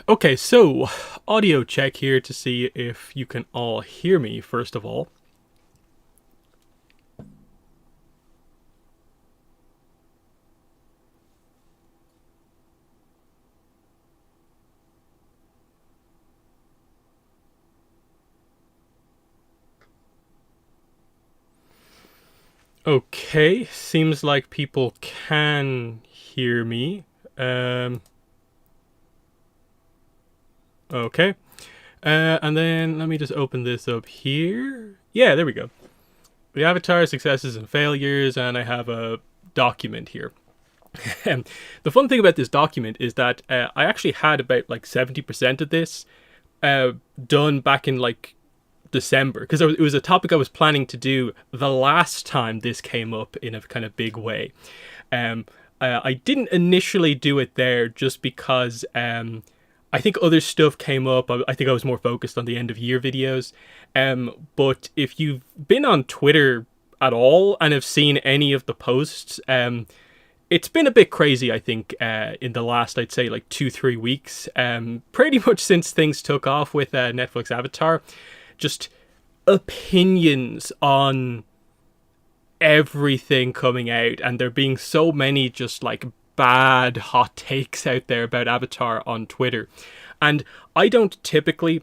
Okay, so audio check here to see if you can all hear me, first of all. Okay, seems like people can hear me. Um, okay. And then let me just open this up here. Yeah, there we go. The avatar successes and failures, and I have a document here. And the fun thing about this document is that I actually had about like 70% of this done back in like December, because it was a topic I was planning to do the last time this came up in a kind of big way. Um, I didn't initially do it there just because I think other stuff came up. I think I was more focused on the end of year videos. But if you've been on Twitter at all and have seen any of the posts, it's been a bit crazy, I think, in the last, I'd say, like 2-3 weeks. Pretty much since things took off with Netflix Avatar. Just opinions on everything coming out, and there being so many just like bad hot takes out there about Avatar on Twitter. And I don't typically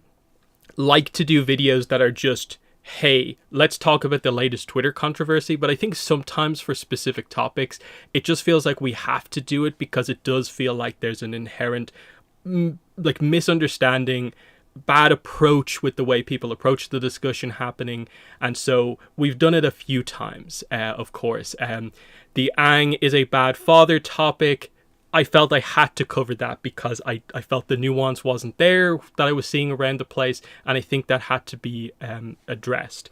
like to do videos that are just, hey, let's talk about the latest Twitter controversy, but I think sometimes for specific topics, it just feels like we have to do it because it does feel like there's an inherent like misunderstanding, bad approach with the way people approach the discussion happening. And so we've done it a few times, of course. The Aang is a bad father topic. I felt I had to cover that because I felt the nuance wasn't there that I was seeing around the place, and I think that had to be addressed.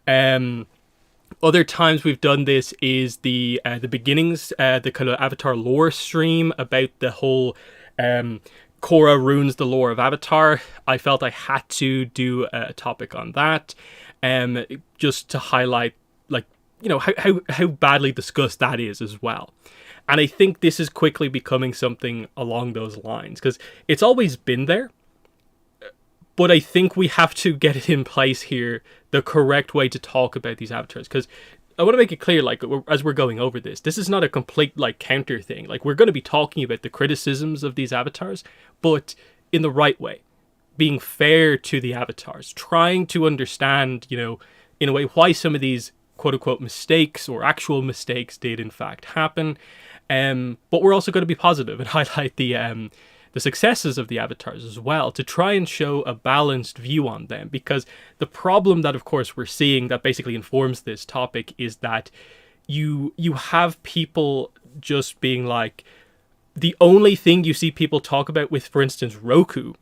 Other times we've done this is the beginnings, the kind of Avatar lore stream about the whole Korra ruins the lore of Avatar. I felt I had to do a topic on that, just to highlight, like, you know, how badly discussed that is as well. And I think this is quickly becoming something along those lines, because it's always been there, but I think we have to get it in place here, the correct way to talk about these avatars, because I want to make it clear, like, as we're going over this is not a complete, like, counter thing. Like, we're going to be talking about the criticisms of these avatars, but in the right way, being fair to the avatars, trying to understand, you know, in a way, why some of these quote-unquote mistakes or actual mistakes did in fact happen. But we're also going to be positive and highlight the successes of the avatars as well, to try and show a balanced view on them. Because the problem that, of course, we're seeing that basically informs this topic is that you have people just being like, the only thing you see people talk about with, for instance, Roku,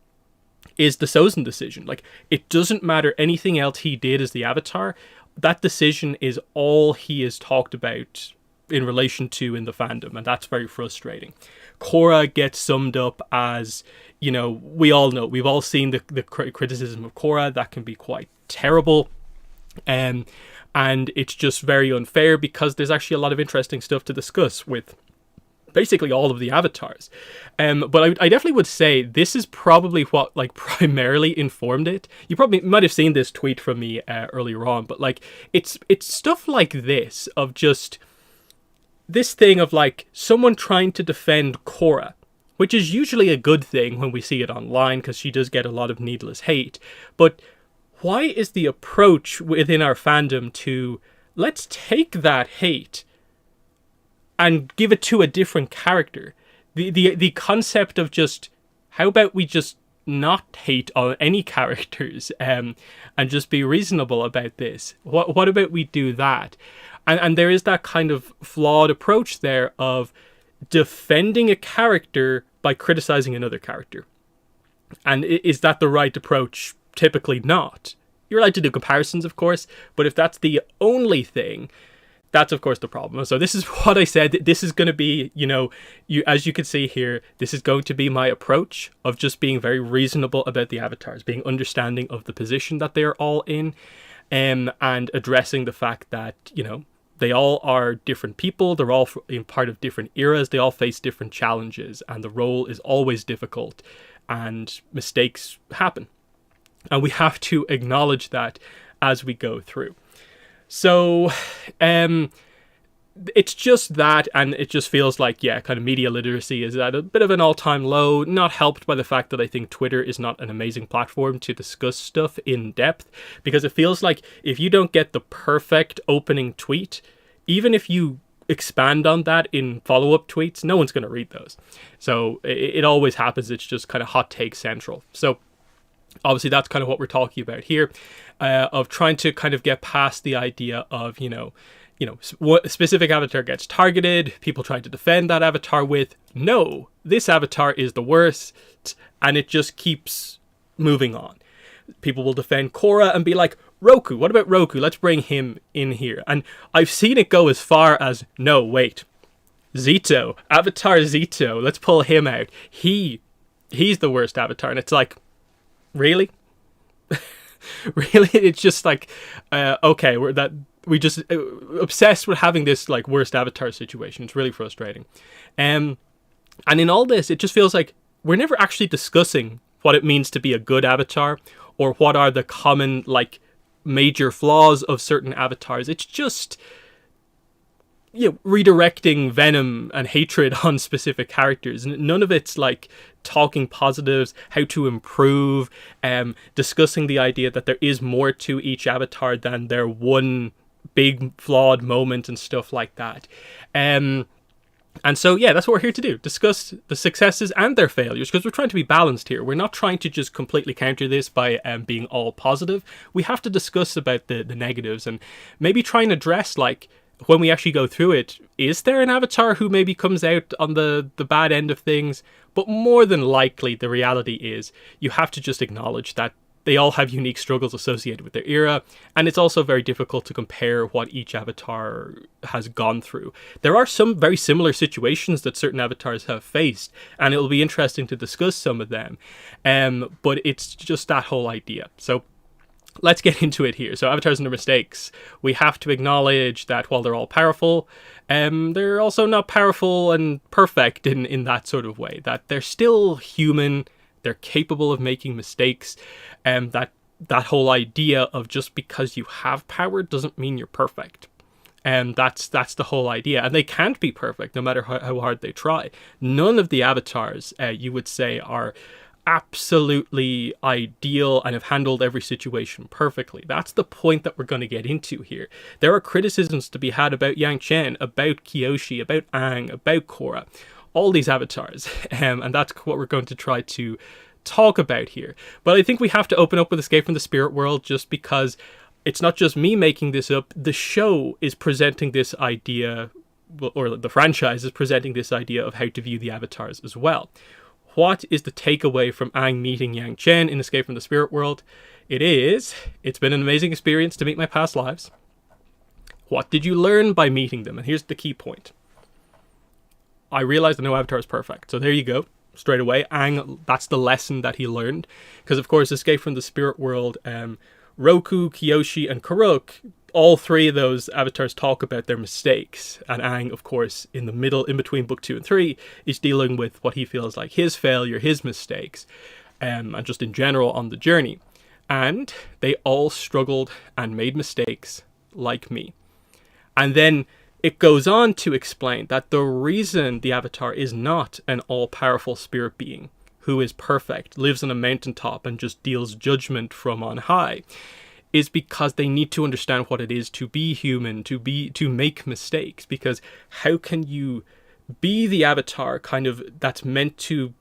is the Sozin decision. Like, it doesn't matter anything else he did as the Avatar. That decision is all he is talked about in relation to in the fandom, and that's very frustrating. Korra gets summed up as, you know, we all know, we've all seen the criticism of Korra, that can be quite terrible. And it's just very unfair because there's actually a lot of interesting stuff to discuss with basically all of the avatars. But I definitely would say this is probably what, like, primarily informed it. You probably might have seen this tweet from me earlier on, but like, it's stuff like this, of just this thing of like someone trying to defend Korra, which is usually a good thing when we see it online because she does get a lot of needless hate. But why is the approach within our fandom to, let's take that hate and give it to a different character? The concept of just, how about we just not hate on any characters, and just be reasonable about this? What about we do that? And there is that kind of flawed approach there of defending a character by criticizing another character. And is that the right approach? Typically not. You're allowed to do comparisons, of course, but if that's the only thing, that's of course the problem. So this is what I said. This is going to be, you know, as you can see here, this is going to be my approach of just being very reasonable about the avatars, being understanding of the position that they're all in, and addressing the fact that, you know, they all are different people, they're all in part of different eras, they all face different challenges, and the role is always difficult. and mistakes happen. And we have to acknowledge that as we go through. So, it's just that, and it just feels like, yeah, kind of media literacy is at a bit of an all-time low, not helped by the fact that I think Twitter is not an amazing platform to discuss stuff in depth, because it feels like if you don't get the perfect opening tweet, even if you expand on that in follow-up tweets, no one's going to read those. So it always happens, it's just kind of hot take central. So obviously that's kind of what we're talking about here, of trying to kind of get past the idea of, what specific avatar gets targeted, people trying to defend that avatar with, no, this avatar is the worst, and it just keeps moving on. People will defend Korra and be like, Roku, what about Roku? Let's bring him in here. And I've seen it go as far as, no, wait, Zito, Avatar Zito, let's pull him out. He's the worst avatar. And it's like, really? Really? It's just like, okay, we just obsessed with having this like worst avatar situation. It's really frustrating. And in all this, it just feels like we're never actually discussing what it means to be a good avatar, or what are the common like major flaws of certain avatars. It's just redirecting venom and hatred on specific characters. None of it's like talking positives, how to improve, discussing the idea that there is more to each avatar than their one big flawed moment and stuff like that. And so, yeah, that's what we're here to do. Discuss the successes and their failures, because we're trying to be balanced here. We're not trying to just completely counter this by being all positive. We have to discuss about the negatives and maybe try and address, like, when we actually go through it, is there an avatar who maybe comes out on the bad end of things? But more than likely, the reality is you have to just acknowledge that they all have unique struggles associated with their era, and it's also very difficult to compare what each avatar has gone through. There are some very similar situations that certain avatars have faced, and it'll be interesting to discuss some of them, but it's just that whole idea. So let's get into it here. So avatars and their mistakes. We have to acknowledge that while they're all powerful, they're also not powerful and perfect in that sort of way, that they're still human. They're capable of making mistakes, and that whole idea of just because you have power doesn't mean you're perfect. And that's the whole idea. And they can't be perfect, no matter how hard they try. None of the avatars, you would say, are absolutely ideal and have handled every situation perfectly. That's the point that we're going to get into here. There are criticisms to be had about Chen, about Kyoshi, about Aang, about Korra. All these avatars, and that's what we're going to try to talk about here. But I think we have to open up with Escape from the Spirit World, just because it's not just me making this up. The show is presenting this idea, or the franchise is presenting this idea of how to view the avatars as well. What is the takeaway from Aang meeting Yang Chen in Escape from the Spirit World? It's been an amazing experience to meet my past lives. What did you learn by meeting them? And here's the key point. I realized that no avatar is perfect. So there you go. Straight away. Aang, that's the lesson that he learned. Because, of course, Escape from the Spirit World, Roku, Kyoshi, and Kuruk, all three of those avatars talk about their mistakes. And Aang, of course, in the middle, in between book 2 and 3, is dealing with what he feels like his failure, his mistakes, and just in general on the journey. And they all struggled and made mistakes like me. And then it goes on to explain that the reason the avatar is not an all-powerful spirit being who is perfect, lives on a mountaintop and just deals judgment from on high, is because they need to understand what it is to be human, to make mistakes. Because how can you be the avatar kind of that's meant to,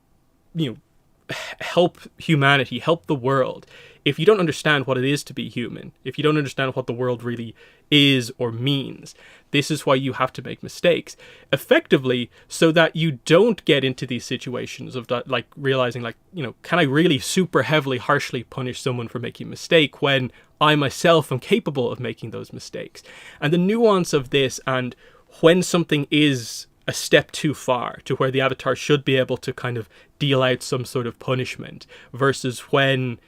help humanity, help the world, if you don't understand what it is to be human, if you don't understand what the world really is or means? This is why you have to make mistakes effectively, so that you don't get into these situations of like realizing, like, can I really super heavily, harshly punish someone for making a mistake when I myself am capable of making those mistakes? And the nuance of this, and when something is a step too far to where the avatar should be able to kind of deal out some sort of punishment, versus when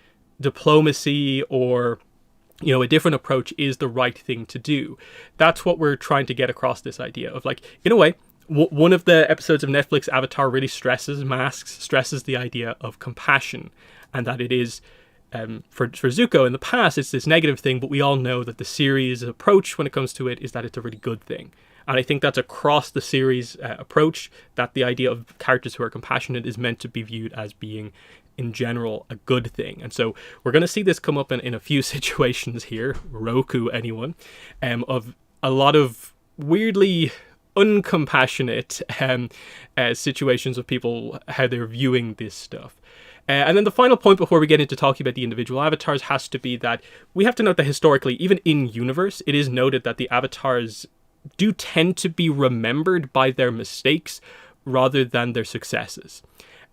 diplomacy or a different approach is the right thing to do. That's what we're trying to get across, this idea of, like, in a way, one of the episodes of Netflix Avatar really stresses the idea of compassion, and that it is, for Zuko in the past, it's this negative thing, but we all know that the series' approach when it comes to it is that it's a really good thing. And I think that's across the series approach, that the idea of characters who are compassionate is meant to be viewed as being, in general, a good thing. And so we're going to see this come up in a few situations here, Roku anyone, of a lot of weirdly uncompassionate situations of people, how they're viewing this stuff. And then the final point before we get into talking about the individual avatars has to be that we have to note that historically, even in universe, it is noted that the avatars do tend to be remembered by their mistakes rather than their successes.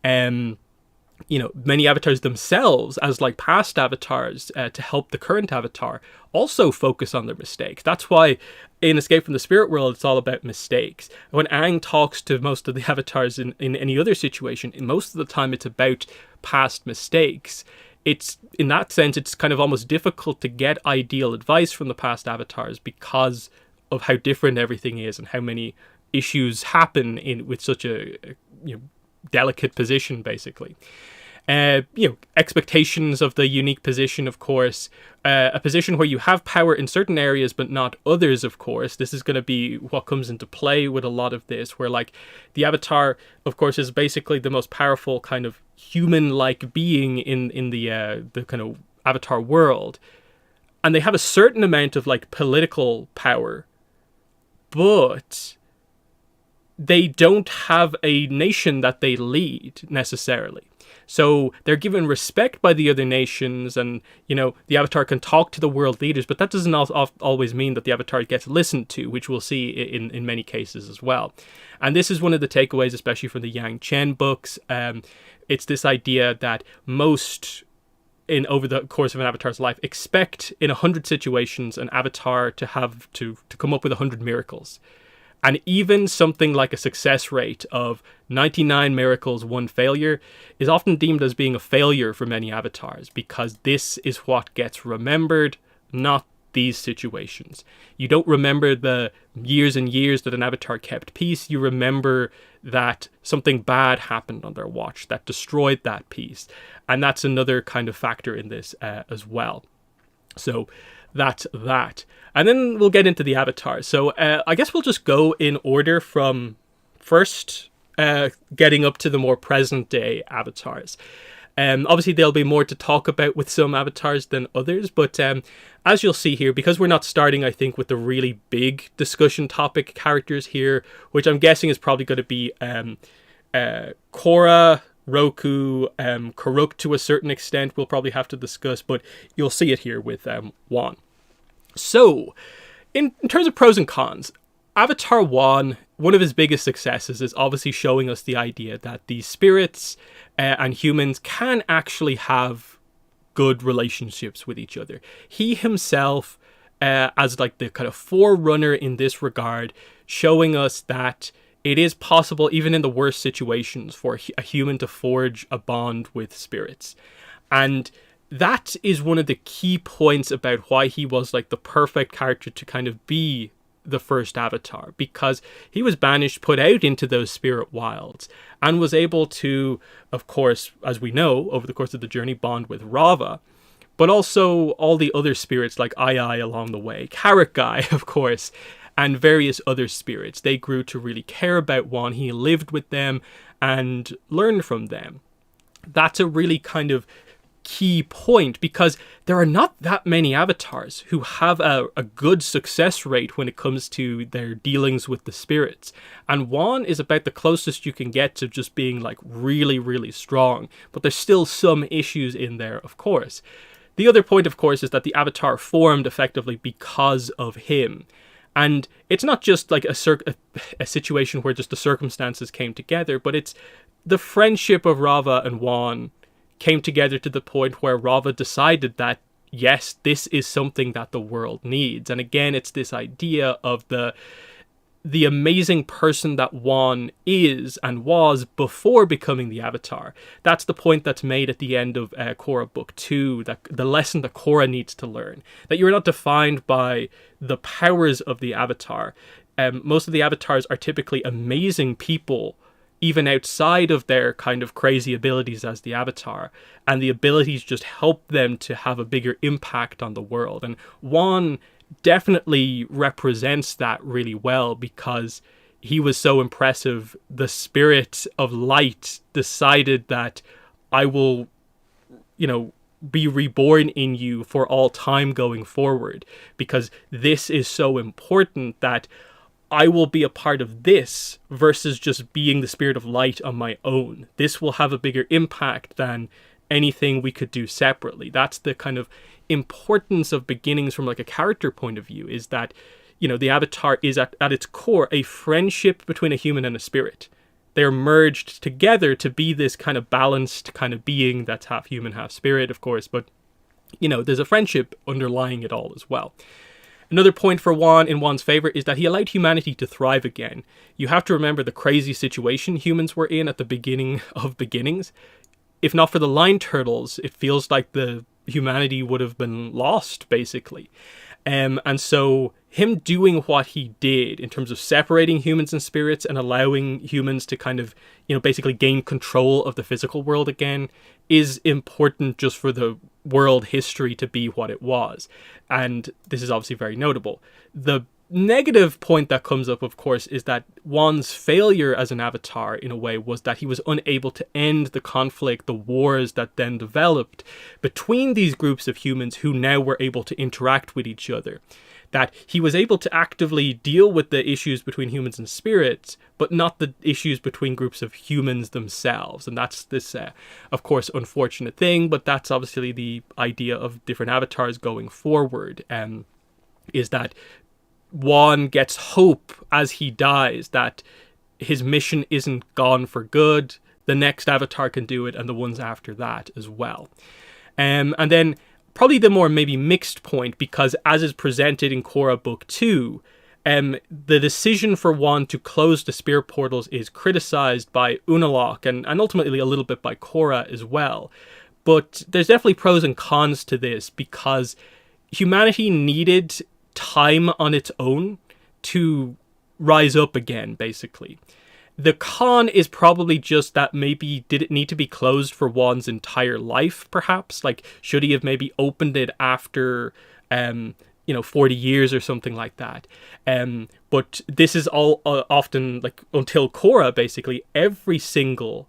Many avatars themselves, as like past avatars to help the current avatar, also focus on their mistakes. That's why in Escape from the Spirit World, it's all about mistakes. When Aang talks to most of the avatars in any other situation, most of the time it's about past mistakes. It's, in that sense, it's kind of almost difficult to get ideal advice from the past avatars because of how different everything is and how many issues happen with such a delicate position, basically. Expectations of the unique position, of course, a position where you have power in certain areas but not others, of course. This is going to be what comes into play with a lot of this, where like the avatar, of course, is basically the most powerful kind of human-like being in the kind of avatar world, and they have a certain amount of like political power, but they don't have a nation that they lead necessarily. So they're given respect by the other nations, and, the Avatar can talk to the world leaders, but that doesn't always mean that the Avatar gets listened to, which we'll see in many cases as well. And this is one of the takeaways, especially from the Yang Chen books. It's this idea that most, over the course of an Avatar's life, expect in 100 situations an Avatar to have to come up with 100 miracles. And even something like a success rate of 99 miracles, 1 failure is often deemed as being a failure for many avatars, because this is what gets remembered, not these situations. You don't remember the years and years that an avatar kept peace. You remember that something bad happened on their watch that destroyed that peace. And that's another kind of factor in this as well. So that's that. And then we'll get into the avatars. So I guess we'll just go in order from first getting up to the more present day avatars. Obviously, there'll be more to talk about with some avatars than others, but as you'll see here, because we're not starting, I think, with the really big discussion topic characters here, which I'm guessing is probably going to be Korra, Roku, Kuruk to a certain extent, we'll probably have to discuss, but you'll see it here with Wan. So, in terms of pros and cons, Avatar 1, one of his biggest successes is obviously showing us the idea that these spirits and humans can actually have good relationships with each other. He himself, as like the kind of forerunner in this regard, showing us that it is possible, even in the worst situations, for a human to forge a bond with spirits. And that is one of the key points about why he was like the perfect character to kind of be the first Avatar, because he was banished, put out into those spirit wilds, and was able to, of course, as we know, over the course of the journey, bond with Rava, but also all the other spirits like Ai along the way, Karakai, of course, and various other spirits. They grew to really care about Wan. He lived with them and learned from them. That's a really kind of key point, because there are not that many avatars who have a good success rate when it comes to their dealings with the spirits. And Wan is about the closest you can get to just being like really, really strong. But there's still some issues in there, of course. The other point, of course, is that the avatar formed effectively because of him. And it's not just like a situation where just the circumstances came together, but it's the friendship of Rava and Wan came together to the point where Rava decided that, yes, this is something that the world needs. And again, it's this idea of the amazing person that Wan is and was before becoming the Avatar. That's the point that's made at the end of Korra Book 2, that the lesson that Korra needs to learn. That you're not defined by the powers of the Avatar. most of the avatars are typically amazing people, even outside of their kind of crazy abilities as the avatar, and the abilities just help them to have a bigger impact on the world. And Wan definitely represents that really well, because he was so impressive. The spirit of light decided that I will, be reborn in you for all time going forward, because this is so important that I will be a part of this versus just being the spirit of light on my own. This will have a bigger impact than anything we could do separately. That's the kind of importance of beginnings from like a character point of view, is that, the avatar is at its core a friendship between a human and a spirit. They're merged together to be this kind of balanced kind of being that's half human, half spirit, of course, but, there's a friendship underlying it all as well. Another point for Wan in Wan's favor is that he allowed humanity to thrive again. You have to remember the crazy situation humans were in at the beginning of beginnings. If not for the line turtles, it feels like the humanity would have been lost, basically. And so him doing what he did in terms of separating humans and spirits and allowing humans to kind of, basically gain control of the physical world again is important just for the world history to be what it was. And this is obviously very notable. The negative point that comes up, of course, is that Wan's failure as an avatar, in a way, was that he was unable to end the conflict, the wars that then developed between these groups of humans who now were able to interact with each other. That he was able to actively deal with the issues between humans and spirits, but not the issues between groups of humans themselves. And that's this, of course, unfortunate thing, but that's obviously the idea of different avatars going forward, is that Wan gets hope as he dies that his mission isn't gone for good. The next avatar can do it, and the ones after that as well. And then probably the more maybe mixed point, because as is presented in Korra Book 2, the decision for Wan to close the spirit portals is criticized by Unalaq and ultimately a little bit by Korra as well. But there's definitely pros and cons to this, because humanity needed time on its own to rise up again, basically. The con is probably just that maybe did it need to be closed for Wan's entire life, perhaps? Like, should he have maybe opened it after, 40 years or something like that? But this is all often, like, until Korra, basically, every single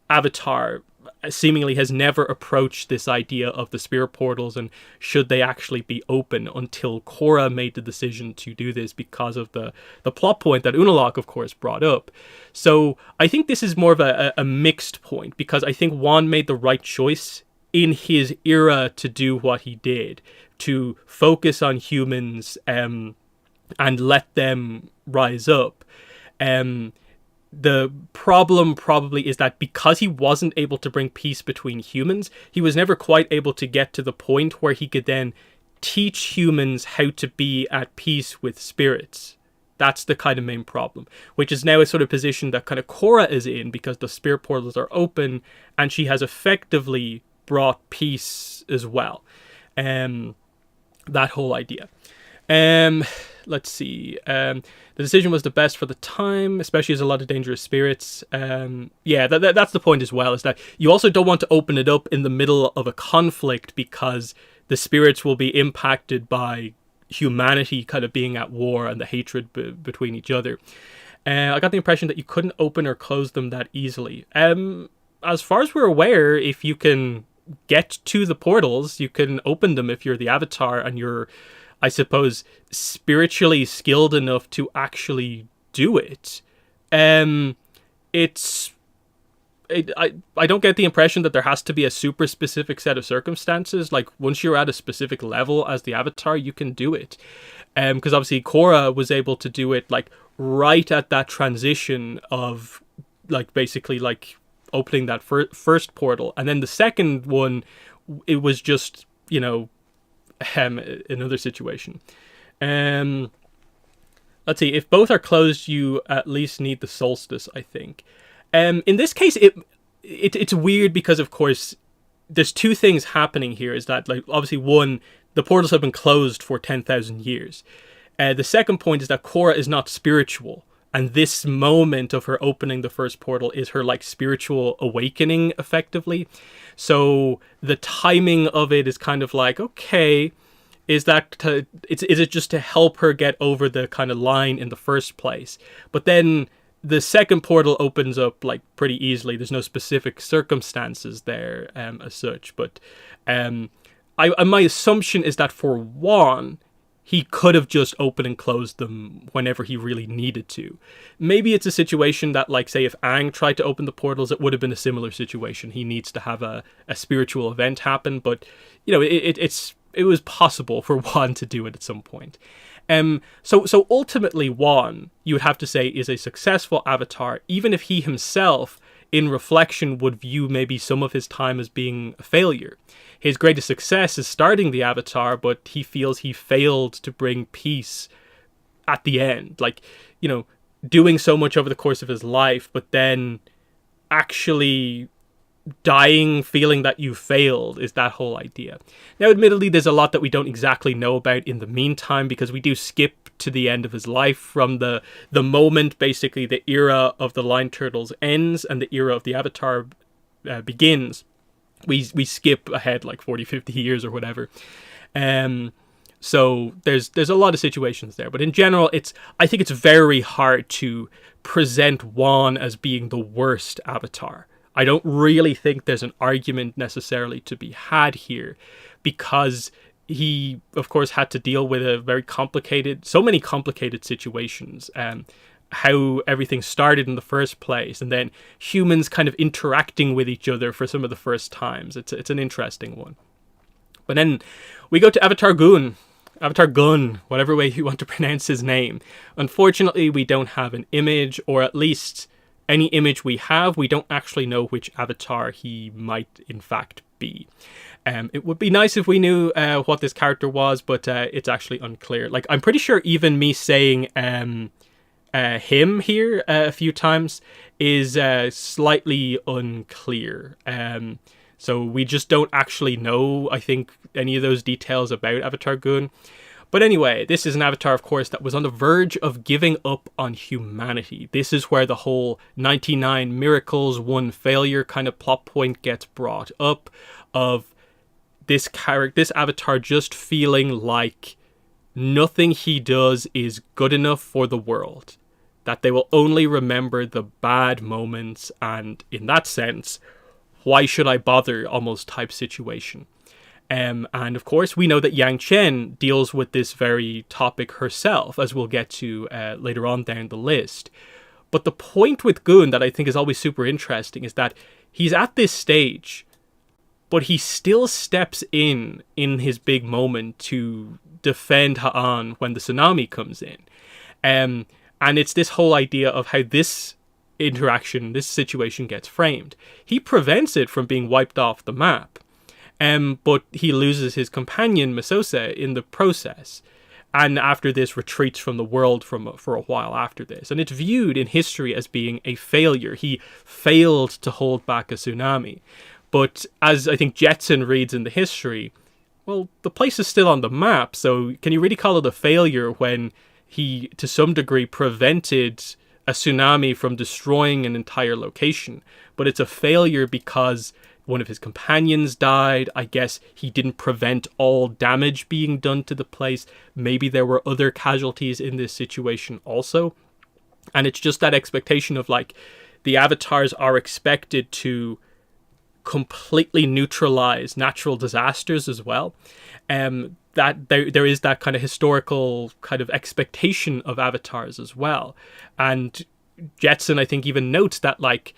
avatar seemingly has never approached this idea of the spirit portals and should they actually be open, until Korra made the decision to do this because of the plot point that Unalaq, of course, brought up. So I think this is more of a mixed point, because I think Wan made the right choice in his era to do what he did, to focus on humans and let them rise up. The problem probably is that because he wasn't able to bring peace between humans, he was never quite able to get to the point where he could then teach humans how to be at peace with spirits. That's the kind of main problem, which is now a sort of position that kind of Korra is in, because the spirit portals are open and she has effectively brought peace as well. That whole idea. Let's see. The decision was the best for the time, especially as a lot of dangerous spirits. That's the point as well, is that you also don't want to open it up in the middle of a conflict, because the spirits will be impacted by humanity kind of being at war and the hatred between each other. I got the impression that you couldn't open or close them that easily. As far as we're aware, if you can get to the portals, you can open them if you're the avatar and you're, I suppose, spiritually skilled enough to actually do it. I don't get the impression that there has to be a super specific set of circumstances. Like, once you're at a specific level as the avatar, you can do it. Because obviously Korra was able to do it, like, right at that transition of, like, basically, like, opening that first portal. And then the second one, it was just, another situation. Let's see. If both are closed, you at least need the solstice, I think. In this case, it's weird because, of course, there's two things happening here. Is that, like, obviously, one, the portals have been closed for 10,000 years. The second point is that Korra is not spiritual. And this moment of her opening the first portal is her like spiritual awakening, effectively. So the timing of it is kind of like, okay, is it just to help her get over the kind of line in the first place? But then the second portal opens up like pretty easily. There's no specific circumstances there as such. But my assumption is that for Juan, he could have just opened and closed them whenever he really needed to. Maybe it's a situation that, like, say, if Aang tried to open the portals, it would have been a similar situation. He needs to have a spiritual event happen, but, you know, it was possible for Juan to do it at some point. So ultimately, Juan, you would have to say, is a successful avatar, even if he himself, in reflection, would view maybe some of his time as being a failure. His greatest success is starting the avatar, but he feels he failed to bring peace at the end. Like, you know, doing so much over the course of his life, but then actually dying feeling that you failed is that whole idea. Now, admittedly, there's a lot that we don't exactly know about in the meantime, because we do skip to the end of his life from the moment, basically, the era of the Line Turtles ends and the era of the Avatar begins. We skip ahead like 40, 50 years or whatever. So there's a lot of situations there. But in general, I think it's very hard to present Juan as being the worst avatar. I don't really think there's an argument necessarily to be had here, because he, of course, had to deal with so many complicated situations. How everything started in the first place, and then humans kind of interacting with each other for some of the first times. It's an interesting one. But then we go to Avatar Gun, whatever way you want to pronounce his name. Unfortunately, we don't have an image, or at least any image we have, we don't actually know which avatar he might in fact be. It would be nice if we knew what this character was, but it's actually unclear. Like, I'm pretty sure even me saying him here a few times is slightly unclear. So we just don't actually know, I think, any of those details about Avatar Gun. But anyway, this is an avatar, of course, that was on the verge of giving up on humanity. This is where the whole 99 miracles, 1 failure kind of plot point gets brought up, of this avatar just feeling like nothing he does is good enough for the world. That they will only remember the bad moments, and in that sense, why should I bother almost type situation. And of course, we know that Yang Chen deals with this very topic herself, as we'll get to later on down the list. But the point with Gun that I think is always super interesting is that he's at this stage, but he still steps in his big moment to defend Ha'an when the tsunami comes in. And it's this whole idea of how this interaction, this situation gets framed. He prevents it from being wiped off the map. But he loses his companion, Misose, in the process. And after this, retreats from the world for a while after this. And it's viewed in history as being a failure. He failed to hold back a tsunami. But as I think Jetson reads in the history, well, the place is still on the map, so can you really call it a failure when he, to some degree, prevented a tsunami from destroying an entire location? But it's a failure because one of his companions died. I guess he didn't prevent all damage being done to the place. Maybe there were other casualties in this situation also. And it's just that expectation of, like, the avatars are expected to completely neutralize natural disasters as well. That there is that kind of historical kind of expectation of avatars as well. And Jetson, I think, even notes that, like,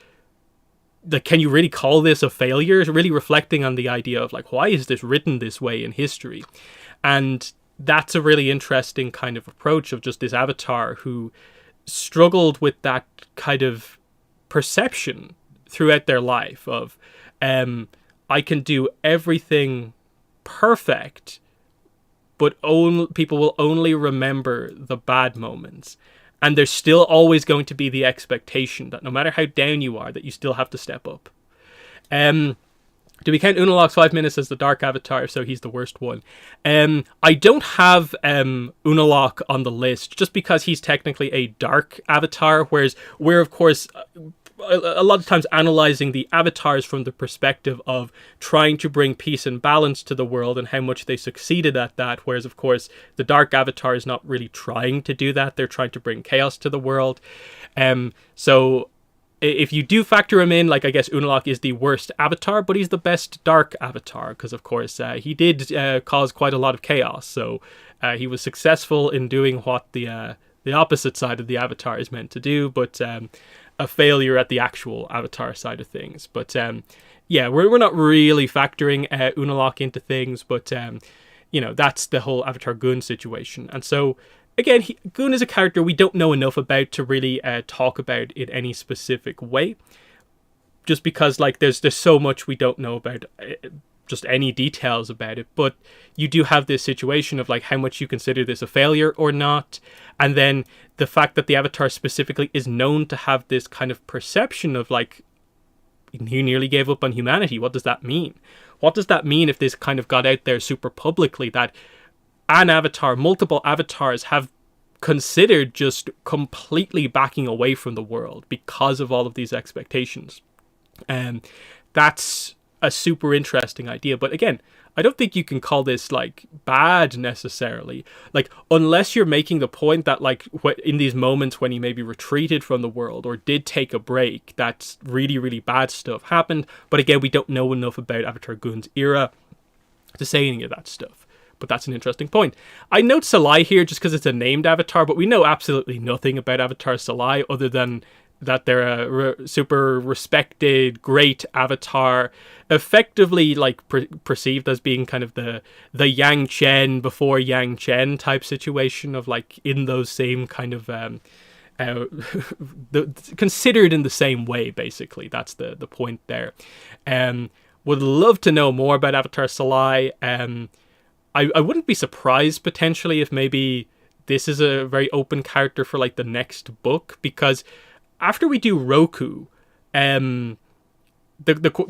can you really call this a failure? Really reflecting on the idea of, like, why is this written this way in history? And that's a really interesting kind of approach of just this avatar who struggled with that kind of perception throughout their life of, I can do everything perfect, but people will only remember the bad moments. And there's still always going to be the expectation that no matter how down you are, that you still have to step up. Do we count Unalaq's 5 minutes as the dark avatar? If so, he's the worst one. I don't have Unalaq on the list just because he's technically a dark avatar, whereas we're, of course, a lot of times analyzing the avatars from the perspective of trying to bring peace and balance to the world and how much they succeeded at that, whereas, of course, the dark avatar is not really trying to do that. They're trying to bring chaos to the world. So if you do factor him in, like, I guess Unalaq is the worst avatar, but he's the best dark avatar because, of course, he did cause quite a lot of chaos. So he was successful in doing what the opposite side of the avatar is meant to do, but a failure at the actual avatar side of things. But yeah, we're not really factoring Unalaq into things, but that's the whole Avatar Gun situation. And so again, Gun is a character we don't know enough about to really talk about in any specific way, just because like there's so much we don't know about just any details about it. But you do have this situation of like how much you consider this a failure or not, and then the fact that the Avatar specifically is known to have this kind of perception of like he nearly gave up on humanity. What does that mean? What does that mean if this kind of got out there super publicly that an avatar, multiple avatars have considered just completely backing away from the world because of all of these expectations? And that's a super interesting idea. But again, I don't think you can call this like bad necessarily. Like, unless you're making the point that like in these moments when he maybe retreated from the world or did take a break, that's really, really bad stuff happened. But again, we don't know enough about Avatar Gun's era to say any of that stuff. But that's an interesting point. I note Salai here just because it's a named avatar, but we know absolutely nothing about Avatar Salai other than that they're a super respected, great avatar, effectively like perceived as being kind of the Yang Chen before Yang Chen type situation of like in those same kind of considered in the same way. Basically, that's the point there. Would love to know more about Avatar Salai. I wouldn't be surprised potentially if maybe this is a very open character for like the next book, because after we do Roku, the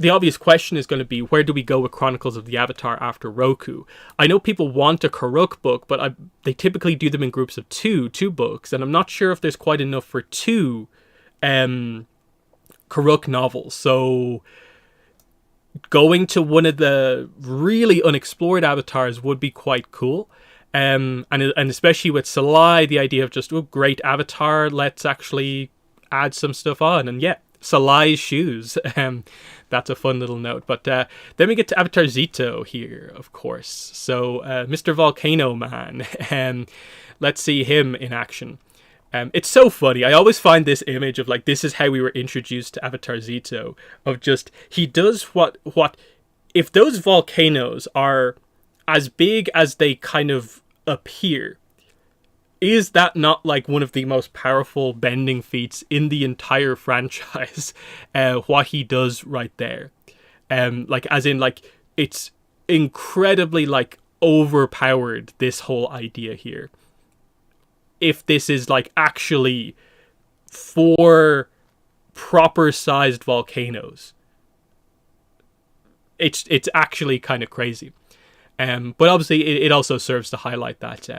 obvious question is going to be, where do we go with Chronicles of the Avatar after Roku? I know people want a Kuruk book, but they typically do them in groups of two books, and I'm not sure if there's quite enough for two Kuruk novels. So going to one of the really unexplored avatars would be quite cool. And especially with Salai, the idea of just, great avatar, let's actually add some stuff on. And yeah, Salai's shoes. That's a fun little note. But then we get to Avatar Zito here, of course. So Mr. Volcano Man. Let's see him in action. It's so funny. I always find this image of like, this is how we were introduced to Avatar Zito, of just, he does what if those volcanoes are as big as they kind of appear, is that not like one of the most powerful bending feats in the entire franchise? What he does right there. Like, as in, like, it's incredibly, like, overpowered, this whole idea here. If this is, like, actually 4 proper-sized volcanoes, it's actually kind of crazy. But obviously, it also serves to highlight that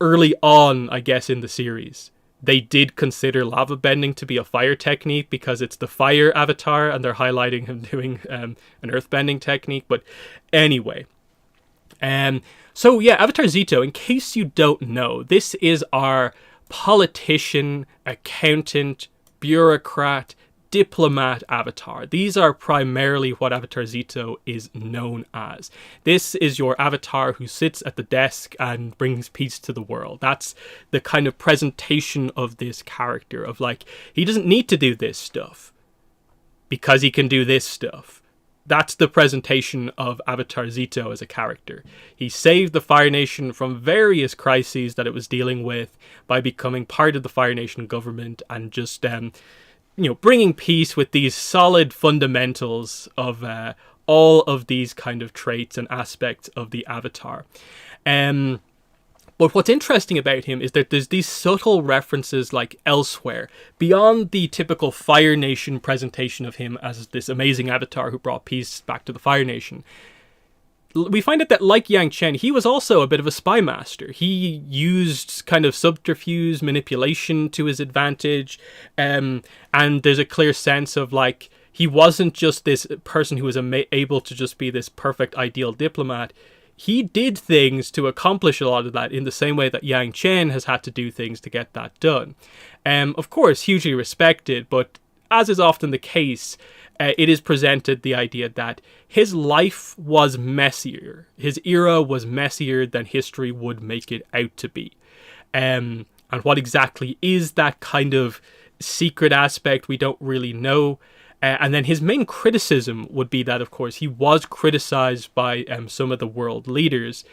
early on, I guess, in the series, they did consider lava bending to be a fire technique because it's the fire avatar, and they're highlighting him doing an earth bending technique. But anyway, so yeah, Avatar Zito, in case you don't know, this is our politician, accountant, bureaucrat, diplomat avatar. These are primarily what Avatar Zito is known as. This is your avatar who sits at the desk and brings peace to the world. That's the kind of presentation of this character, of like, he doesn't need to do this stuff because he can do this stuff. That's the presentation of Avatar Zito as a character. He saved the Fire Nation from various crises that it was dealing with by becoming part of the Fire Nation government and just bringing peace with these solid fundamentals of all of these kind of traits and aspects of the Avatar. But what's interesting about him is that there's these subtle references like elsewhere, beyond the typical Fire Nation presentation of him as this amazing avatar who brought peace back to the Fire Nation. We find out that, like Yang Chen, he was also a bit of a spy master. He used kind of subterfuge, manipulation to his advantage, and there's a clear sense of like, he wasn't just this person who was able to just be this perfect, ideal diplomat. He did things to accomplish a lot of that in the same way that Yang Chen has had to do things to get that done. Of course, hugely respected, but as is often the case, it is presented the idea that his life was messier. His era was messier than history would make it out to be. And what exactly is that kind of secret aspect, we don't really know. And then his main criticism would be that, of course, he was criticized by some of the world leaders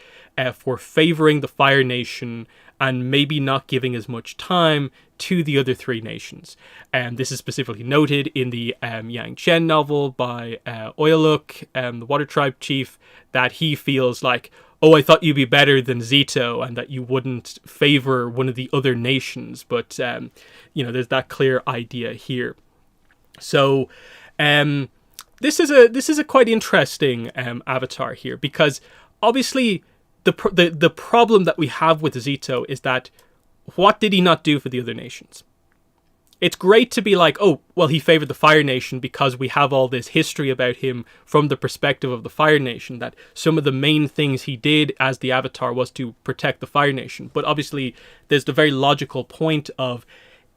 for favoring the Fire Nation and maybe not giving as much time to the other three nations. This is specifically noted in the Yang Chen novel by Oyaluk, the Water Tribe chief, that he feels like, oh, I thought you'd be better than Zito and that you wouldn't favor one of the other nations. But, there's that clear idea here. So, this is a quite interesting avatar here, because obviously the problem that we have with Zito is that what did he not do for the other nations? It's great to be like, oh, well, he favored the Fire Nation because we have all this history about him from the perspective of the Fire Nation, that some of the main things he did as the Avatar was to protect the Fire Nation. But obviously, there's the very logical point of,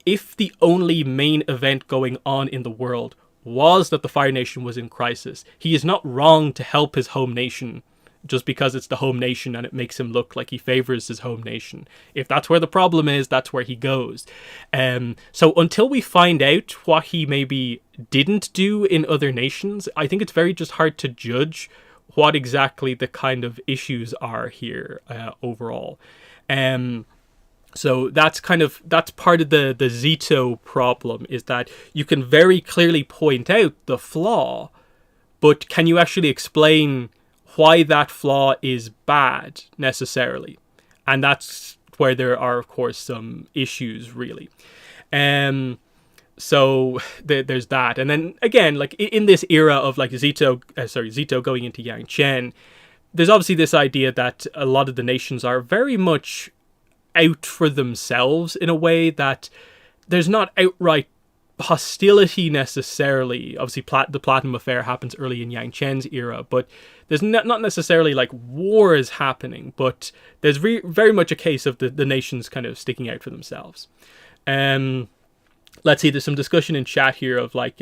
if the only main event going on in the world was that the Fire Nation was in crisis, he is not wrong to help his home nation just because it's the home nation and it makes him look like he favors his home nation. If that's where the problem is, that's where he goes. So until we find out what he maybe didn't do in other nations, I think it's very just hard to judge what exactly the kind of issues are here overall. So that's part of the Zito problem, is that you can very clearly point out the flaw, but can you actually explain why that flaw is bad necessarily? And that's where there are, of course, some issues really. So there's that. And then again, like in this era of like Zito going into Yang Chen, there's obviously this idea that a lot of the nations are very much out for themselves in a way that there's not outright hostility necessarily. Obviously, the Platinum Affair happens early in Yang Chen's era, but there's not necessarily like wars happening, but there's very much a case of the nations kind of sticking out for themselves. Let's see, there's some discussion in chat here of like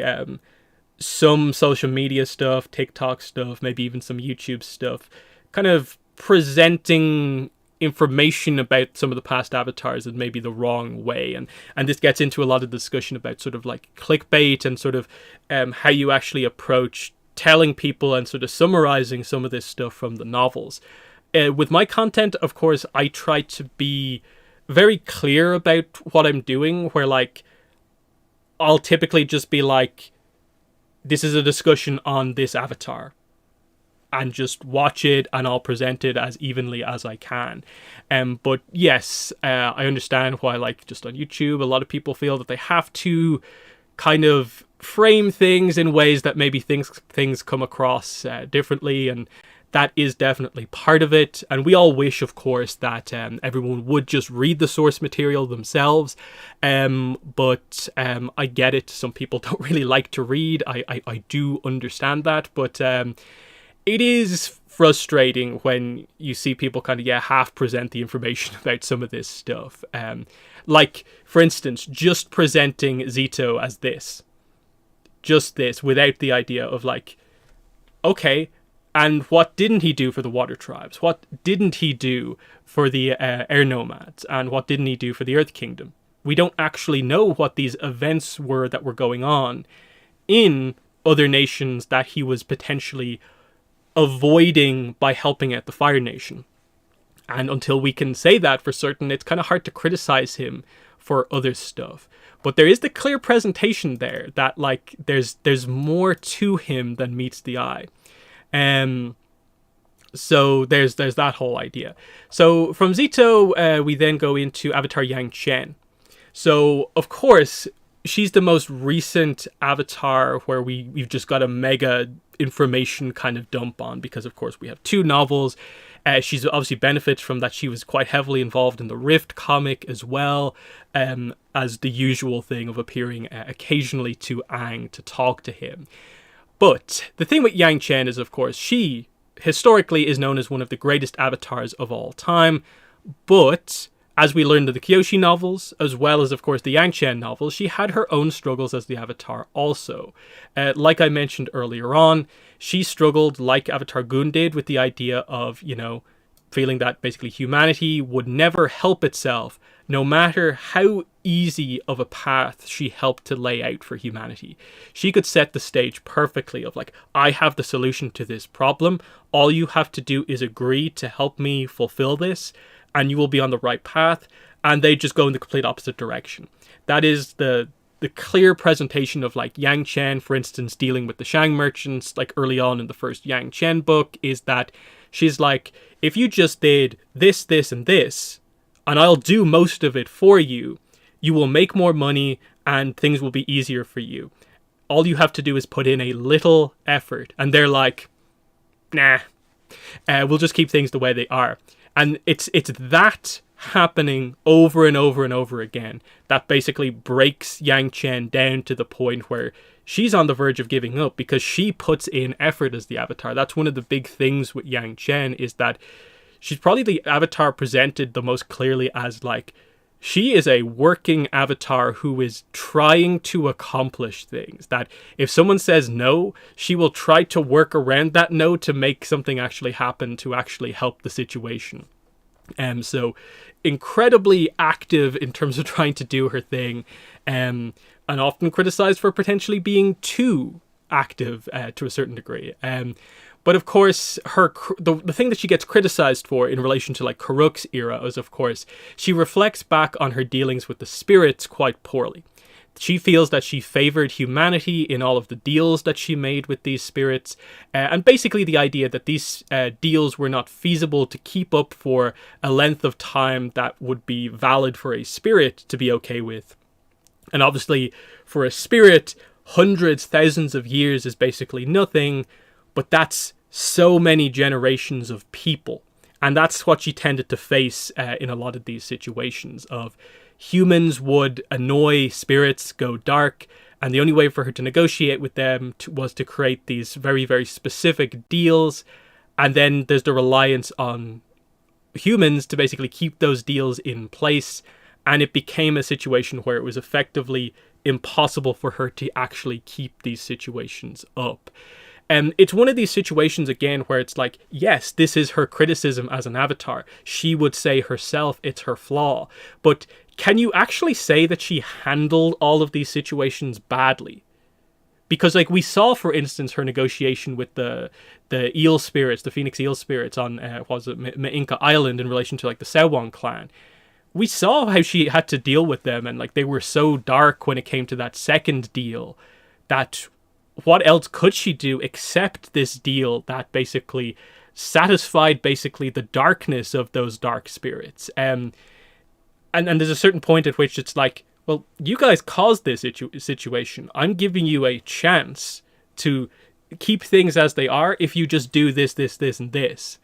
some social media stuff, TikTok stuff, maybe even some YouTube stuff, kind of presenting information about some of the past avatars in maybe the wrong way, and this gets into a lot of discussion about sort of like clickbait and sort of how you actually approach telling people and sort of summarizing some of this stuff from the novels. With my content, of course, I try to be very clear about what I'm doing, where like I'll typically just be like, this is a discussion on this avatar, and just watch it, and I'll present it as evenly as I can. But yes, I understand why, like, just on YouTube, a lot of people feel that they have to kind of frame things in ways that maybe things come across differently, and that is definitely part of it. And we all wish, of course, that everyone would just read the source material themselves. But I get it. Some people don't really like to read. I do understand that, but it is frustrating when you see people kind of, half present the information about some of this stuff. Like, for instance, just presenting Zito as this. Just this, without the idea of like, okay, and what didn't he do for the water tribes? What didn't he do for the air nomads? And what didn't he do for the Earth Kingdom? We don't actually know what these events were that were going on in other nations that he was potentially avoiding by helping out the Fire Nation. And until we can say that for certain, it's kind of hard to criticize him for other stuff. But there is the clear presentation there that like there's more to him than meets the eye. So there's that whole idea. So from Zito, we then go into Avatar Yang Chen. So of course, she's the most recent Avatar where we've just got a mega information kind of dump on, because of course we have 2 novels. She's obviously benefits from that. She was quite heavily involved in the Rift comic as well, as the usual thing of appearing occasionally to Aang to talk to him. But the thing with Yang Chen is, of course, she historically is known as one of the greatest avatars of all time. But as we learned in the Kyoshi novels, as well as, of course, the Yang Chen novels, she had her own struggles as the Avatar also. Like I mentioned earlier on, she struggled, like Avatar Gun did, with the idea of, feeling that basically humanity would never help itself, no matter how easy of a path she helped to lay out for humanity. She could set the stage perfectly of like, I have the solution to this problem. All you have to do is agree to help me fulfill this, and you will be on the right path. And they just go in the complete opposite direction. That is the clear presentation of like Yang Chen, for instance, dealing with the Shang merchants, like early on in the first Yang Chen book, is that she's like, if you just did this, this, and this, and I'll do most of it for you, you will make more money and things will be easier for you. All you have to do is put in a little effort. And they're like, nah, we'll just keep things the way they are. And it's that happening over and over and over again that basically breaks Yang Chen down to the point where she's on the verge of giving up, because she puts in effort as the Avatar. That's one of the big things with Yang Chen, is that she's probably the Avatar presented the most clearly as like, she is a working Avatar who is trying to accomplish things. That if someone says no, she will try to work around that no to make something actually happen, to actually help the situation. So incredibly active in terms of trying to do her thing, and often criticized for potentially being too active to a certain degree. But of course, the thing that she gets criticized for in relation to like Kuruk's era is, of course, she reflects back on her dealings with the spirits quite poorly. She feels that she favored humanity in all of the deals that she made with these spirits, and basically the idea that these deals were not feasible to keep up for a length of time that would be valid for a spirit to be okay with. And obviously, for a spirit, hundreds, thousands of years is basically nothing, but that's so many generations of people. And that's what she tended to face in a lot of these situations of humans would annoy spirits, go dark, and the only way for her to negotiate with them was to create these very, very specific deals. And then there's the reliance on humans to basically keep those deals in place. And it became a situation where it was effectively impossible for her to actually keep these situations up. And it's one of these situations, again, where it's like, yes, this is her criticism as an Avatar. She would say herself it's her flaw. But can you actually say that she handled all of these situations badly? Because, like, we saw, for instance, her negotiation with the eel spirits, the Phoenix eel spirits on, Ma'inka Island in relation to, like, the Sewon clan. We saw how she had to deal with them, and, like, they were so dark when it came to that second deal that what else could she do except this deal that basically satisfied basically the darkness of those dark spirits? And there's a certain point at which it's like, well, you guys caused this situation. I'm giving you a chance to keep things as they are if you just do this, this, this, and this.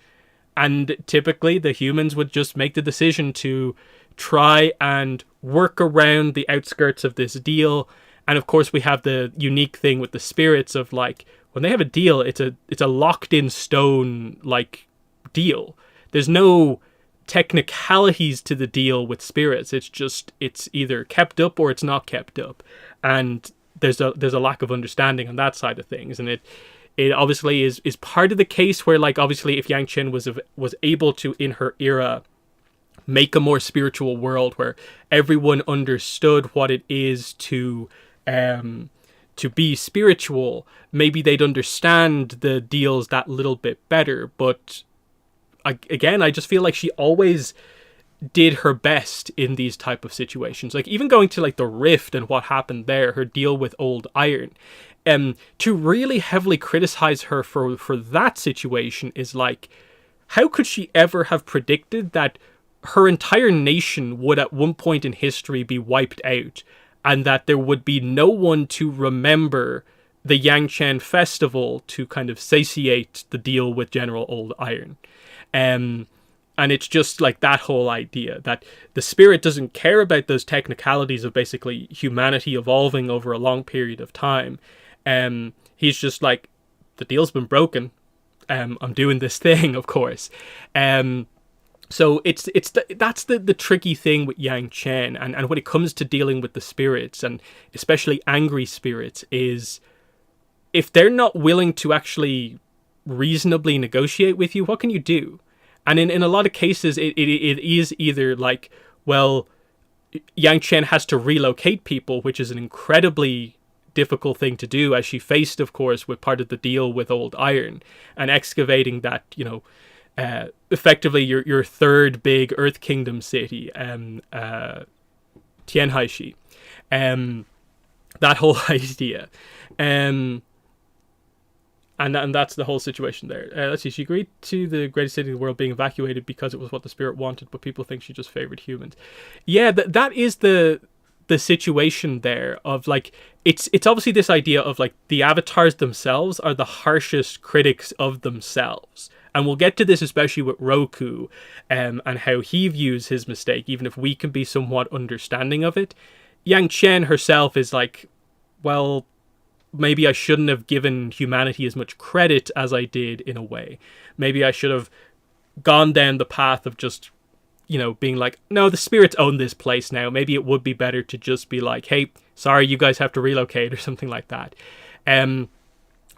And typically the humans would just make the decision to try and work around the outskirts of this deal. And of course, we have the unique thing with the spirits of like, when they have a deal, it's a locked in stone like deal. There's no technicalities to the deal with spirits. It's either kept up or it's not kept up. And there's a lack of understanding on that side of things. And it obviously is part of the case where, like, obviously if Yang Chen was able to, in her era, make a more spiritual world where everyone understood what it is to be spiritual, maybe they'd understand the deals that little bit better. But again, I just feel like she always did her best in these type of situations. Like, even going to like the Rift and what happened there, her deal with Old Iron, to really heavily criticize her for that situation is like, how could she ever have predicted that her entire nation would at one point in history be wiped out, and that there would be no one to remember the Yangchen festival to kind of satiate the deal with General Old Iron. And it's just like that whole idea that the spirit doesn't care about those technicalities of basically humanity evolving over a long period of time. He's just like, the deal's been broken. I'm doing this thing, of course. So that's the tricky thing with Yang Chen, and when it comes to dealing with the spirits, and especially angry spirits, is if they're not willing to actually reasonably negotiate with you, what can you do? And in a lot of cases, it is either like, well, Yang Chen has to relocate people, which is an incredibly difficult thing to do, as she faced, of course, with part of the deal with Old Iron, and excavating that, effectively your third big Earth Kingdom city, Tianhaishi. That whole idea. And that's the whole situation there. Let's see. She agreed to the greatest city in the world being evacuated because it was what the spirit wanted, but people think she just favored humans. Yeah, that is the situation there of like, it's obviously this idea of like the avatars themselves are the harshest critics of themselves. And we'll get to this especially with Roku, and how he views his mistake, even if we can be somewhat understanding of it. Yang Chen herself is like, well, maybe I shouldn't have given humanity as much credit as I did in a way. Maybe I should have gone down the path of just, being like, no, the spirits own this place now. Maybe it would be better to just be like, hey, sorry, you guys have to relocate, or something like that.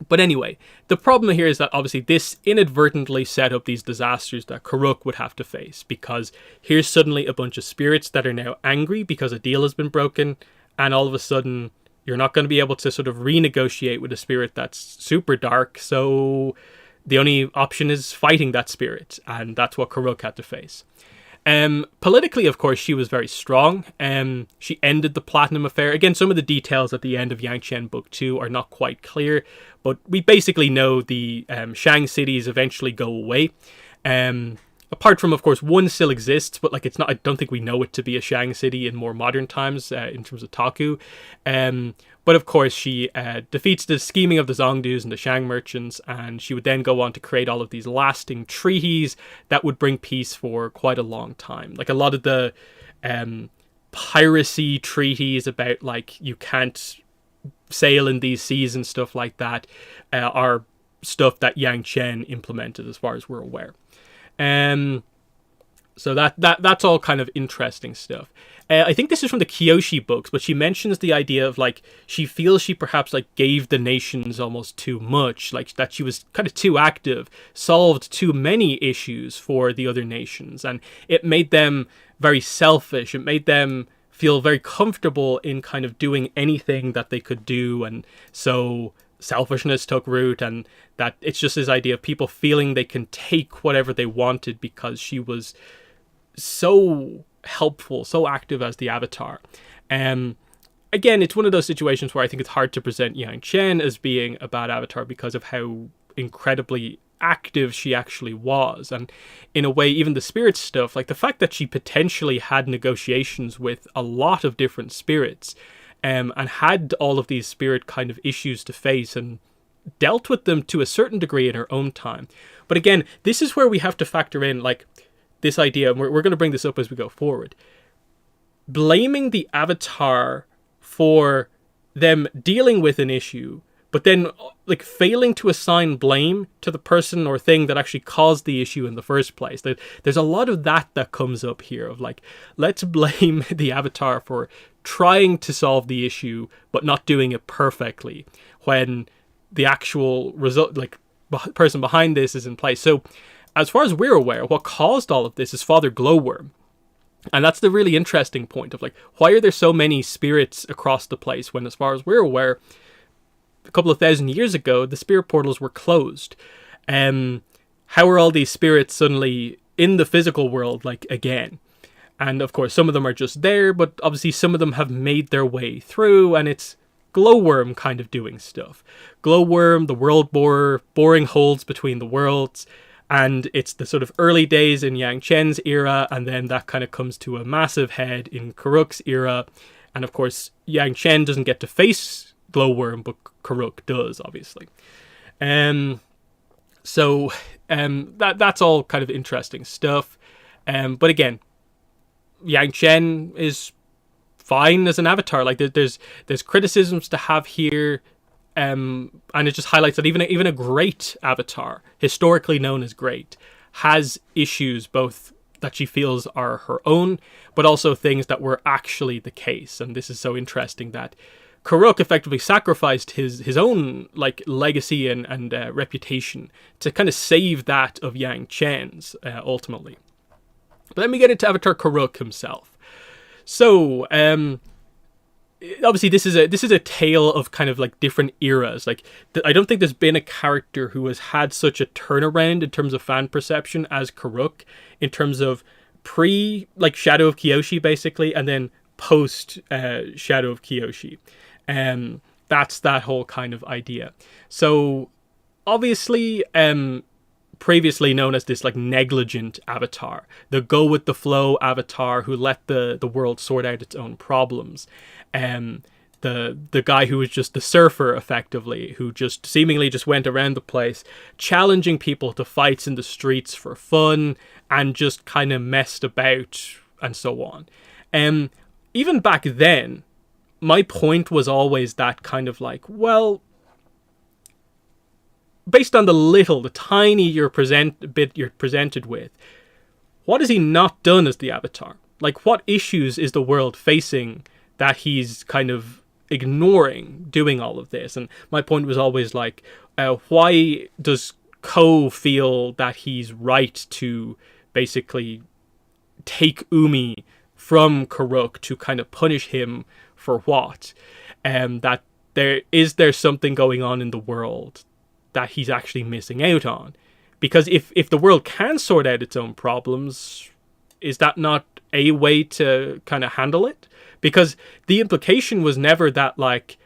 But anyway, the problem here is that obviously this inadvertently set up these disasters that Kuruk would have to face, because here's suddenly a bunch of spirits that are now angry because a deal has been broken, and all of a sudden you're not going to be able to sort of renegotiate with a spirit that's super dark, so the only option is fighting that spirit, and that's what Kuruk had to face. Politically, of course, she was very strong. She ended the Platinum Affair. Again, some of the details at the end of Yang Chen Book 2 are not quite clear, but we basically know the Shang cities eventually go away. Apart from, of course, one still exists, but like it's not. I don't think we know it to be a Shang city in more modern times in terms of Taku. But of course, she defeats the scheming of the Zongdus and the Shang merchants, and she would then go on to create all of these lasting treaties that would bring peace for quite a long time. Like a lot of the piracy treaties about like you can't sail in these seas and stuff like that are stuff that Yang Chen implemented, as far as we're aware. So that's all kind of interesting stuff. I think this is from the Kyoshi books, but she mentions the idea of like she feels she perhaps like gave the nations almost too much, like that she was kind of too active, solved too many issues for the other nations, and it made them very selfish. It made them feel very comfortable in kind of doing anything that they could do, and so selfishness took root, and that it's just this idea of people feeling they can take whatever they wanted because she was so helpful, so active as the avatar. Again, it's one of those situations where I think it's hard to present Yang Chen as being a bad avatar because of how incredibly active she actually was. And in a way, even the spirit stuff, like the fact that she potentially had negotiations with a lot of different spirits, and had all of these spirit kind of issues to face and dealt with them to a certain degree in her own time. But again, this is where we have to factor in like this idea, and we're going to bring this up as we go forward. Blaming the avatar for them dealing with an issue, but then like failing to assign blame to the person or thing that actually caused the issue in the first place. There's a lot of that comes up here of like, let's blame the avatar for trying to solve the issue but not doing it perfectly, when the actual result, like person behind this, is in place. So as far as we're aware, what caused all of this is Father Glowworm. And that's the really interesting point of like, why are there so many spirits across the place when, as far as we're aware, a couple of thousand years ago, the spirit portals were closed? How are all these spirits suddenly in the physical world, like, again? And of course, some of them are just there, but obviously some of them have made their way through, and it's Glowworm kind of doing stuff. Glowworm, the world borer, boring holes between the worlds. And it's the sort of early days in Yang Chen's era, and then that kind of comes to a massive head in Kuruk's era. And of course, Yang Chen doesn't get to face Glowworm, but Kuruk does, obviously. So that's all kind of interesting stuff. But again, Yang Chen is fine as an avatar. Like there's criticisms to have here, and it just highlights that even a great avatar, historically known as great, has issues both that she feels are her own, but also things that were actually the case. And this is so interesting that Kuruk effectively sacrificed his own like legacy and reputation to kind of save that of Yang Chen's ultimately. But let me get into Avatar Kuruk himself. So, obviously this is a tale of kind of like different eras. Like I don't think there's been a character who has had such a turnaround in terms of fan perception as Kuruk, in terms of pre like Shadow of Kyoshi basically, and then post Shadow of Kyoshi. That's that whole kind of idea. So obviously previously known as this like negligent avatar, the go with the flow avatar who let the world sort out its own problems. The guy who was just the surfer effectively, who just seemingly just went around the place challenging people to fights in the streets for fun and just kind of messed about and so on. Even back then, my point was always that kind of like, well, based on the tiny bit you're presented with, what has he not done as the Avatar? Like, what issues is the world facing that he's kind of ignoring doing all of this? And my point was always like, why does Ko feel that he's right to basically take Umi from Kuruk to kind of punish him for what? That there something going on in the world that he's actually missing out on? Because if the world can sort out its own problems, is that not a way to kind of handle it? Because the implication was never that like,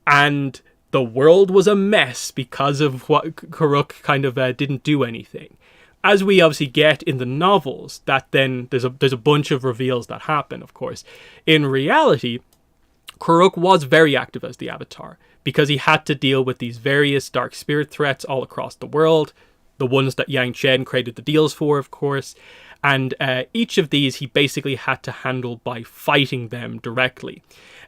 and the world was a mess because of what Kuruk kind of didn't do anything. As we obviously get in the novels, that then there's a bunch of reveals that happen, of course. In reality, Kuruk was very active as the Avatar, because he had to deal with these various dark spirit threats all across the world, the ones that Yang Chen created the deals for, of course, and each of these he basically had to handle by fighting them directly.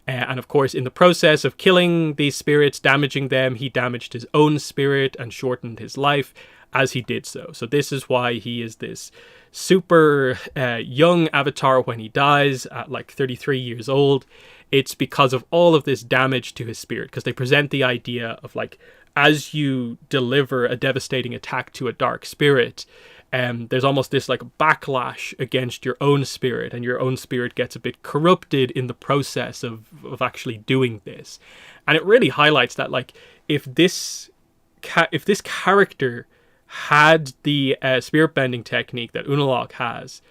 And of course, in the process of killing these spirits, damaging them, he damaged his own spirit and shortened his life as he did so. So this is why he is this super young Avatar when he dies at like 33 years old. It's because of all of this damage to his spirit, because they present the idea of like, as you deliver a devastating attack to a dark spirit, there's almost this like backlash against your own spirit, and your own spirit gets a bit corrupted in the process of actually doing this. And it really highlights that like, if this character had the spirit bending technique that Unalaq has,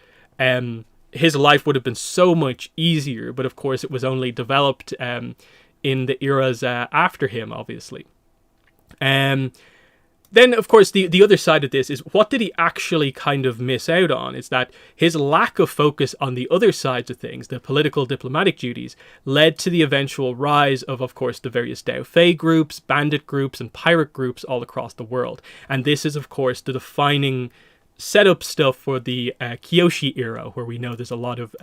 his life would have been so much easier. But of course, it was only developed in the eras after him, obviously. Then, of course, the other side of this is, what did he actually kind of miss out on? Is that his lack of focus on the other sides of things, the political diplomatic duties, led to the eventual rise of course, the various Dao Fei groups, bandit groups, and pirate groups all across the world. And this is, of course, the defining setup stuff for the Kyoshi era, where we know there's a lot of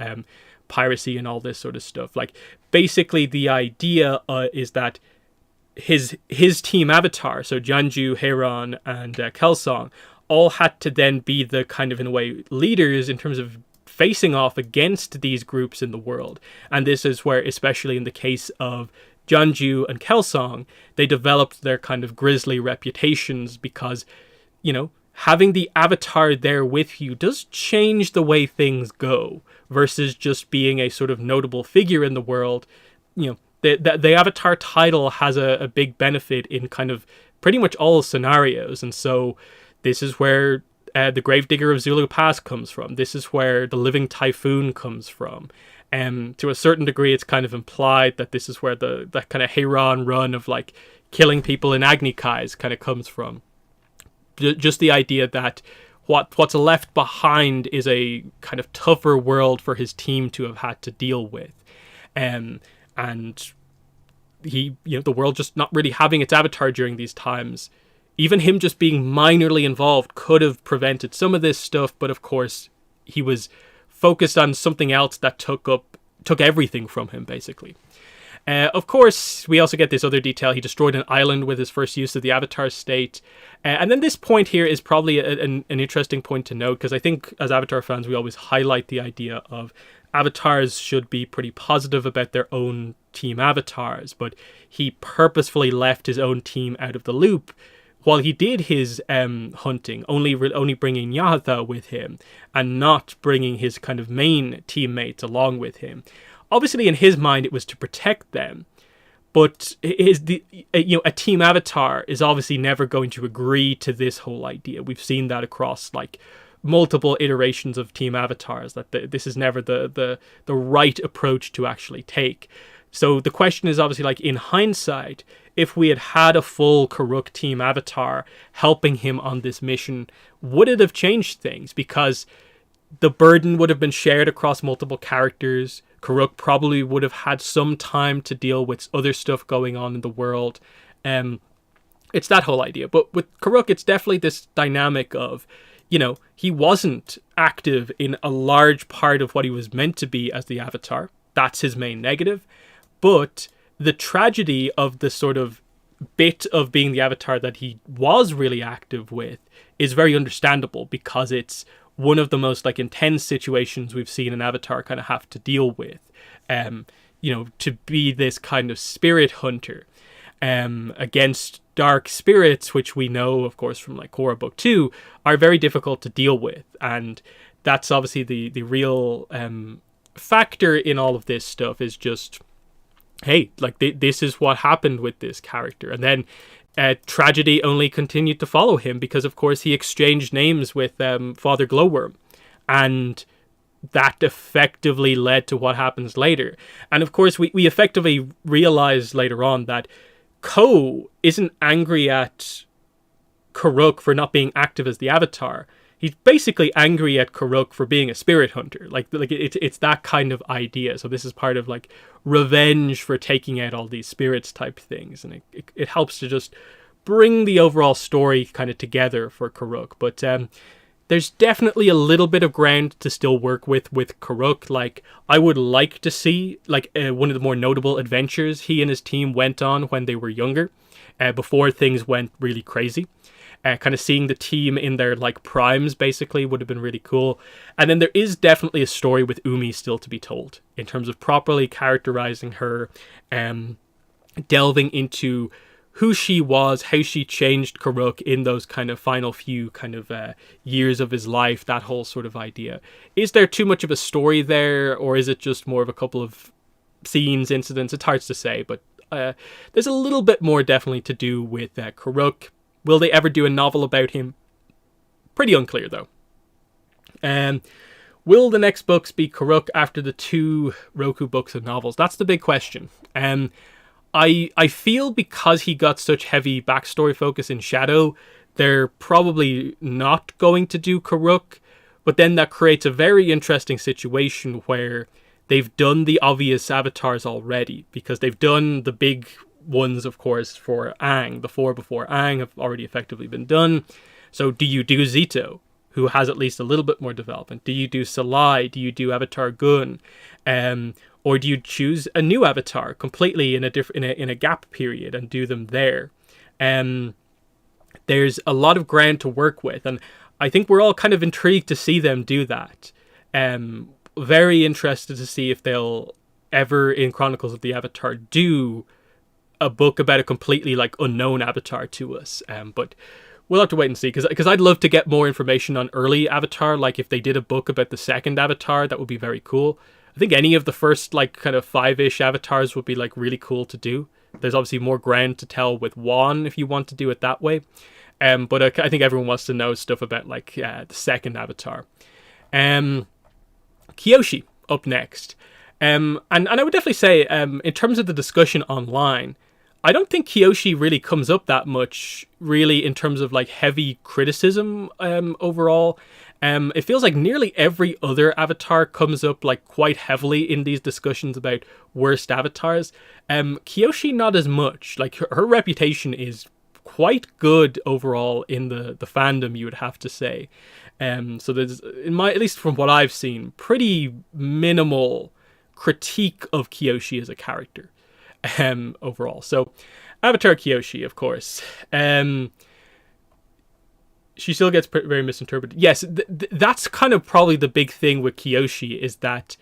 piracy and all this sort of stuff. Like, basically, the idea is that his team Avatar, so Jianju, Heiran, and Kelsong, all had to then be the kind of, in a way, leaders in terms of facing off against these groups in the world. And this is where, especially in the case of Jianju and Kelsong, they developed their kind of grisly reputations, because, you know, having the Avatar there with you does change the way things go, versus just being a sort of notable figure in the world. You know, the Avatar title has a big benefit in kind of pretty much all scenarios. And so this is where the Gravedigger of Zulu Pass comes from. This is where the Living Typhoon comes from. To a certain degree, it's kind of implied that this is where that kind of Heiran run of like killing people in Agni Kais kind of comes from. Just the idea that what's left behind is a kind of tougher world for his team to have had to deal with. And he, the world just not really having its avatar during these times. Even him just being minorly involved could have prevented some of this stuff, but of course he was focused on something else that took everything from him, basically. Of course, we also get this other detail. He destroyed an island with his first use of the Avatar state. And then this point here is probably an interesting point to note, because I think as Avatar fans, we always highlight the idea of Avatars should be pretty positive about their own team avatars, but he purposefully left his own team out of the loop while he did his hunting, only bringing Yahatha with him and not bringing his kind of main teammates along with him. Obviously, in his mind, it was to protect them, but a team avatar is obviously never going to agree to this whole idea. We've seen that across like multiple iterations of team avatars, that this is never the right approach to actually take. So the question is obviously, like, in hindsight, if we had a full Kuruk team avatar helping him on this mission, would it have changed things? Because the burden would have been shared across multiple characters. Kuruk probably would have had some time to deal with other stuff going on in the world. It's that whole idea. But with Kuruk, it's definitely this dynamic of, he wasn't active in a large part of what he was meant to be as the Avatar. That's his main negative. But the tragedy of the sort of bit of being the Avatar that he was really active with is very understandable, because it's one of the most like intense situations we've seen an Avatar kind of have to deal with. To be this kind of spirit hunter against dark spirits, which we know, of course, from like Korra Book 2, are very difficult to deal with. And that's obviously the real factor in all of this stuff, is just, hey, like this is what happened with this character. And then tragedy only continued to follow him, because of course he exchanged names with Father Glowworm, and that effectively led to what happens later. And of course we effectively realize later on that Ko isn't angry at Kuruk for not being active as the Avatar. He's basically angry at Kuruk for being a spirit hunter. Like it's that kind of idea. So this is part of like revenge for taking out all these spirits type things. And it helps to just bring the overall story kind of together for Kuruk. But there's definitely a little bit of ground to still work with Kuruk. Like, I would like to see like one of the more notable adventures he and his team went on when they were younger, before things went really crazy. Kind of seeing the team in their like primes basically would have been really cool. And then there is definitely a story with Umi still to be told, in terms of properly characterizing her, delving into who she was, how she changed Kuruk in those kind of final few kind of years of his life, that whole sort of idea. Is there too much of a story there, or is it just more of a couple of scenes, incidents? It's hard to say, but there's a little bit more definitely to do with Kuruk. Will they ever do a novel about him? Pretty unclear, though. Will the next books be Kuruk after the 2 Roku books of novels? That's the big question. I feel because he got such heavy backstory focus in Shadow, they're probably not going to do Kuruk, but then that creates a very interesting situation where they've done the obvious avatars already, because they've done the big ones, of course, for Aang. The 4 before Aang have already effectively been done. So do you do Zito, who has at least a little bit more development? Do you do Salai? Do you do Avatar Gun? Or do you choose a new Avatar completely in a gap period and do them there? There's a lot of ground to work with, and I think we're all kind of intrigued to see them do that. Very interested to see if they'll ever, in Chronicles of the Avatar, do a book about a completely like unknown Avatar to us. But we'll have to wait and see, because I'd love to get more information on early Avatar. Like if they did a book about the second Avatar, that would be very cool. I think any of the first like kind of 5-ish avatars would be like really cool to do. There's obviously more ground to tell with Wan if you want to do it that way. But I think everyone wants to know stuff about like the second Avatar. Kyoshi up next. And I would definitely say, in terms of the discussion online, I don't think Kyoshi really comes up that much, really, in terms of like heavy criticism overall. It feels like nearly every other avatar comes up like quite heavily in these discussions about worst avatars. Kyoshi not as much. Like her reputation is quite good overall in the fandom, you would have to say. So there's, in my, at least from what I've seen, pretty minimal critique of Kyoshi as a character overall. So Avatar Kyoshi, of course. She still gets very misinterpreted. Yes, that's kind of probably the big thing with Kyoshi, is that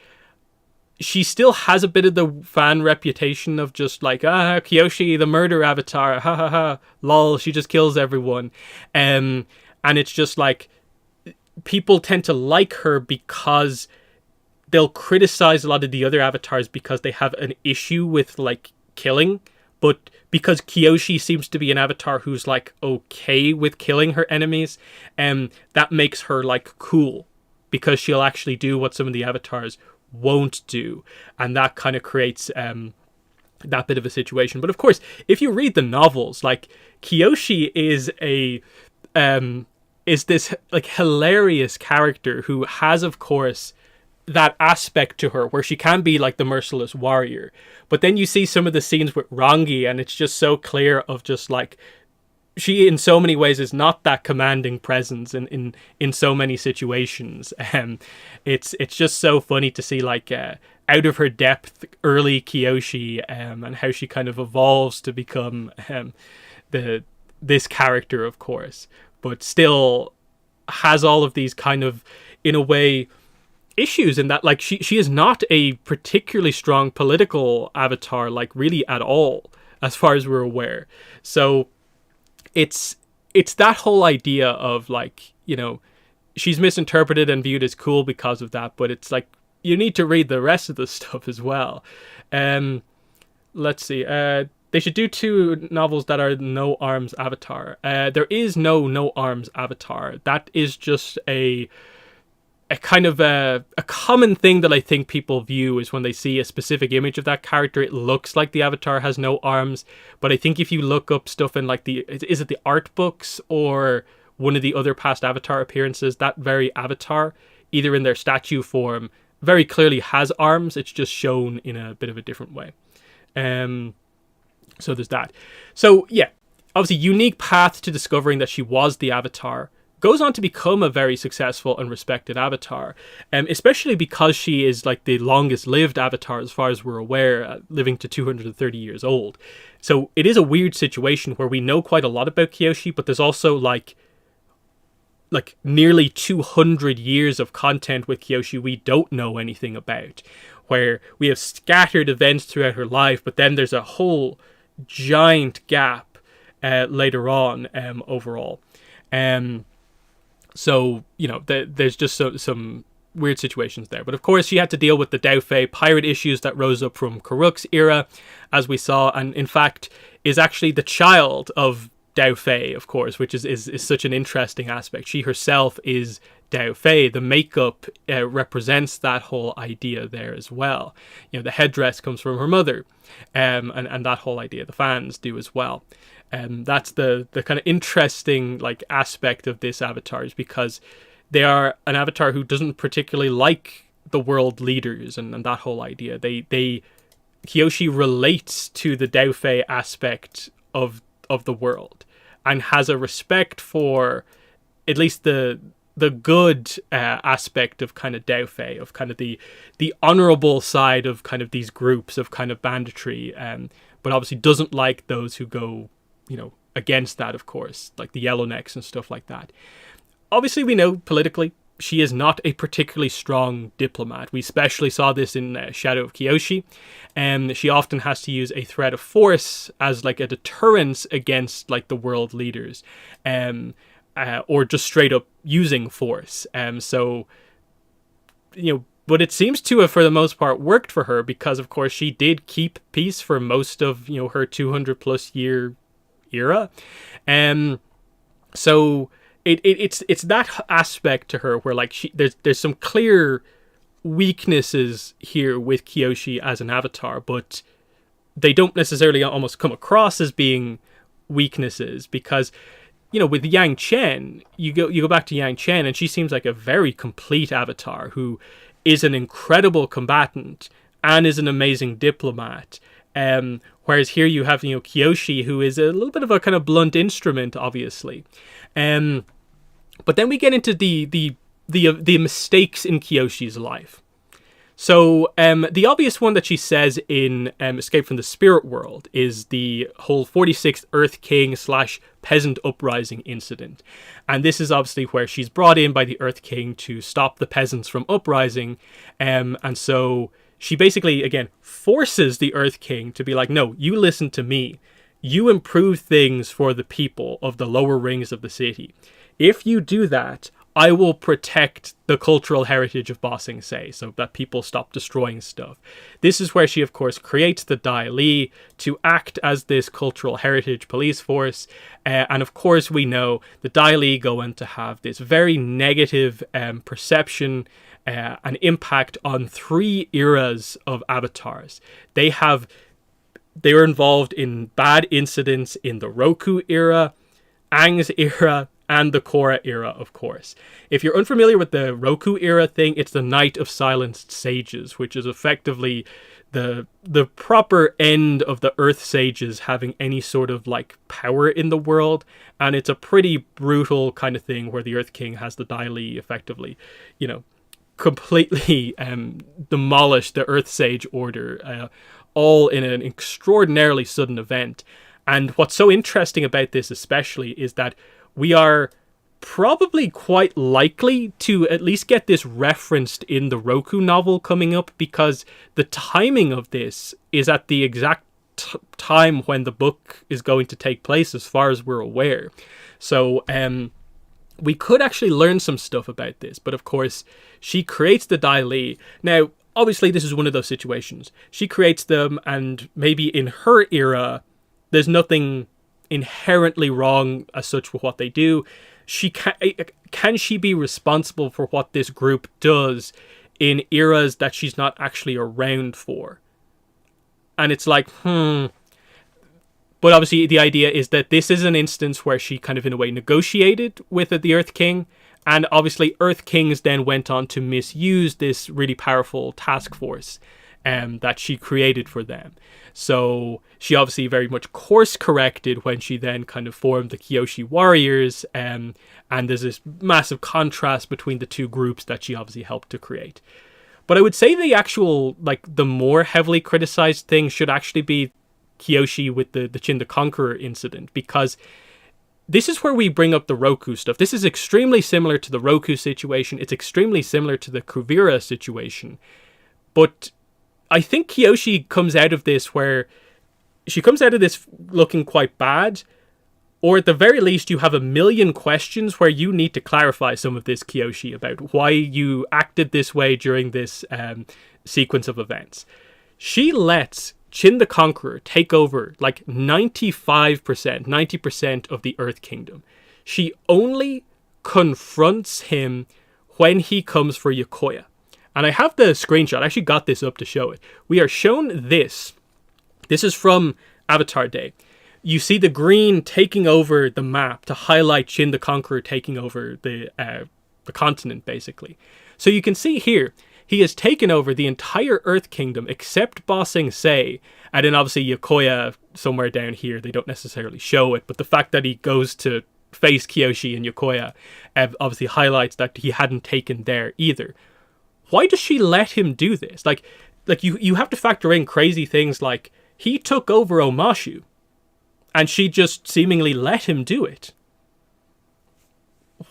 she still has a bit of the fan reputation of just like, Kyoshi, the murder avatar, ha ha ha, lol, she just kills everyone. And it's just like, people tend to like her because they'll criticize a lot of the other avatars because they have an issue with like killing, but because Kyoshi seems to be an avatar who's like okay with killing her enemies, that makes her like cool, because she'll actually do what some of the avatars won't do, and that kind of creates that bit of a situation. But of course, if you read the novels, like Kyoshi is this like hilarious character who has, of course, that aspect to her where she can be like the merciless warrior, but then you see some of the scenes with Rangi and it's just so clear of just like, she in so many ways is not that commanding presence in so many situations. It's just so funny to see like out of her depth early Kyoshi, and how she kind of evolves to become this character, of course, but still has all of these kind of, in a way, issues in that like she is not a particularly strong political avatar, like really at all, as far as we're aware. So it's that whole idea of like, you know, she's misinterpreted and viewed as cool because of that, but it's like, you need to read the rest of the stuff as well. Let's see, they should do 2 novels that are no arms avatar. There is no arms avatar. That is just a kind of a common thing that I think people view is when they see a specific image of that character, it looks like the avatar has no arms. But I think if you look up stuff in like is it the art books or one of the other past Avatar appearances, that very avatar, either in their statue form, very clearly has arms. It's just shown in a bit of a different way. So there's that. So yeah, obviously unique path to discovering that she was the avatar. Goes on to become a very successful and respected avatar, especially because she is like the longest lived avatar as far as we're aware, living to 230 years old. So it is a weird situation where we know quite a lot about Kyoshi, but there's also like nearly 200 years of content with Kyoshi we don't know anything about, where we have scattered events throughout her life, but then there's a whole giant gap later on overall. So, you know, there's just some weird situations there. But of course, she had to deal with the Dao Fei pirate issues that rose up from Kuruk's era, as we saw, and in fact is actually the child of Dao Fei, of course, which is such an interesting aspect. She herself is Dao Fei. The makeup represents that whole idea there as well. You know, the headdress comes from her mother, and that whole idea the fans do as well. That's the kind of interesting like aspect of this avatar, is because they are an avatar who doesn't particularly like the world leaders and that whole idea. Kyoshi relates to the Dao Fei aspect of the world and has a respect for at least the good aspect of kind of Dao Fei, of kind of the honorable side of kind of these groups of kind of banditry, but obviously doesn't like those who go, you know, against that, of course, like the Yellownecks and stuff like that. Obviously, we know politically she is not a particularly strong diplomat. We especially saw this in Shadow of Kyoshi. She often has to use a threat of force as like a deterrence against like the world leaders, or just straight up using force. So, you know, but it seems to have, for the most part, worked for her, because, of course, she did keep peace for most of, you know, her 200 plus year era. So it's that aspect to her where like there's some clear weaknesses here with Kyoshi as an avatar, but they don't necessarily almost come across as being weaknesses, because with Yang Chen, you go back to Yang Chen, and she seems like a very complete avatar who is an incredible combatant and is an amazing diplomat. Whereas here you have Kyoshi, who is a little bit of a kind of blunt instrument, obviously. But then we get into the mistakes in Kyoshi's life. So the obvious one that she says in Escape from the Spirit World is the whole 46th Earth King / peasant uprising incident. And this is obviously where she's brought in by the Earth King to stop the peasants from uprising. And so she basically, again, forces the Earth King to be like, no, you listen to me. You improve things for the people of the lower rings of the city. If you do that, I will protect the cultural heritage of Ba Sing Se so that people stop destroying stuff. This is where she, of course, creates the Dai Li to act as this cultural heritage police force. And of course, we know the Dai Li go on to have this very negative perception and impact on 3 eras of avatars. They are involved in bad incidents in the Roku era, Aang's era, and the Korra era, of course. If you're unfamiliar with the Roku era thing, it's the Night of Silenced Sages, which is effectively the proper end of the Earth Sages having any sort of power in the world. And it's a pretty brutal kind of thing where the Earth King has the Dai Li effectively, completely demolish the Earth Sage order, all in an extraordinarily sudden event. And what's so interesting about this especially is that we are probably quite likely to at least get this referenced in the Roku novel coming up, because the timing of this is at the exact time when the book is going to take place, as far as we're aware. So we could actually learn some stuff about this, but of course she creates the Dai Li. Now, obviously this is one of those situations. She creates them, and maybe in her era there's nothing inherently wrong as such with what they do. Can she be responsible for what this group does in eras that she's not actually around for? And it's like, But obviously the idea is that this is an instance where she kind of in a way negotiated with the Earth King, and obviously Earth Kings then went on to misuse this really powerful task force that she created for them. So she obviously very much course corrected when she then kind of formed the Kyoshi warriors, and there's this massive contrast between the two groups that she obviously helped to create. But I would say the actual, the more heavily criticized thing should actually be Kyoshi with the Chen the Conqueror incident, because this is where we bring up the Roku stuff. This is extremely similar to the Roku situation. It's extremely similar to the Kuvira situation. But I think Kyoshi comes out of this looking quite bad, or at the very least you have a million questions where you need to clarify some of this, Kyoshi, about why you acted this way during this sequence of events. She lets Chen the Conqueror take over 90% of the Earth Kingdom. She only confronts him when he comes for Yokoya. And I have the screenshot. I actually got this up to show it. We are shown this. This is from Avatar Day. You see the green taking over the map to highlight Chen the Conqueror taking over the continent, basically. So you can see here, he has taken over the entire Earth Kingdom except Ba Sing Se, and then obviously Yokoya somewhere down here. They don't necessarily show it, but the fact that he goes to face Kyoshi and Yokoya obviously highlights that he hadn't taken there either. Why does she let him do this? You have to factor in crazy things like he took over Omashu, and she just seemingly let him do it.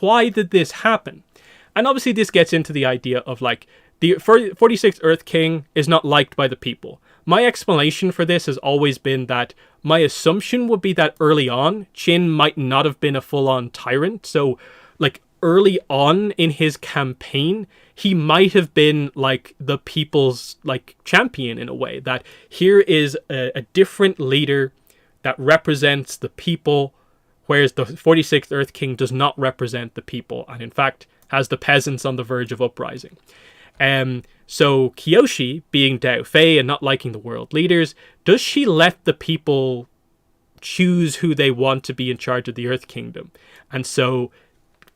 Why did this happen? And obviously this gets into the idea of the 46th Earth King is not liked by the people. My explanation for this has always been that my assumption would be that early on, Chen might not have been a full-on tyrant. So early on in his campaign, he might have been the people's champion in a way, that here is a different leader that represents the people, whereas the 46th Earth King does not represent the people, and in fact has the peasants on the verge of uprising. So Kyoshi, being Dao Fei and not liking the world leaders, does she let the people choose who they want to be in charge of the Earth Kingdom? And so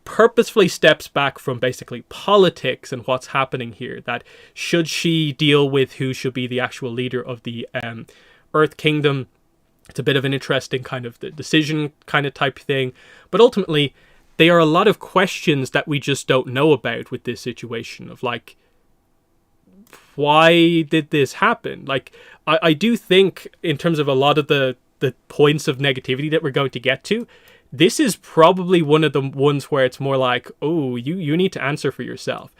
purposefully steps back from basically politics and what's happening here. That should she deal with who should be the actual leader of the Earth Kingdom? It's a bit of an interesting kind of the decision kind of type thing. But ultimately, there are a lot of questions that we just don't know about with this situation of like, why did this happen? Like, I do think in terms of a lot of the points of negativity that we're going to get to, this is probably one of the ones where it's more like, oh, you need to answer for yourself.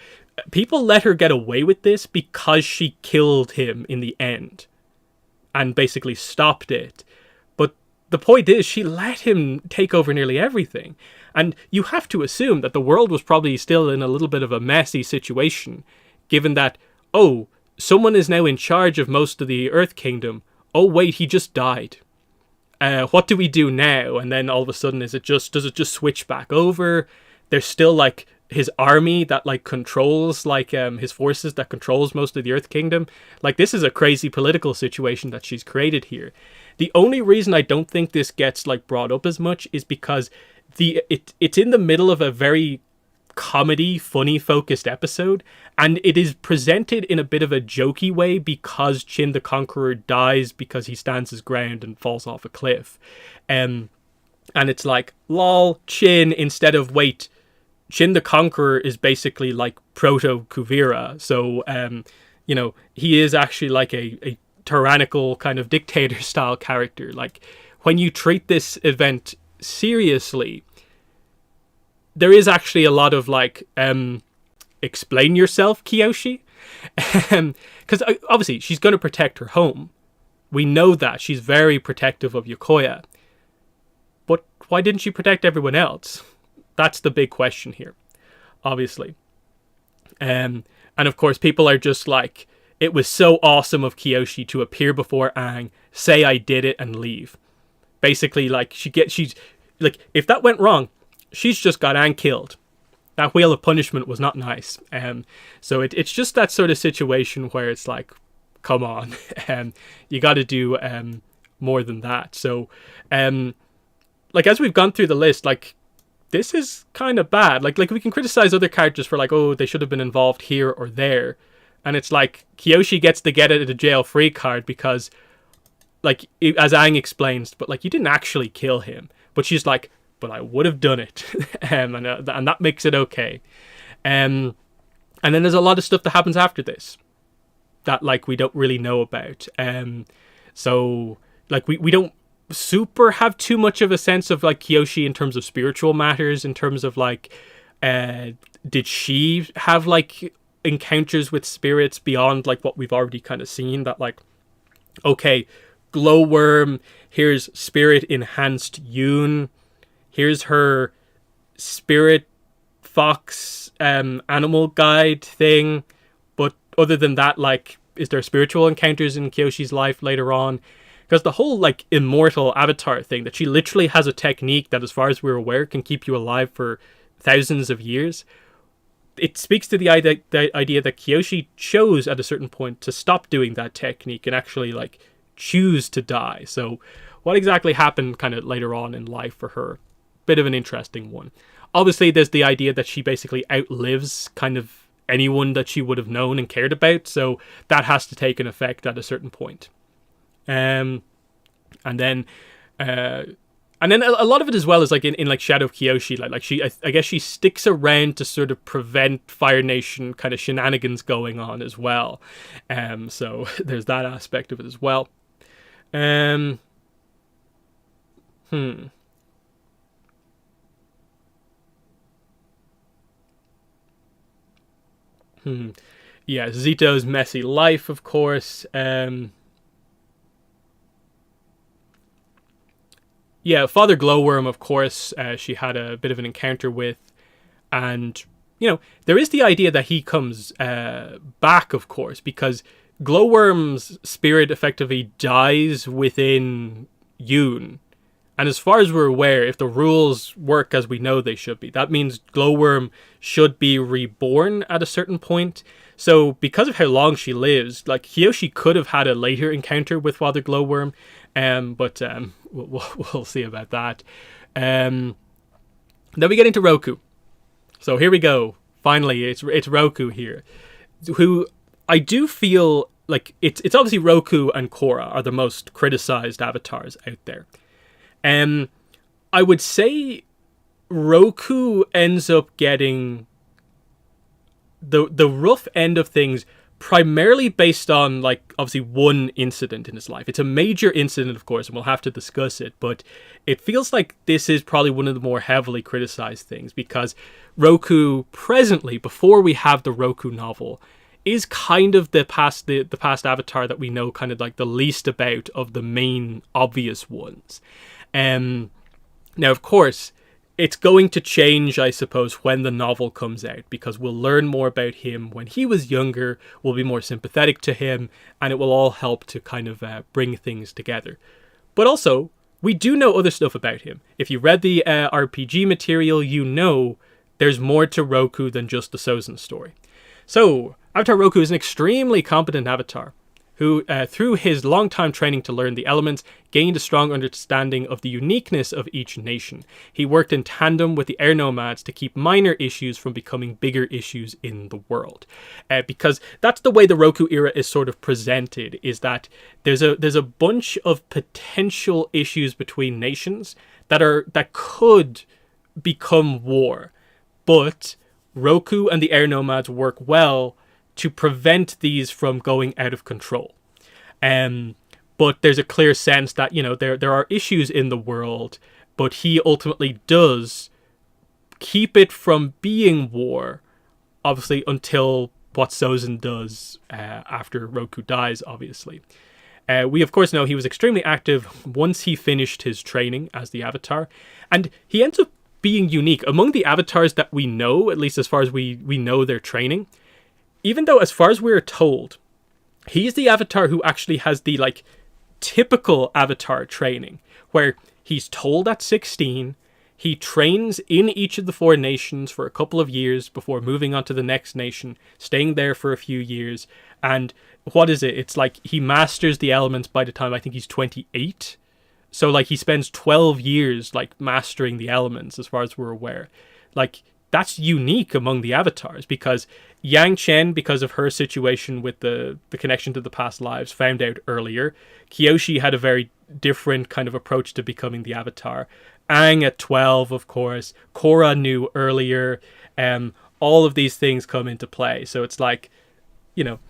People let her get away with this because she killed him in the end and basically stopped it. But the point is, she let him take over nearly everything. And you have to assume that the world was probably still in a little bit of a messy situation, given that, oh, someone is now in charge of most of the Earth Kingdom. Oh, wait, he just died. What do we do now? And then all of a sudden, does it just switch back over? There's still like his army that like controls like his forces that controls most of the Earth Kingdom. Like, this is a crazy political situation that she's created here. The only reason I don't think this gets like brought up as much is because it's in the middle of a very comedy, funny focused episode, and it is presented in a bit of a jokey way because Chen the Conqueror dies because he stands his ground and falls off a cliff. And it's like, lol, Chen, instead of, wait, Chen the Conqueror is basically like proto-Kuvira. So, he is actually like a tyrannical kind of dictator style character. Like, when you treat this event seriously, there is actually a lot of like, explain yourself, Kyoshi. Because obviously she's going to protect her home. We know that. She's very protective of Yokoya. But why didn't she protect everyone else? That's the big question here, obviously. And of course, people are just like, it was so awesome of Kyoshi to appear before Aang, say I did it, and leave. Basically, like, she's like, if that went wrong, she's just got Aang killed. That wheel of punishment was not nice. So it's just that sort of situation where it's like, come on, you got to do more than that. So, like, as we've gone through the list, like, this is kind of bad. Like we can criticize other characters for like, oh, they should have been involved here or there. And it's like, Kyoshi gets the get out of the jail free card because, like, as Aang explains, but like, you didn't actually kill him. But she's like, but I would have done it. And that makes it okay. And then there's a lot of stuff that happens after this that, like, we don't really know about. So, like, we don't super have too much of a sense of, like, Kyoshi in terms of spiritual matters, in terms of, like, did she have, like, encounters with spirits beyond, like, what we've already kind of seen? That, like, okay, glowworm, here's spirit-enhanced Yoon, here's her spirit fox animal guide thing. But other than that, like, is there spiritual encounters in Kyoshi's life later on? Because the whole, like, immortal avatar thing, that she literally has a technique that, as far as we're aware, can keep you alive for thousands of years. It speaks to the idea that Kyoshi chose at a certain point to stop doing that technique and actually, like, choose to die. So what exactly happened kind of later on in life for her? Bit of an interesting one. Obviously, there's the idea that she basically outlives kind of anyone that she would have known and cared about, so that has to take an effect at a certain point. And then a lot of it as well is like in like Shadow Kyoshi, like she, I guess she sticks around to sort of prevent Fire Nation kind of shenanigans going on as well. So there's that aspect of it as well. Yeah, Zito's messy life, of course. Yeah, Father Glowworm, of course, she had a bit of an encounter with. And, you know, there is the idea that he comes back, of course, because Glowworm's spirit effectively dies within Yoon. And as far as we're aware, if the rules work as we know they should be, that means Glowworm should be reborn at a certain point. So because of how long she lives, like Kyoshi could have had a later encounter with Father Glowworm, but we'll see about that. Then we get into Roku. So here we go. Finally, it's Roku here, who I do feel like it's obviously Roku and Korra are the most criticized avatars out there. I would say Roku ends up getting the rough end of things, primarily based on, like, obviously one incident in his life. It's a major incident, of course, and we'll have to discuss it, but it feels like this is probably one of the more heavily criticized things, because Roku presently, before we have the Roku novel, is kind of the past avatar that we know kind of like the least about of the main obvious ones. Now, of course, it's going to change, I suppose, when the novel comes out, because we'll learn more about him when he was younger, we'll be more sympathetic to him, and it will all help to kind of bring things together. But also, we do know other stuff about him. If you read the RPG material, you know there's more to Roku than just the Sozin story. So, Avatar Roku is an extremely competent avatar, who, through his long-time training to learn the elements, gained a strong understanding of the uniqueness of each nation. He worked in tandem with the air nomads to keep minor issues from becoming bigger issues in the world. Because that's the way the Roku era is sort of presented, is that there's a bunch of potential issues between nations that could become war. But Roku and the air nomads work well to prevent these from going out of control. But there's a clear sense that, you know, there are issues in the world, but he ultimately does keep it from being war, obviously, until what Sozin does after Roku dies, obviously. We, of course, know he was extremely active once he finished his training as the Avatar, and he ends up being unique among the avatars that we know, at least as far as we know their training. Even though, as far as we're told, he's the avatar who actually has the, like, typical avatar training, where he's told at 16, he trains in each of the 4 nations for a couple of years before moving on to the next nation, staying there for a few years, and what is it? It's like he masters the elements by the time I think he's 28. So, like, he spends 12 years, like, mastering the elements, as far as we're aware. Like, that's unique among the avatars, because Yang Chen, because of her situation with the connection to the past lives, found out earlier. Kyoshi had a very different kind of approach to becoming the avatar. Aang at 12, of course. Korra knew earlier. All of these things come into play. So it's like, you know,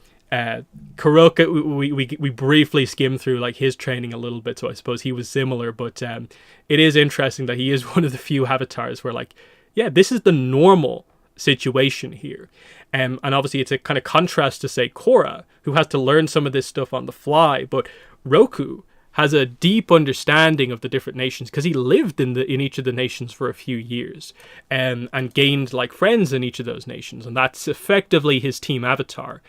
Kuruk, we briefly skimmed through, like, his training a little bit, so I suppose he was similar, but it is interesting that he is one of the few avatars where, like, yeah, this is the normal situation here. And obviously it's a kind of contrast to, say, Korra, who has to learn some of this stuff on the fly, but Roku has a deep understanding of the different nations because he lived in each of the nations for a few years, and gained, like, friends in each of those nations, and that's effectively his team avatar.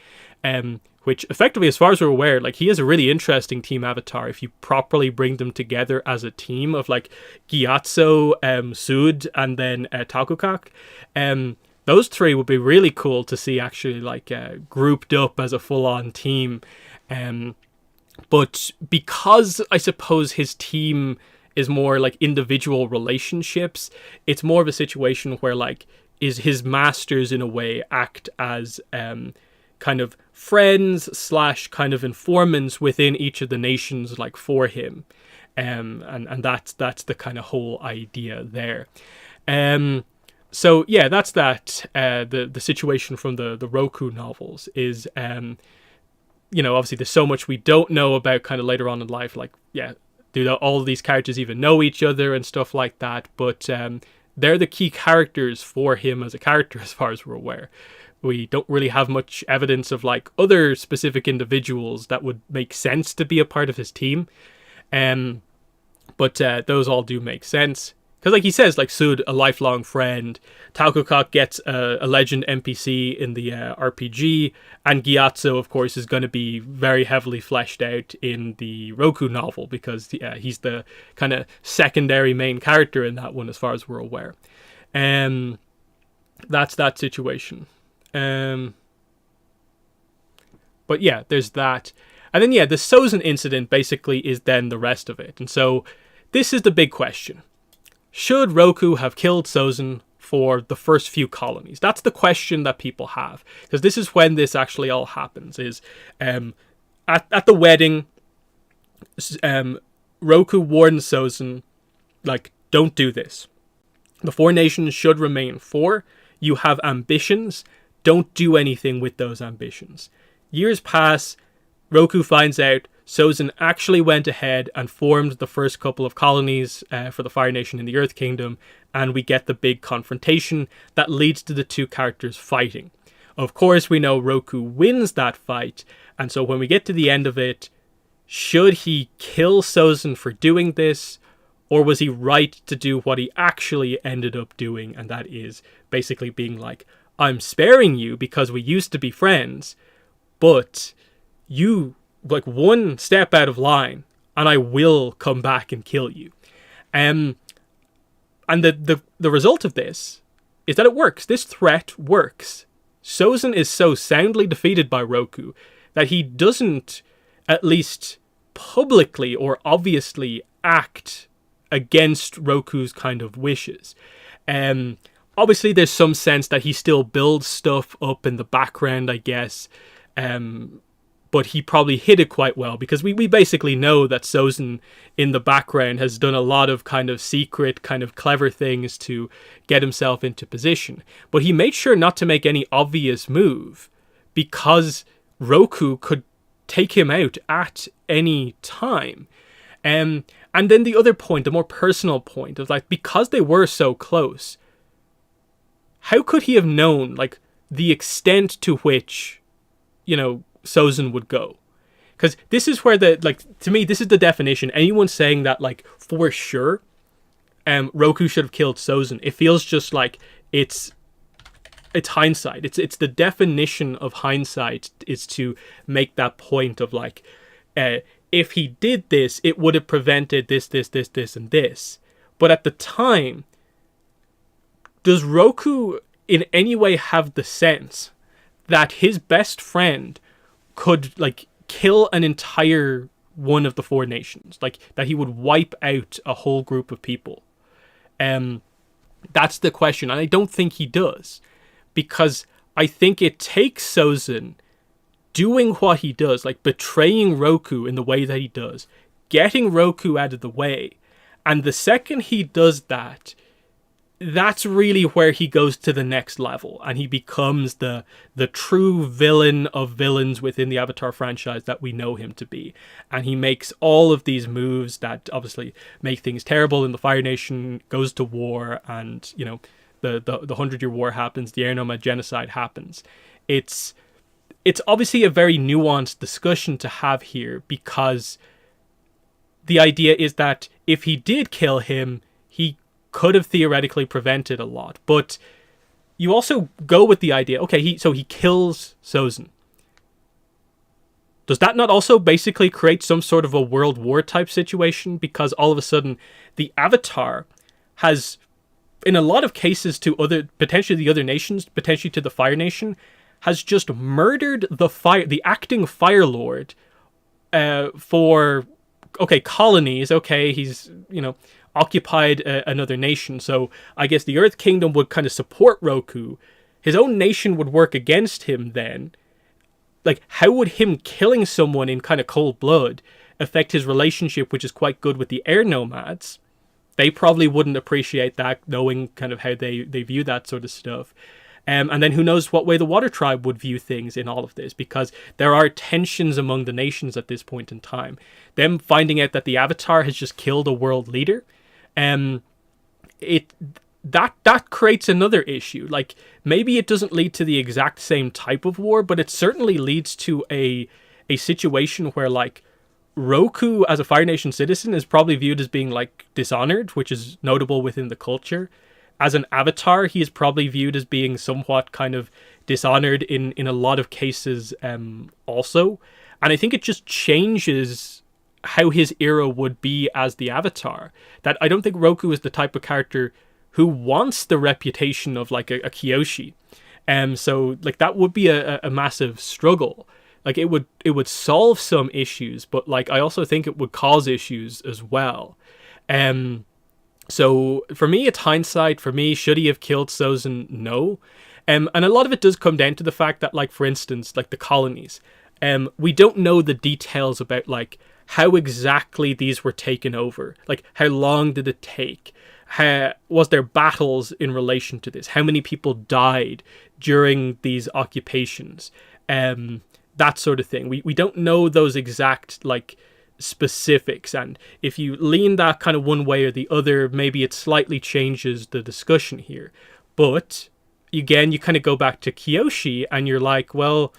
Which effectively, as far as we're aware, like, he is a really interesting team avatar if you properly bring them together as a team of, like, Gyatso, Sud, and then Takukak. Those 3 would be really cool to see actually, like, grouped up as a full-on team. But because I suppose his team is more like individual relationships, it's more of a situation where, like, is his masters in a way act as kind of friends / kind of informants within each of the nations, like, for him. And that's the kind of whole idea there. So yeah, that's that. The situation from the Roku novels is, you know, obviously there's so much we don't know about kind of later on in life, like, yeah, do all of these characters even know each other and stuff like that, but they're the key characters for him as a character as far as we're aware. We don't really have much evidence of, like, other specific individuals that would make sense to be a part of his team. But those all do make sense. Because, like he says, like, Sud, a lifelong friend. Takukak gets a legend NPC in the RPG. And Gyatso, of course, is going to be very heavily fleshed out in the Roku novel, because he's the kind of secondary main character in that one, as far as we're aware. That's that situation. But yeah, there's that. And then yeah, the Sozin incident basically is then the rest of it. And so this is the big question. Should Roku have killed Sozin for the first few colonies? That's the question that people have. Because this is when this actually all happens. Is at the wedding, Roku warns Sozin, like, don't do this. The four nations should remain four. You have ambitions. Don't do anything with those ambitions. Years pass. Roku finds out Sozin actually went ahead and formed the first couple of colonies for the Fire Nation in the Earth Kingdom, and we get the big confrontation that leads to the two characters fighting. Of course, we know Roku wins that fight, and so when we get to the end of it, should he kill Sozin for doing this, or was he right to do what he actually ended up doing, and that is basically being like, I'm sparing you because we used to be friends, but you, like, one step out of line and I will come back and kill you. And the result of this is that it works. This threat works. Sozin is so soundly defeated by Roku that he doesn't, at least publicly or obviously, act against Roku's kind of wishes. Obviously there's some sense that he still builds stuff up in the background, I guess. But he probably hid it quite well, because we basically know that Sozin in the background has done a lot of kind of secret, kind of clever things to get himself into position. But he made sure not to make any obvious move, because Roku could take him out at any time. And then the other point, the more personal point of, like, because they were so close, how could he have known, like, the extent to which, you know, Sozin would go? Because this is where to me, this is the definition. Anyone saying that, like, for sure, Roku should have killed Sozin, it feels just like it's hindsight. It's the definition of hindsight, is to make that point of, like, if he did this, it would have prevented this, and this. But at the time, does Roku in any way have the sense that his best friend could, like, kill an entire one of the four nations? Like, that he would wipe out a whole group of people? That's the question. And I don't think he does. Because I think it takes Sozin doing what he does, like betraying Roku in the way that he does, getting Roku out of the way. And the second he does that, that's really where he goes to the next level, and he becomes the true villain of villains within the Avatar franchise that we know him to be. And he makes all of these moves that obviously make things terrible, and the Fire Nation goes to war, and, you know, the 100-Year War happens, the Air Nomad genocide happens. It's obviously a very nuanced discussion to have here, because the idea is that if he did kill him, he could have theoretically prevented a lot. But you also go with the idea, okay, so he kills Sozin. Does that not also basically create some sort of a world war type situation? Because all of a sudden, the Avatar has, in a lot of cases, to potentially the other nations, potentially to the Fire Nation, has just murdered the acting Fire Lord for, okay, colonies. Okay, he's, you know, occupied another nation. So I guess the Earth Kingdom would kind of support Roku. His own nation would work against him then. Like, how would him killing someone in kind of cold blood affect his relationship, which is quite good with the Air Nomads? They probably wouldn't appreciate that, knowing kind of how they view that sort of stuff. And then who knows what way the Water Tribe would view things in all of this, because there are tensions among the nations at this point in time. Them finding out that the Avatar has just killed a world leader, that creates another issue. Like, maybe it doesn't lead to the exact same type of war, but it certainly leads to a situation where, like, Roku as a Fire Nation citizen is probably viewed as being, like, dishonored, which is notable within the culture. As an Avatar, he is probably viewed as being somewhat kind of dishonored in a lot of cases also. And I think it just changes how his era would be as the Avatar. That I don't think Roku is the type of character who wants the reputation of, like, a Kyoshi. So, like, that would be a massive struggle. Like it would solve some issues, but like I also think it would cause issues as well. So for me, it's hindsight. For me, should he have killed Sozin? No. And a lot of it does come down to the fact that, like, for instance, like the colonies, we don't know the details about like how exactly these were taken over. Like, how long did it take? How was there battles in relation to this? How many people died during these occupations? That sort of thing. We don't know those exact like specifics, and if you lean that kind of one way or the other, maybe it slightly changes the discussion here. But again, you kind of go back to Kyoshi and you're like, well,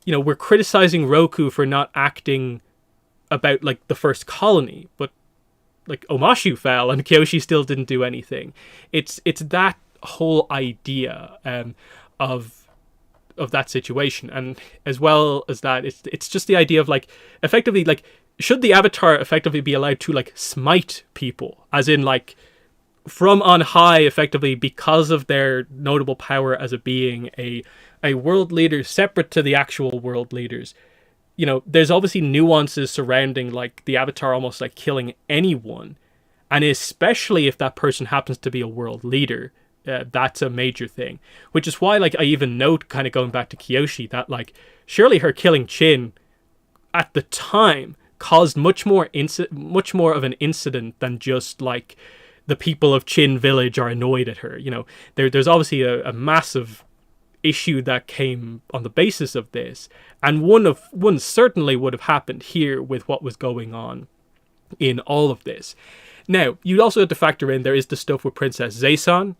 you know, we're criticizing Roku for not acting about like the first colony, but like Omashu fell and Kyoshi still didn't do anything. It's that whole idea of that situation, and as well as that, it's just the idea of like effectively like, should the Avatar effectively be allowed to like smite people, as in like from on high, effectively because of their notable power as a being, a world leader separate to the actual world leaders? You know, there's obviously nuances surrounding like the Avatar almost like killing anyone, and especially if that person happens to be a world leader, that's a major thing. Which is why, like, I even note, kind of going back to Kyoshi, that like surely her killing Chen at the time caused much more of an incident than just like the people of Chin village are annoyed at her. You know, there's obviously a massive issue that came on the basis of this, and one certainly would have happened here with what was going on in all of this. Now, you also have to factor in there is the stuff with Princess Zaysan,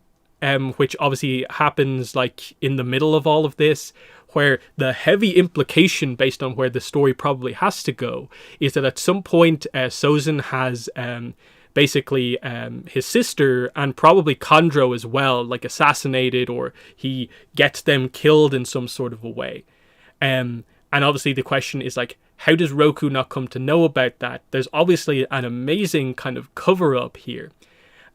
which obviously happens like in the middle of all of this, where the heavy implication based on where the story probably has to go is that at some point Sozin has basically his sister and probably Chondro as well, like assassinated, or he gets them killed in some sort of a way. And obviously the question is like, how does Roku not come to know about that? There's obviously an amazing kind of cover up here.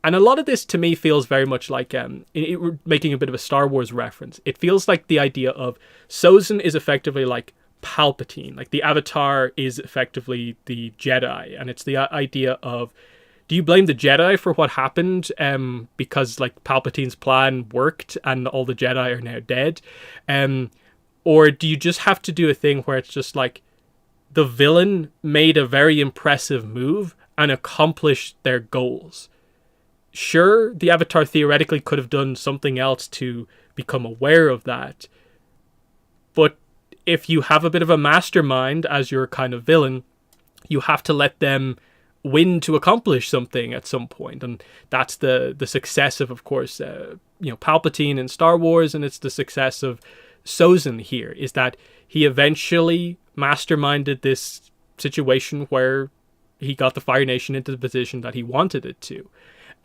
And a lot of this to me feels very much like, making a bit of a Star Wars reference, it feels like the idea of Sozin is effectively like Palpatine, like the Avatar is effectively the Jedi, and it's the idea of, do you blame the Jedi for what happened because like Palpatine's plan worked and all the Jedi are now dead? Or do you just have to do a thing where it's just like the villain made a very impressive move and accomplished their goals? Sure, the Avatar theoretically could have done something else to become aware of that, but if you have a bit of a mastermind as your kind of villain, you have to let them win to accomplish something at some point. And that's the success of course, Palpatine in Star Wars, and it's the success of Sozin here, is that he eventually masterminded this situation where he got the Fire Nation into the position that he wanted it to.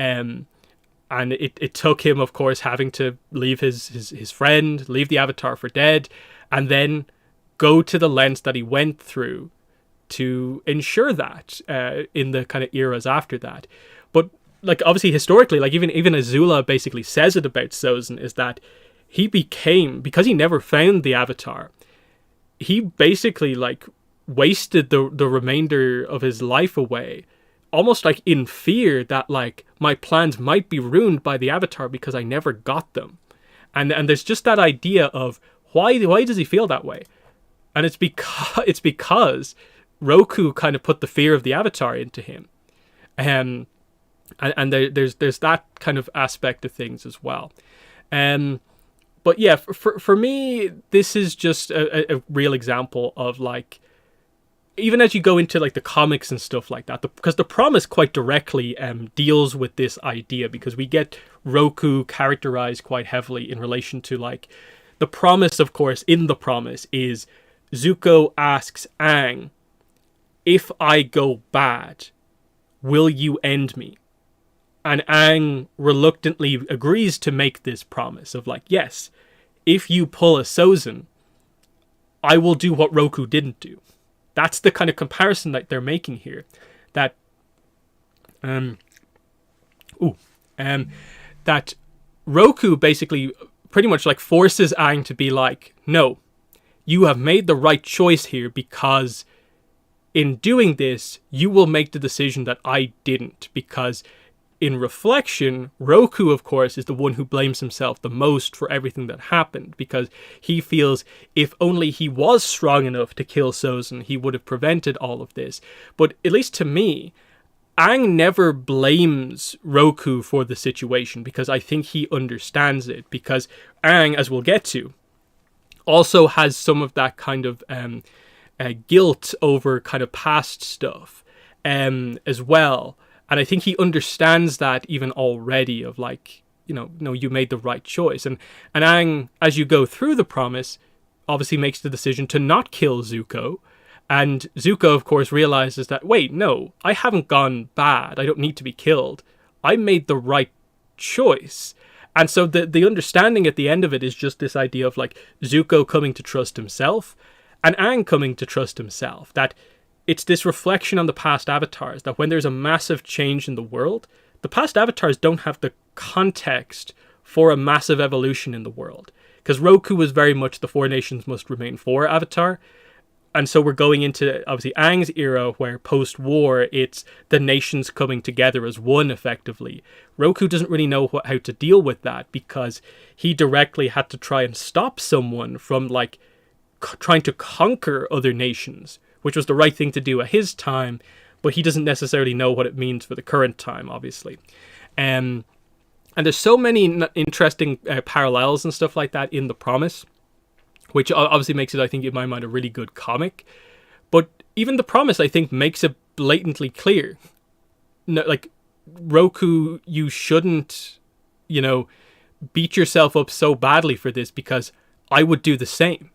And it took him, of course, having to leave his friend, leave the Avatar for dead, and then go to the lengths that he went through to ensure that in the kind of eras after that. But like obviously historically, like even Azula basically says it about Sozin, is that he became, because he never found the Avatar, he basically like wasted the remainder of his life away, almost like in fear that like my plans might be ruined by the Avatar because I never got them. And there's just that idea of why does he feel that way? And it's because Roku kind of put the fear of the Avatar into him. And there's that kind of aspect of things as well. But yeah, for me, this is just a real example of like, even as you go into like the comics and stuff like that, because the promise quite directly deals with this idea, because we get Roku characterized quite heavily in relation to like the promise. Of course, in the promise is Zuko asks Aang, if I go bad, will you end me? And Aang reluctantly agrees to make this promise of like, yes, if you pull a Sozin, I will do what Roku didn't do. That's the kind of comparison that they're making here. That that Roku basically pretty much like forces Aang to be like, no, you have made the right choice here, because in doing this, you will make the decision that I didn't. Because in reflection, Roku, of course, is the one who blames himself the most for everything that happened, because he feels if only he was strong enough to kill Sozin, he would have prevented all of this. But at least to me, Aang never blames Roku for the situation, because I think he understands it. Because Aang, as we'll get to, also has some of that kind of guilt over kind of past stuff as well. And I think he understands that even already, of like, no, you made the right choice. And Aang, as you go through the promise, obviously makes the decision to not kill Zuko. And Zuko, of course, realizes that, wait, no, I haven't gone bad. I don't need to be killed. I made the right choice. And so the understanding at the end of it is just this idea of like Zuko coming to trust himself and Aang coming to trust himself. That it's this reflection on the past avatars, that when there's a massive change in the world, the past avatars don't have the context for a massive evolution in the world. Because Roku was very much the Four Nations Must Remain Four avatar. And so we're going into, obviously, Aang's era, where post-war, it's the nations coming together as one, effectively. Roku doesn't really know how to deal with that, because he directly had to try and stop someone from, like, trying to conquer other nations, which was the right thing to do at his time, but he doesn't necessarily know what it means for the current time, obviously. And there's so many interesting parallels and stuff like that in The Promise, which obviously makes it, I think, in my mind, a really good comic. But even The Promise, I think, makes it blatantly clear. No, like, Roku, you shouldn't, beat yourself up so badly for this, because I would do the same.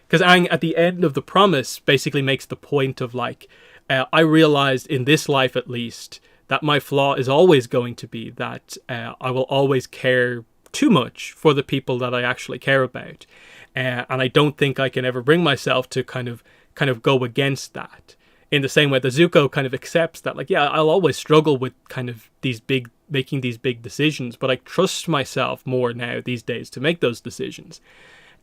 Because Aang, at the end of The Promise, basically makes the point of, like, I realized in this life, at least, that my flaw is always going to be that I will always care too much for the people that I actually care about. And I don't think I can ever bring myself to kind of go against that. In the same way that Zuko kind of accepts that, like, yeah, I'll always struggle with kind of making these big decisions, but I trust myself more now these days to make those decisions.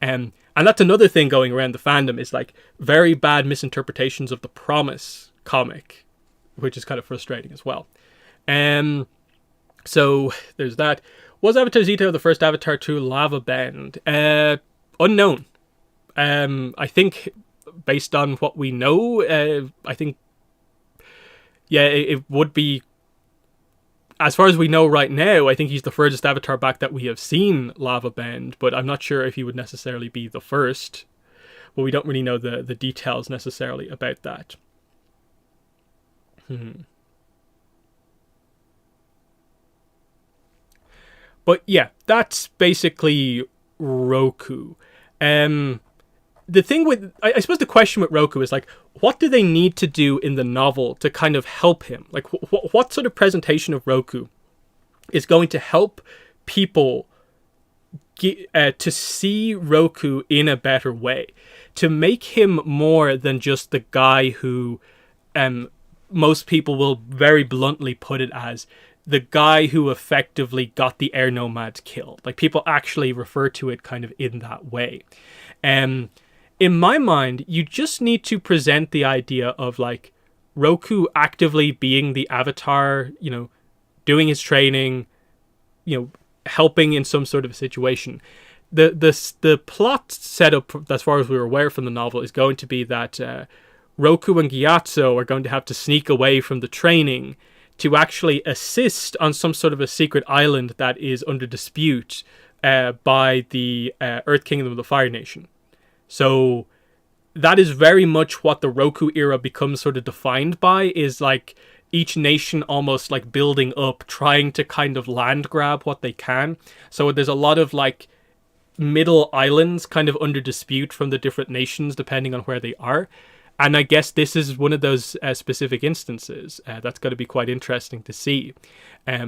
And that's another thing going around the fandom, is like very bad misinterpretations of The Promise comic, which is kind of frustrating as well. So there's that. Was Avatar Zito the first Avatar to lava bend? Unknown. I think based on what we know, I think, yeah, it would be, as far as we know right now, I think he's the furthest Avatar back that we have seen lava bend, but I'm not sure if he would necessarily be the first. But we don't really know the details necessarily about that. But yeah, that's basically Roku. The thing with, I suppose the question with Roku is like, what do they need to do in the novel to kind of help him? Like, what sort of presentation of Roku is going to help people to see Roku in a better way, to make him more than just the guy who most people will very bluntly put it as the guy who effectively got the air nomads killed. Like, people actually refer to it kind of in that way. In my mind, you just need to present the idea of, like, Roku actively being the Avatar, doing his training, helping in some sort of a situation. The plot setup, as far as we were aware from the novel, is going to be that Roku and Gyatso are going to have to sneak away from the training to actually assist on some sort of a secret island that is under dispute by the Earth Kingdom of the Fire Nation. So that is very much what the Roku era becomes sort of defined by, is like each nation almost like building up, trying to kind of land grab what they can. So there's a lot of like middle islands kind of under dispute from the different nations depending on where they are. And I guess this is one of those specific instances. That's going to be quite interesting to see.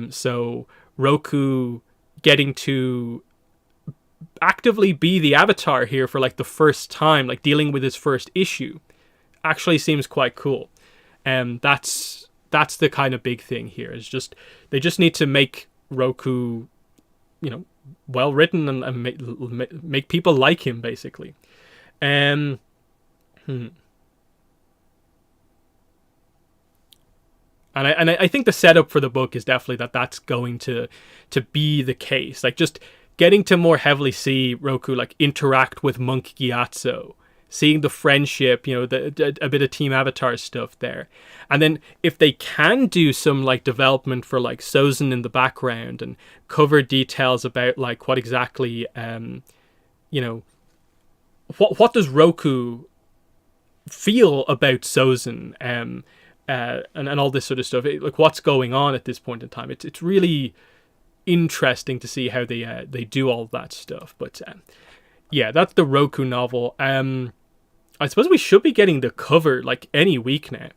So Roku getting to actively be the Avatar here for like the first time, like dealing with his first issue, actually seems quite cool. That's the kind of big thing here. Is just they just need to make Roku, well written and make people like him, basically. Um, hmm. And I think the setup for the book is definitely that's going to be the case. Like, just getting to more heavily see Roku like interact with Monk Gyatso, seeing the friendship, a bit of Team Avatar stuff there. And then if they can do some like development for like Sozin in the background and cover details about like what exactly what does Roku feel about Sozin, and all this sort of stuff, like what's going on at this point in time. It's really interesting to see how they do all that stuff. But yeah, that's the Roku novel. I suppose we should be getting the cover like any week now.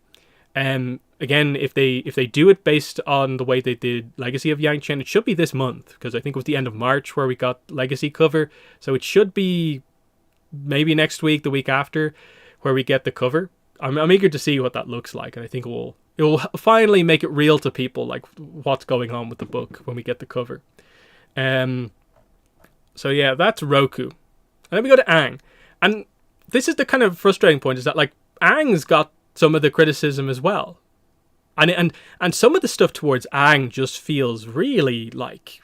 Again, if they do it based on the way they did Legacy of Yang Chen, it should be this month, because I think it was the end of March where we got Legacy cover. So it should be maybe next week, the week after, where we get the cover. I'm eager to see what that looks like, and I think it will finally make it real to people, like what's going on with the book when we get the cover. So yeah, that's Roku. And then we go to Aang. And this is the kind of frustrating point, is that like Aang's got some of the criticism as well. And some of the stuff towards Aang just feels really like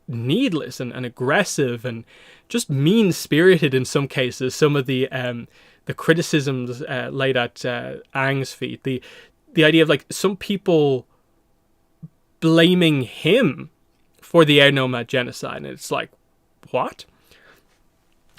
needless and aggressive and just mean-spirited in some cases. Some of the criticisms laid at Aang's feet. The idea of like some people blaming him for the Air Nomad genocide, and it's like, what?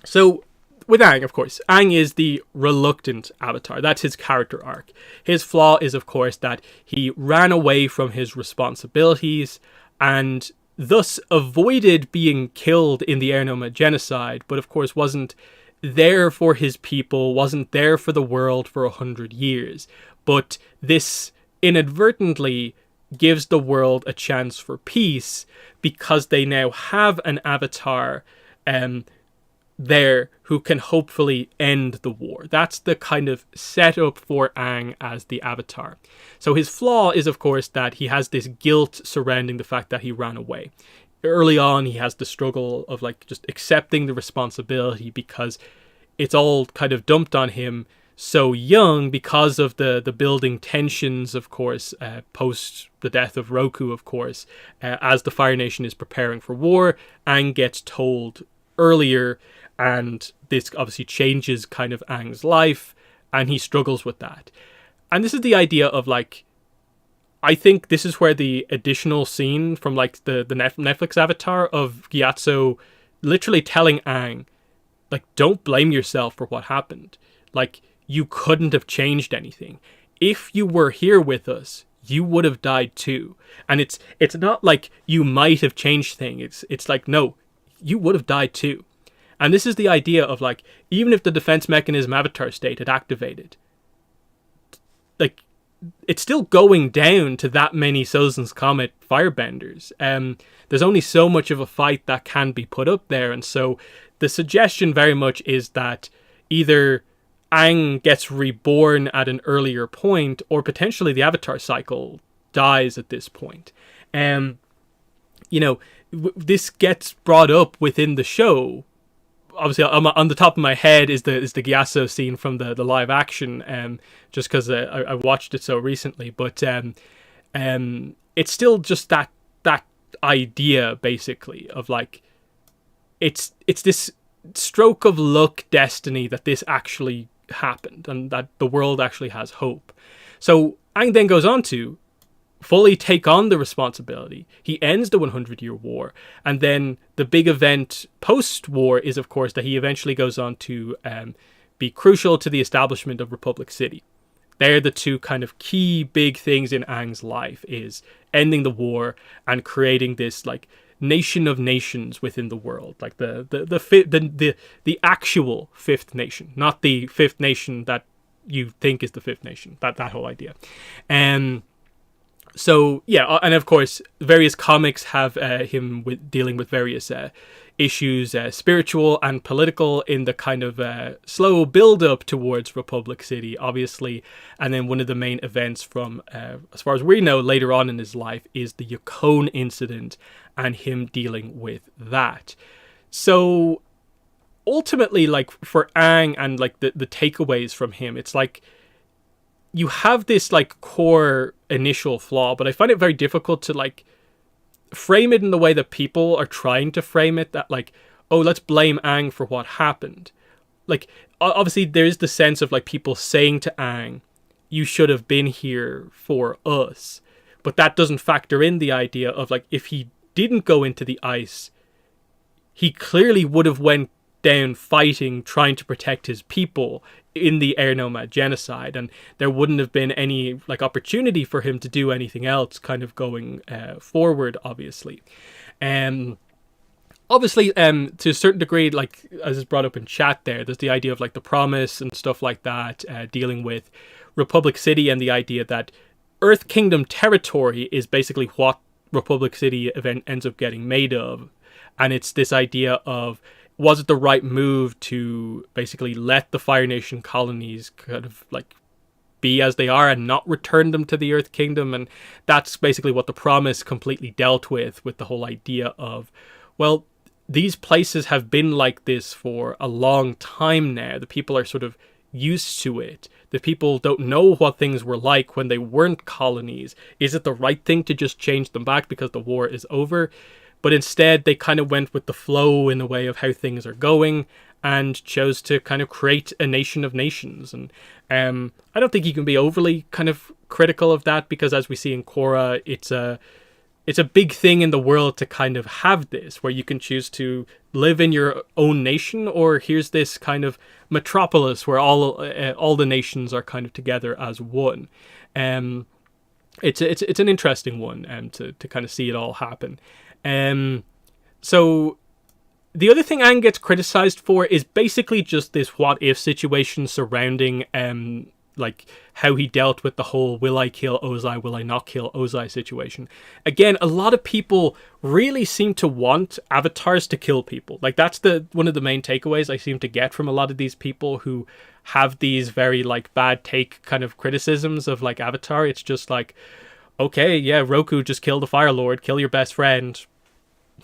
So with Aang, of course, Aang is the reluctant avatar. That's his character arc. His flaw is, of course, that he ran away from his responsibilities and thus avoided being killed in the Air Nomad genocide, but of course wasn't there for his people, wasn't there for the world for 100 years. But this inadvertently gives the world a chance for peace, because they now have an avatar there who can hopefully end the war. That's the kind of setup for Aang as the avatar. So his flaw is, of course, that he has this guilt surrounding the fact that he ran away. Early on, he has the struggle of like just accepting the responsibility, because it's all kind of dumped on him so young because of the building tensions, of course, post the death of Roku, of course. As the Fire Nation is preparing for war, Aang gets told earlier, and this obviously changes kind of Aang's life, and he struggles with that. And this is the idea of like, I think this is where the additional scene from like the Netflix avatar of Gyatso literally telling Aang, like, don't blame yourself for what happened. Like, you couldn't have changed anything. If you were here with us, you would have died too. And it's not like you might have changed things. It's like, no, you would have died too. And this is the idea of like, even if the defense mechanism avatar state had activated, like, it's still going down to that many Sozin's Comet firebenders. There's only so much of a fight that can be put up there. And so the suggestion very much is that either Aang gets reborn at an earlier point, or potentially the avatar cycle dies at this point. This gets brought up within the show. Obviously, on the top of my head is the Gyatso scene from the live action, just because I watched it so recently. But it's still just that idea, basically, of like, it's this stroke of luck destiny that this actually happened and that the world actually has hope. So Aang then goes on to fully take on the responsibility. He ends the 100-year war, and then the big event post-war is, of course, that he eventually goes on to be crucial to the establishment of Republic City. They're the two kind of key big things in Aang's life, is ending the war and creating this like nation of nations within the world, like the actual fifth nation, not the fifth nation that you think is the fifth nation. That whole idea. So yeah, and of course, various comics have him dealing with various issues, spiritual and political, in the kind of slow build-up towards Republic City, obviously. And then one of the main events from, as far as we know, later on in his life is the Yukon incident and him dealing with that. So ultimately, like, for Aang and, like, the takeaways from him, it's like you have this, like, core initial flaw, but I find it very difficult to, like, frame it in the way that people are trying to frame it, that, like, oh, let's blame Aang for what happened. Like, obviously there's the sense of, like, people saying to Aang, you should have been here for us, but that doesn't factor in the idea of, like, if he didn't go into the ice, he clearly would have went down fighting, trying to protect his people in the Air Nomad genocide, and there wouldn't have been any, like, opportunity for him to do anything else kind of going forward, obviously. Obviously, to a certain degree, like, as is brought up in chat there's the idea of, like, the promise and stuff like that, dealing with Republic City and the idea that Earth Kingdom territory is basically what Republic City event ends up getting made of. And it's this idea of, was it the right move to basically let the Fire Nation colonies kind of, like, be as they are and not return them to the Earth Kingdom? And that's basically what the promise completely dealt with the whole idea of, well, these places have been like this for a long time now. The people are sort of used to it. The people don't know what things were like when they weren't colonies. Is it the right thing to just change them back because the war is over? But instead, they kind of went with the flow in the way of how things are going and chose to kind of create a nation of nations. And I don't think you can be overly kind of critical of that, because as we see in Korra, it's a big thing in the world to kind of have this, where you can choose to live in your own nation, or here's this kind of metropolis where all the nations are kind of together as one. It's an interesting one to kind of see it all happen. So the other thing Aang gets criticized for is basically just this what if situation surrounding like how he dealt with the whole will I kill Ozai, will I not kill Ozai situation. Again, a lot of people really seem to want avatars to kill people. Like, that's one of the main takeaways I seem to get from a lot of these people who have these very, like, bad take kind of criticisms of, like, Avatar. It's just like, okay, yeah, Roku just killed the Fire Lord, kill your best friend,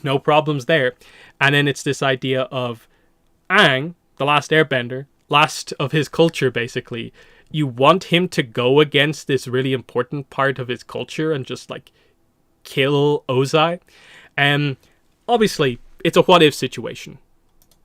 no problems there. And then it's this idea of Aang, the last airbender, last of his culture, basically. You want him to go against this really important part of his culture and just, like, kill Ozai. Obviously, it's a what-if situation.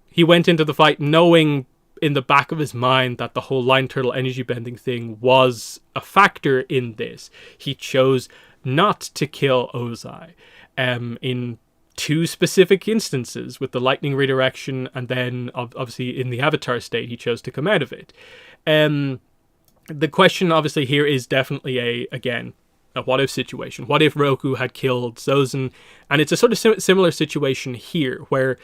He went into the fight knowing in the back of his mind that the whole Lion Turtle energy bending thing was a factor in this. He chose not to kill Ozai in two specific instances, with the lightning redirection, and then obviously in the Avatar state he chose to come out of it. The question obviously here is definitely a what if situation. What if Roku had killed Sozin? And it's a sort of similar situation here, where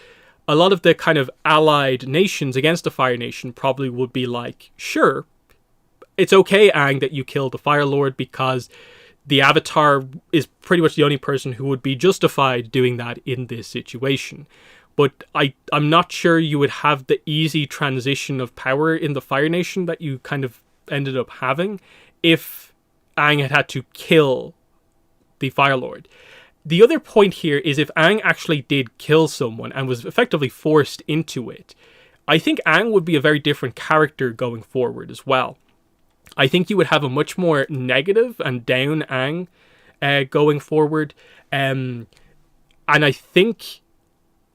a lot of the kind of allied nations against the Fire Nation probably would be like, sure, it's okay, Aang, that you killed the Fire Lord, because the Avatar is pretty much the only person who would be justified doing that in this situation. But I'm not sure you would have the easy transition of power in the Fire Nation that you kind of ended up having if Aang had to kill the Fire Lord. The other point here is, if Aang actually did kill someone and was effectively forced into it, I think Aang would be a very different character going forward as well. I think you would have a much more negative and down Aang going forward. And I think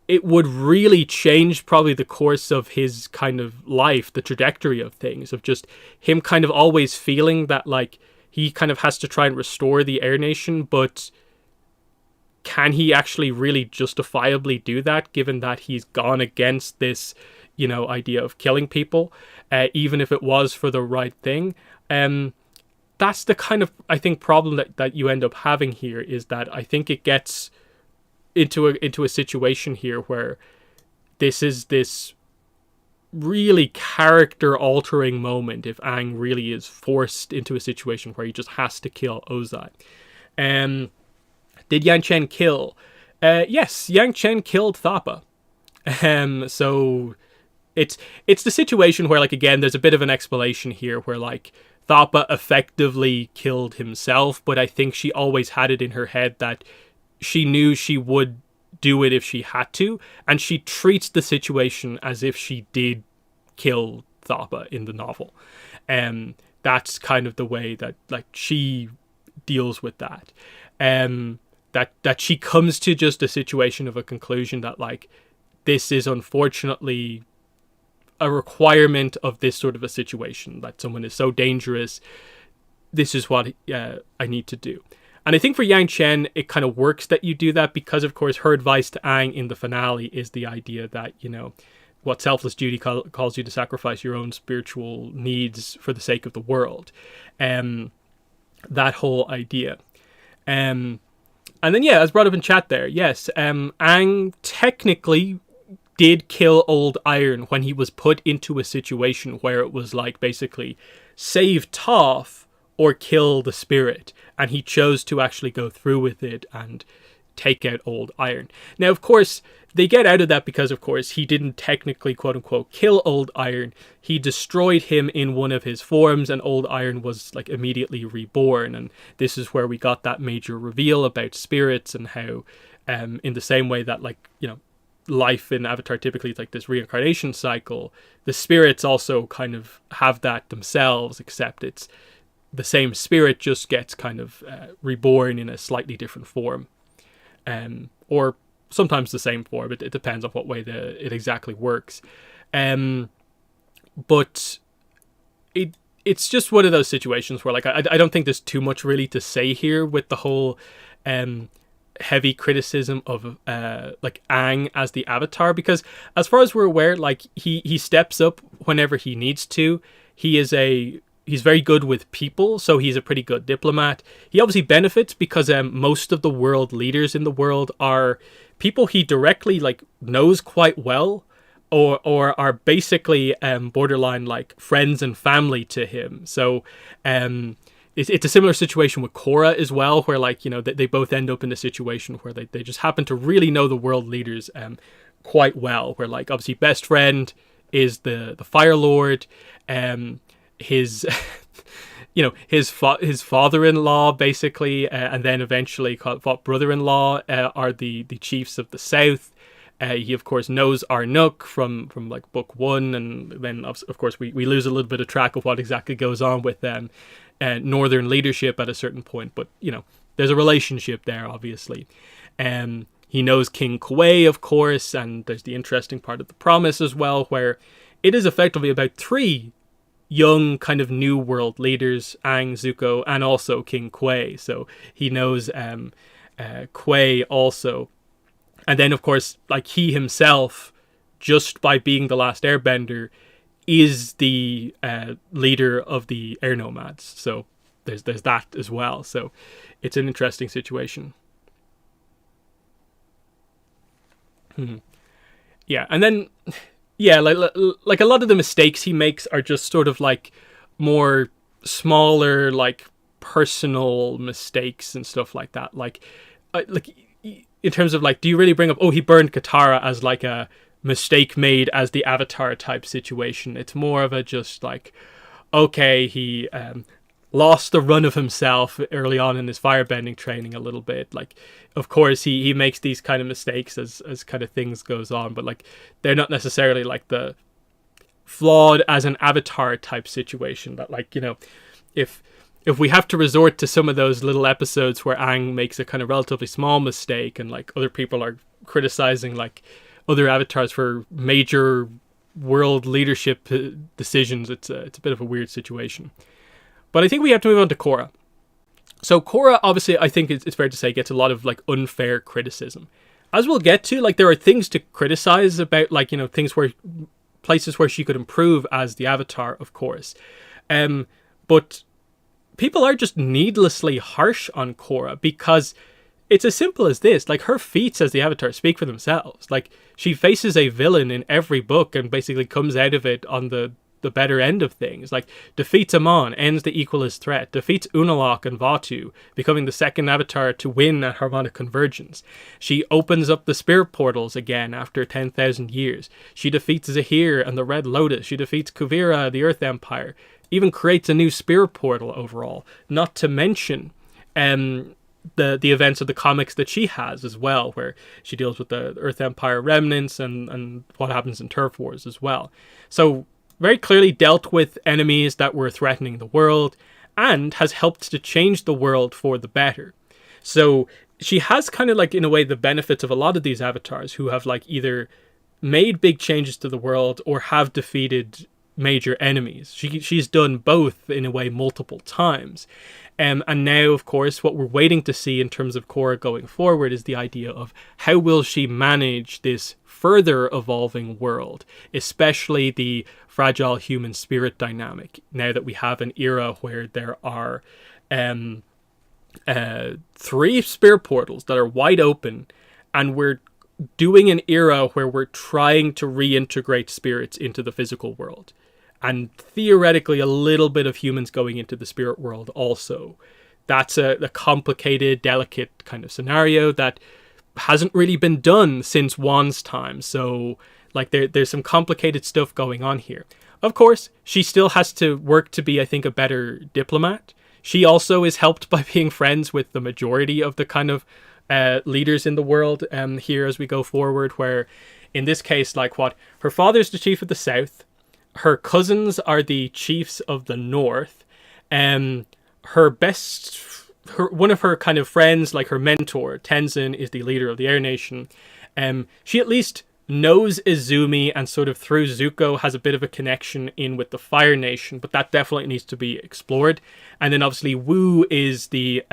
it would really change probably the course of his kind of life, the trajectory of things, of just him kind of always feeling that, like, he kind of has to try and restore the Air Nation, but can he actually really justifiably do that, given that he's gone against this, idea of killing people, even if it was for the right thing? That's the kind of, I think, problem that you end up having here, is that I think it gets into a situation here where this is this really character altering moment if Aang really is forced into a situation where he just has to kill Ozai. Did Yang Chen kill? Yes, Yang Chen killed Thappa. So it's the situation where, like, again, there's a bit of an explanation here where, like, Thappa effectively killed himself, but I think she always had it in her head that she knew she would do it if she had to, and she treats the situation as if she did kill Thappa in the novel. That's kind of the way that like she deals with that. That she comes to just a situation of a conclusion that like this is unfortunately a requirement of this sort of a situation, that someone is so dangerous, this is what I need to do. And I think for Yang Chen, it kind of works that you do that, because of course her advice to Aang in the finale is the idea that, you know, what selfless duty calls you to sacrifice your own spiritual needs for the sake of the world. That whole idea. And then, yeah, as brought up in chat there, yes, Aang technically did kill Old Iron when he was put into a situation where it was like basically save Toph or kill the spirit. And he chose to actually go through with it and take out Old Iron. Now, of course, they get out of that because, of course, he didn't technically, quote-unquote, kill Old Iron. He destroyed him in one of his forms, and Old Iron was, like, immediately reborn. And this is where we got that major reveal about spirits and how, in the same way that, like, you know, life in Avatar typically is like this reincarnation cycle, the spirits also kind of have that themselves, except it's the same spirit just gets kind of reborn in a slightly different form. Or sometimes the same form, but it depends on what way it exactly works. But it's just one of those situations where, like, I don't think there's too much really to say here with the whole heavy criticism of like Aang as the Avatar, because as far as we're aware, like he steps up whenever he needs to. He's very good with people, so he's a pretty good diplomat. He obviously benefits because most of the world leaders in the world are people he directly like knows quite well, or are basically borderline like friends and family to him. So it's a similar situation with Korra as well, where like, you know, they both end up in a situation where they just happen to really know the world leaders quite well. Where like obviously best friend is the Fire Lord. His you know, his father-in-law basically, and then eventually brother-in-law are the chiefs of the south. He of course knows Arnuk from like book 1, and then of course we lose a little bit of track of what exactly goes on with them northern leadership at a certain point, but you know, there's a relationship there obviously. He knows King Kuei, of course, and there's the interesting part of the promise as well, where it is effectively about 3 young kind of new world leaders, Aang, Zuko, and also King Kuei. So he knows Kuei also. And then, of course, like he himself, just by being the last airbender, is the leader of the air nomads. So there's that as well. So it's an interesting situation. Yeah, and then... yeah, like a lot of the mistakes he makes are just sort of like more smaller, like personal mistakes and stuff like that. Like in terms of like, do you really bring up, oh, he burned Katara as like a mistake made as the Avatar type situation? It's more of a just like, okay, he lost the run of himself early on in his firebending training a little bit. Like, of course, he makes these kind of mistakes as kind of things goes on, but like they're not necessarily like the flawed as an Avatar type situation. That like, you know, if we have to resort to some of those little episodes where Aang makes a kind of relatively small mistake and like other people are criticizing like other avatars for major world leadership decisions, it's a bit of a weird situation. But I think we have to move on to Korra. So Korra, obviously, I think it's fair to say, gets a lot of like unfair criticism. As we'll get to, like there are things to criticize about, like, you know, places where she could improve as the Avatar, of course. But people are just needlessly harsh on Korra because it's as simple as this. Like, her feats as the Avatar speak for themselves. Like, she faces a villain in every book and basically comes out of it on the better end of things. Like, defeats Amon, ends the Equalist threat, defeats Unalaq and Vatu, becoming the second Avatar to win at Harmonic Convergence. She opens up the Spirit Portals again after 10,000 years. She defeats Zahir and the Red Lotus. She defeats Kuvira, the Earth Empire. Even creates a new Spirit Portal overall. Not to mention the events of the comics that she has as well, where she deals with the Earth Empire remnants and what happens in Turf Wars as well. So very clearly dealt with enemies that were threatening the world, and has helped to change the world for the better. So she has kind of like, in a way, the benefits of a lot of these avatars who have like either made big changes to the world or have defeated major enemies. She's done both in a way multiple times. And now, of course, what we're waiting to see in terms of Korra going forward is the idea of how will she manage this further evolving world, especially the fragile human spirit dynamic, now that we have an era where there are 3 spirit portals that are wide open, and we're doing an era where we're trying to reintegrate spirits into the physical world. And theoretically, a little bit of humans going into the spirit world also. That's a complicated, delicate kind of scenario that hasn't really been done since Wan's time. So, like, there's some complicated stuff going on here. Of course, she still has to work to be, I think, a better diplomat. She also is helped by being friends with the majority of the kind of leaders in the world here as we go forward, where, in this case, like, what? Her father's the chief of the South. Her cousins are the chiefs of the North. One of her kind of friends, like her mentor, Tenzin, is the leader of the Air Nation. She at least knows Izumi, and sort of through Zuko has a bit of a connection in with the Fire Nation, but that definitely needs to be explored. And then obviously Wu is the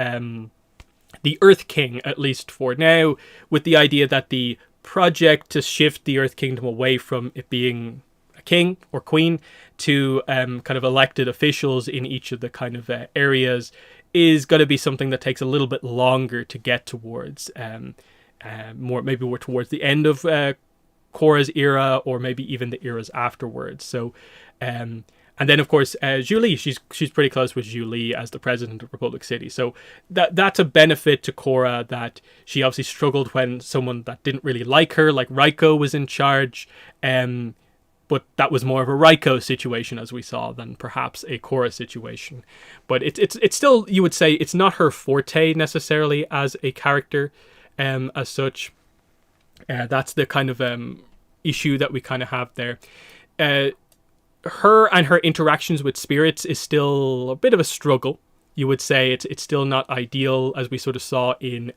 Earth King, at least for now, with the idea that the project to shift the Earth Kingdom away from it being king or queen to kind of elected officials in each of the kind of areas is going to be something that takes a little bit longer to get towards, more towards the end of Korra's era, or maybe even the eras afterwards. So and then of course Zhu Li, she's pretty close with Zhu Li as the president of Republic City, so that's a benefit to Korra, that she obviously struggled when someone that didn't really like her, like Raiko, was in charge, but that was more of a Raiko situation, as we saw, than perhaps a Korra situation. But it's still, you would say, it's not her forte necessarily as a character, as such. That's the kind of issue that we kind of have there. Her and her interactions with spirits is still a bit of a struggle. You would say it's still not ideal, as we sort of saw in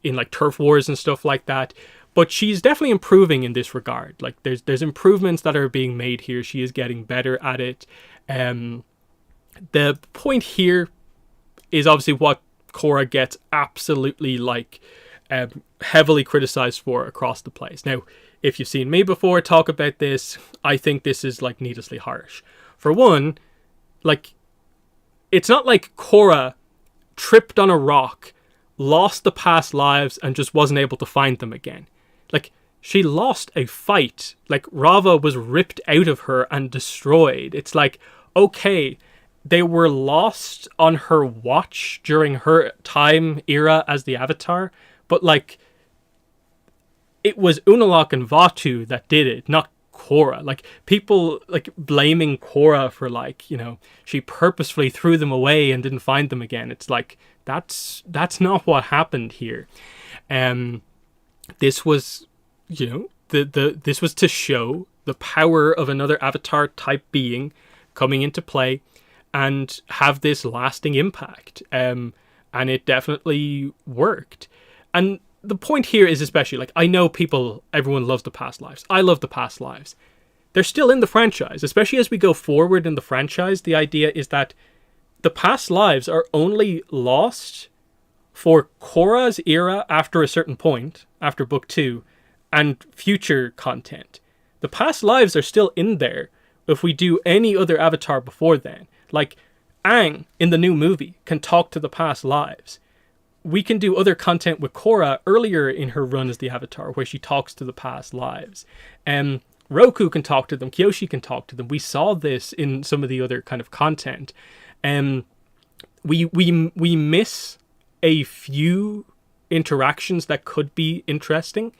like Turf Wars and stuff like that. But she's definitely improving in this regard. Like there's improvements that are being made here. She is getting better at it. The point here is obviously what Korra gets absolutely like heavily criticized for across the place. Now, if you've seen me before talk about this, I think this is like needlessly harsh. For one, like, it's not like Korra tripped on a rock, lost the past lives, and just wasn't able to find them again. Like, she lost a fight. Like, Rava was ripped out of her and destroyed. It's like, okay, they were lost on her watch during her time era as the Avatar, but like, it was Unalaq and Vatu that did it, not Korra. Like, people like blaming Korra for, like, you know, she purposefully threw them away and didn't find them again. It's like, that's not what happened here. This was, you know, this was to show the power of another Avatar type being coming into play and have this lasting impact. And it definitely worked. And the point here is, especially, like, I know everyone loves the past lives. I love the past lives. They're still in the franchise, especially as we go forward in the franchise. The idea is that the past lives are only lost for Korra's era after a certain point, after book 2, and future content. The past lives are still in there if we do any other Avatar before then. Like, Aang in the new movie can talk to the past lives. We can do other content with Korra earlier in her run as the Avatar, where she talks to the past lives. Roku can talk to them. Kyoshi can talk to them. We saw this in some of the other kind of content. We miss a few interactions that could be interesting,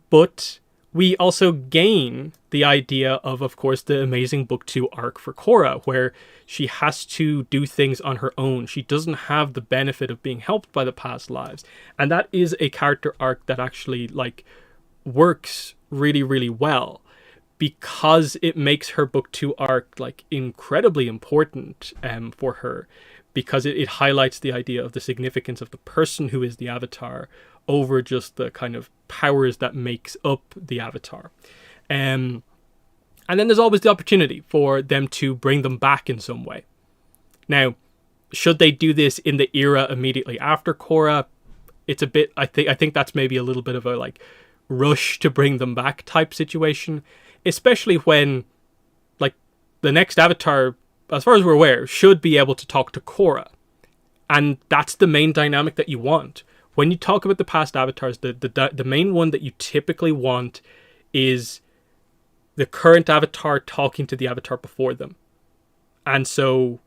but we also gain the idea of course, the amazing Book 2 arc for Korra, where she has to do things on her own. She doesn't have the benefit of being helped by the past lives. And that is a character arc that actually, like, works really, really well, because it makes her Book 2 arc, like, incredibly important for her, because it highlights the idea of the significance of the person who is the Avatar over just the kind of powers that makes up the Avatar. And then there's always the opportunity for them to bring them back in some way. Now, should they do this in the era immediately after Korra? It's a bit, I think that's maybe a little bit of a, like, rush to bring them back type situation, especially when, like, the next Avatar, as far as we're aware, should be able to talk to Korra. And that's the main dynamic that you want. When you talk about the past Avatars, the main one that you typically want is the current Avatar talking to the Avatar before them. And so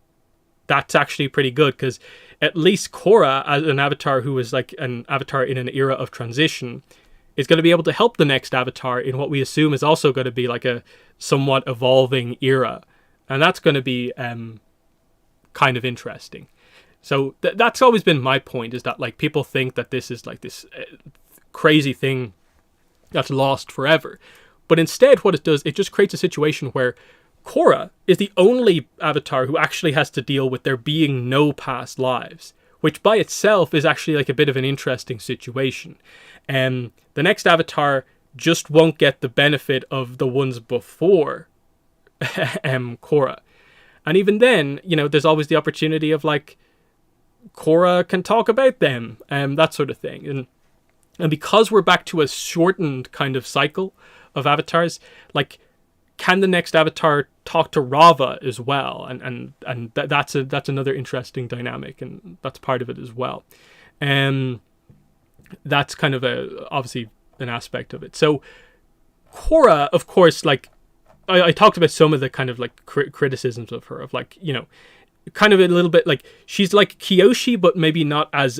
that's actually pretty good, because at least Korra, as an Avatar who is like an Avatar in an era of transition, is going to be able to help the next Avatar in what we assume is also going to be like a somewhat evolving era. And that's going to be kind of interesting. So that's always been my point, is that, like, people think that this is like this crazy thing that's lost forever. But instead, what it does, it just creates a situation where Korra is the only Avatar who actually has to deal with there being no past lives, which by itself is actually like a bit of an interesting situation. The next Avatar just won't get the benefit of the ones before Korra. And even then, you know, there's always the opportunity of, like, Korra can talk about them, that sort of thing. And because we're back to a shortened kind of cycle of Avatars, like, can the next Avatar talk to Rava as well? And that's another interesting dynamic, and that's part of it as well. That's kind of obviously an aspect of it. So Korra, of course, like, I talked about some of the kind of, like, criticisms of her, of, like, you know, kind of a little bit like she's like Kyoshi, but maybe not as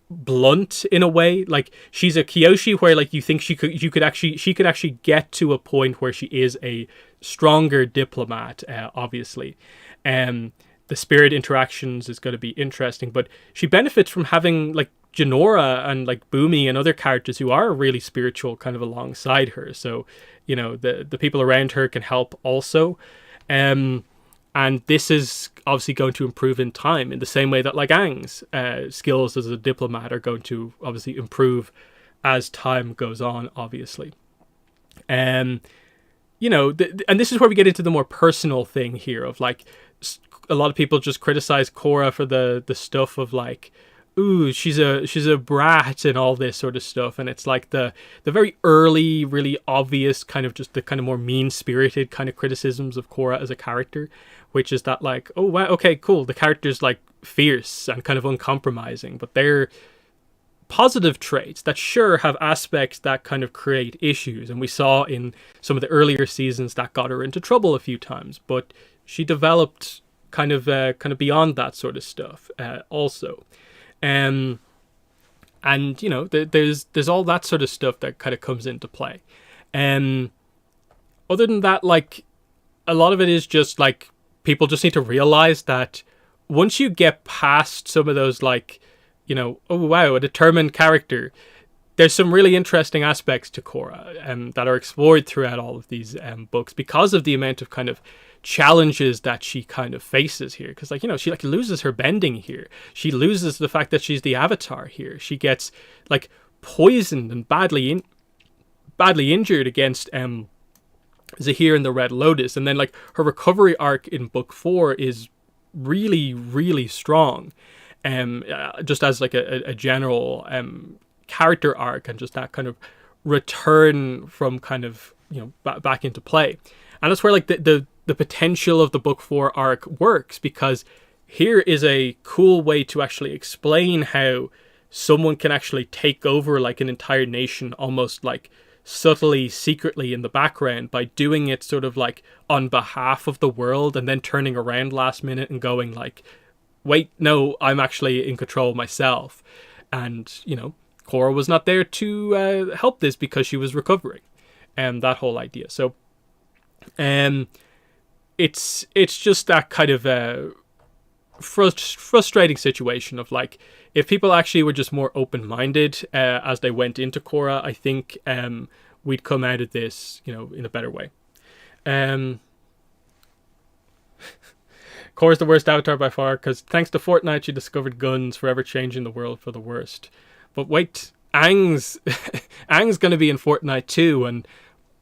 blunt in a way. Like, she's a Kyoshi where, like, you think she could actually get to a point where she is a stronger diplomat, obviously. The spirit interactions is going to be interesting, but she benefits from having, like, Jinora and, like, Bumi and other characters who are really spiritual kind of alongside her. So, you know, the people around her can help also. And this is obviously going to improve in time, in the same way that, like, Aang's skills as a diplomat are going to obviously improve as time goes on, obviously. You know, and this is where we get into the more personal thing here of, like, a lot of people just criticize Korra for the stuff of, like, ooh, she's a brat and all this sort of stuff. And it's like the very early, really obvious kind of just the kind of more mean-spirited kind of criticisms of Korra as a character, which is that, like, oh, wow, okay, cool. The character's, like, fierce and kind of uncompromising, but they're positive traits that sure have aspects that kind of create issues. And we saw in some of the earlier seasons that got her into trouble a few times, but she developed kind of beyond that sort of stuff also. And you know, there's all that sort of stuff that kind of comes into play. Other than that, like, a lot of it is just, like, people just need to realize that once you get past some of those, like, you know, oh wow, a determined character, there's some really interesting aspects to Korra that are explored throughout all of these books, because of the amount of kind of challenges that she kind of faces here. Because, like, you know, she, like, loses her bending here. She loses the fact that she's the Avatar here. She gets, like, poisoned and badly injured against Zahir and the Red Lotus. And then, like, her recovery arc in book 4 is really, really strong. Just as, like, a general character arc, and just that kind of return from kind of, you know, back into play. And that's where, like, the potential of the book 4 arc works, because here is a cool way to actually explain how someone can actually take over, like, an entire nation, almost, like, subtly, secretly in the background, by doing it sort of, like, on behalf of the world, and then turning around last minute and going, like, wait, no, I'm actually in control myself. And, you know, Korra was not there to help this because she was recovering, and that whole idea. So, it's just that kind of frustrating situation of like, if people actually were just more open-minded as they went into Korra, I think we'd come out of this, in a better way. Korra's the worst avatar by far, because thanks to Fortnite she discovered guns, forever changing the world for the worst. But wait, Aang's going to be in Fortnite too, and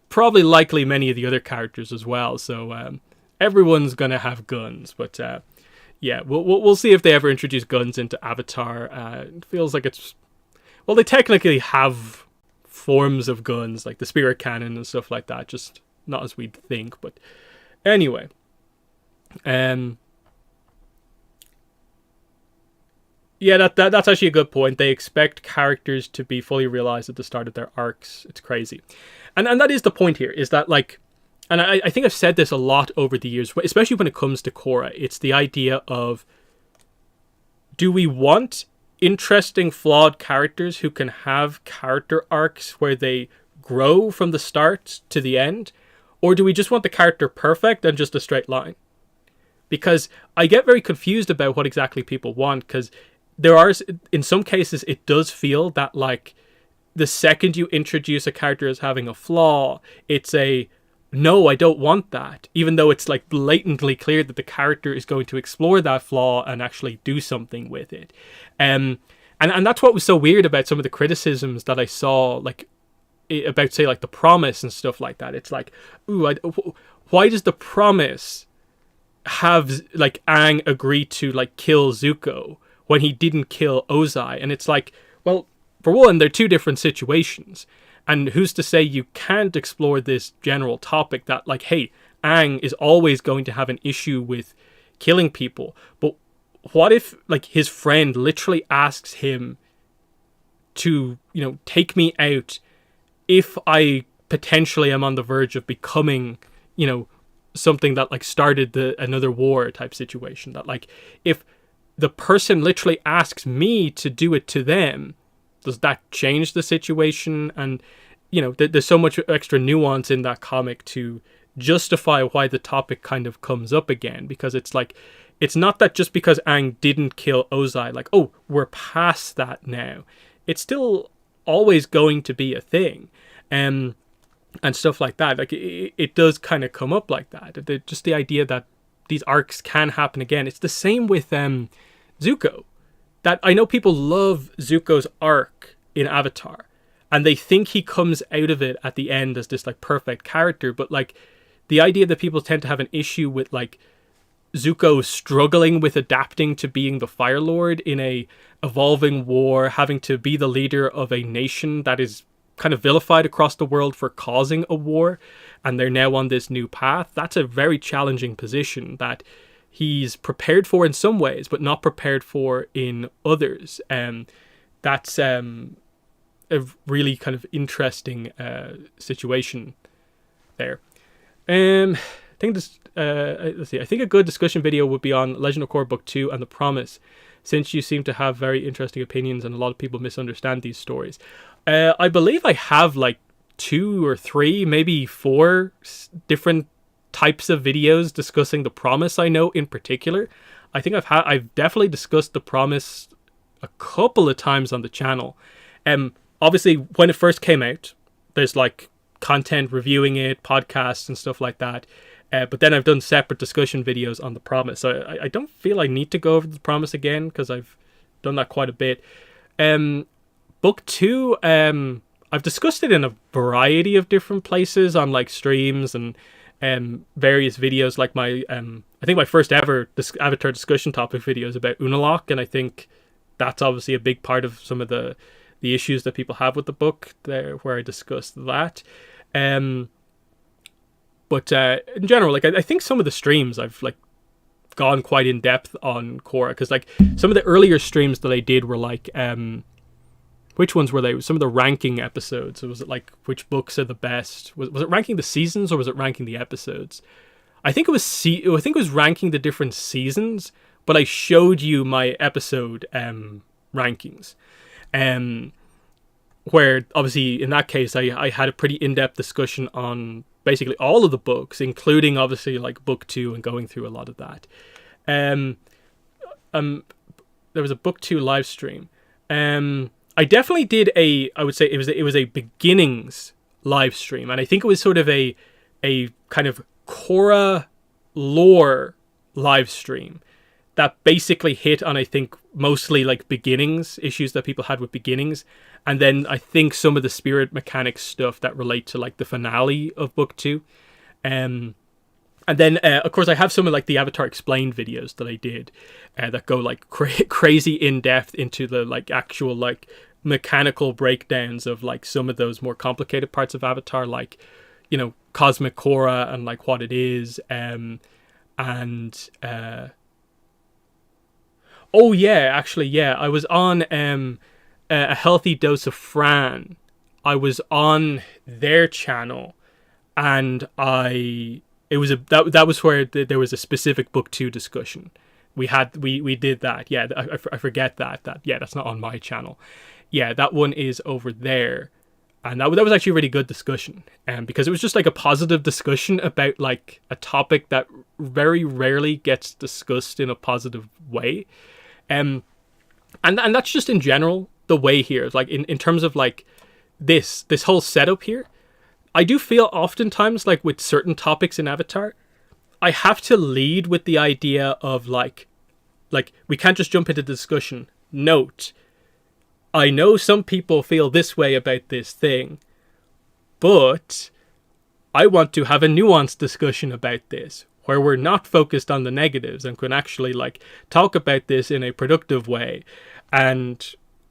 probably likely many of the other characters as well, so everyone's going to have guns. But yeah, we'll see if they ever introduce guns into Avatar. It feels like well, they technically have forms of guns, like the spirit cannon and stuff like that, just not as we'd think. But anyway, yeah, that's actually a good point. They expect characters to be fully realized at the start of their arcs. It's crazy. And that is the point here, is that, like, and I think I've said this a lot over the years, especially when it comes to Korra, it's the idea of, do we want interesting, flawed characters who can have character arcs where they grow from the start to the end? Or do we just want the character perfect and just a straight line? Because I get very confused about what exactly people want, because there are, in some cases, it does feel that, like, the second you introduce a character as having a flaw, it's no, I don't want that. Even though it's, like, blatantly clear that the character is going to explore that flaw and actually do something with it. And that's what was so weird about some of the criticisms that I saw, like, about, say, like, The Promise and stuff like that. It's like, why does The Promise have, like, Aang agree to, like, kill Zuko when he didn't kill Ozai? And it's like, well, for one, they're two different situations. And who's to say you can't explore this general topic that, like, hey, Aang is always going to have an issue with killing people. But what if, like, his friend literally asks him to, take me out if I potentially am on the verge of becoming, something that, like, started another war type situation? That, like, if the person literally asks me to do it to them, does that change the situation? And, there's so much extra nuance in that comic to justify why the topic kind of comes up again. Because it's like, it's not that just because Aang didn't kill Ozai, like, oh, we're past that now. It's still always going to be a thing. And stuff like that. Like, it does kind of come up like that. Just the idea that these arcs can happen again. It's the same with Zuko. That I know people love Zuko's arc in Avatar, and they think he comes out of it at the end as this, like, perfect character. But, like, the idea that people tend to have an issue with, like, Zuko struggling with adapting to being the Fire Lord in a evolving war, having to be the leader of a nation that is kind of vilified across the world for causing a war, and they're now on this new path. That's a very challenging position that he's prepared for in some ways, but not prepared for in others. That's a really kind of interesting situation there. I think this. Let's see. I think a good discussion video would be on Legend of Korra Book 2 and The Promise, since you seem to have very interesting opinions and a lot of people misunderstand these stories. I believe I have, like, 2 or 3, maybe 4 different types of videos discussing The Promise. I know in particular, I think I've definitely discussed The Promise a couple of times on the channel. Obviously when it first came out, there's, like, content reviewing it, podcasts and stuff like that. But then I've done separate discussion videos on The Promise. So I don't feel I need to go over The Promise again, because I've done that quite a bit. Book 2, I've discussed it in a variety of different places on, like, streams and various videos, like my I think my first ever Avatar discussion topic video is about Unalaq, and I think that's obviously a big part of some of the issues that people have with the book there, where I discussed that. But in general, like, I think some of the streams I've, like, gone quite in depth on Korra, because, like, some of the earlier streams that I did were, like, which ones were they? Some of the ranking episodes. So was it, like, which books are the best? Was it ranking the seasons, or was it ranking the episodes? I think it was ranking the different seasons, but I showed you my episode rankings. where obviously in that case I had a pretty in-depth discussion on basically all of the books, including obviously like book 2 and going through a lot of that. Um, there was a book 2 live stream. I definitely did I would say it was a beginnings live stream, and I think it was sort of a kind of Korra lore live stream that basically hit on, I think, mostly like beginnings, issues that people had with beginnings, and then I think some of the spirit mechanics stuff that relate to like the finale of book 2. And then, of course, I have some of like the Avatar Explained videos that I did that go like crazy in depth into the like actual like mechanical breakdowns of like some of those more complicated parts of Avatar, like, you know, cosmic Korra and like what it is. Oh yeah, actually, yeah, I was on a healthy dose of Fran. I was on their channel, and it was that was where there was a specific book 2 discussion. We did that. Yeah, I forget that yeah, that's not on my channel. Yeah, that one is over there, and that was actually a really good discussion, because it was just like a positive discussion about like a topic that very rarely gets discussed in a positive way, and that's just in general the way here. Like in terms of like this whole setup here. I do feel oftentimes like with certain topics in Avatar, I have to lead with the idea of like we can't just jump into discussion. Note, I know some people feel this way about this thing, but I want to have a nuanced discussion about this where we're not focused on the negatives and can actually like talk about this in a productive way. And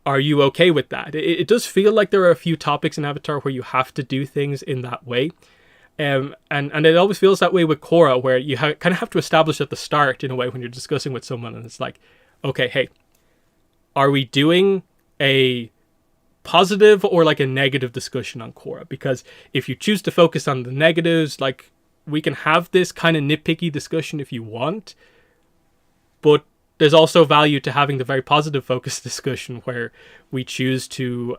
are you okay with that? It does feel like there are a few topics in Avatar where you have to do things in that way. And it always feels that way with Korra, where you kind of have to establish at the start in a way when you're discussing with someone, and it's like, okay, hey, are we doing a positive or like a negative discussion on Korra? Because if you choose to focus on the negatives, like we can have this kind of nitpicky discussion if you want, but there's also value to having the very positive focused discussion where we choose to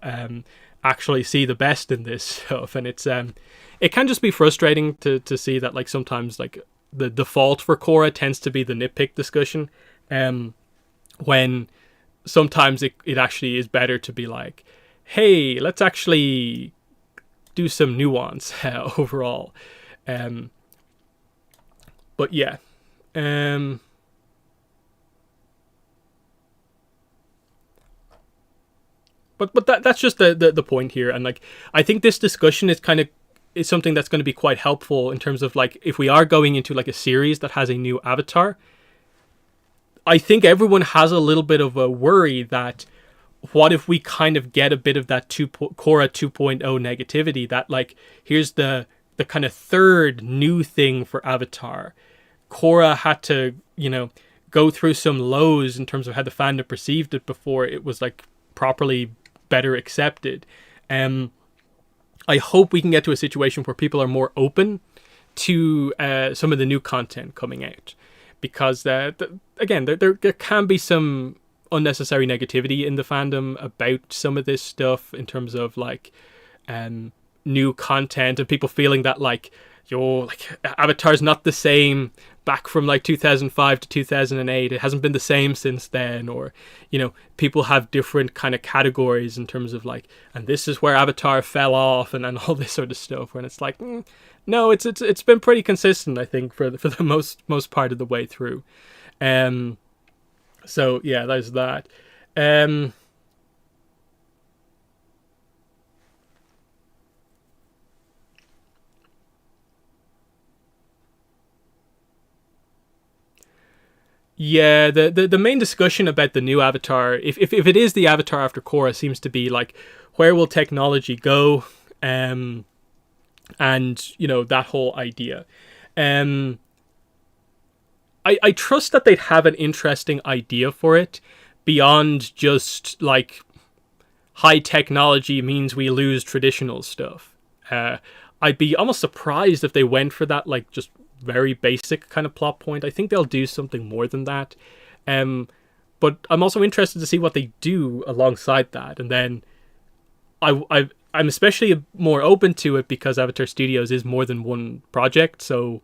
actually see the best in this stuff. And it's it can just be frustrating to see that like sometimes like the default for Korra tends to be the nitpick discussion, when sometimes it actually is better to be like, hey, let's actually do some nuance overall. But yeah. But that's just the point here, and like I think this discussion is something that's going to be quite helpful in terms of like if we are going into like a series that has a new Avatar. I think everyone has a little bit of a worry that what if we kind of get a bit of that Korra 2.0 negativity, that like here's the kind of third new thing for Avatar. Korra had to, you know, go through some lows in terms of how the fandom perceived it before it was like properly better accepted. I hope we can get to a situation where people are more open to some of the new content coming out, because again, there can be some unnecessary negativity in the fandom about some of this stuff in terms of like new content and people feeling that like Avatar's not the same back from like 2005 to 2008. It hasn't been the same since then, or you know, people have different kind of categories in terms of like, and this is where Avatar fell off and all this sort of stuff. When it's like, no, it's been pretty consistent, I think, for the most part of the way through. So yeah, there's that. Yeah, the main discussion about the new Avatar, if it is the Avatar after Korra, seems to be like, where will technology go? And you know, that whole idea. I trust that they'd have an interesting idea for it beyond just like high technology means we lose traditional stuff. I'd be almost surprised if they went for that like just very basic kind of plot point. I think they'll do something more than that. But I'm also interested to see what they do alongside that. And then I'm especially more open to it because Avatar Studios is more than one project. So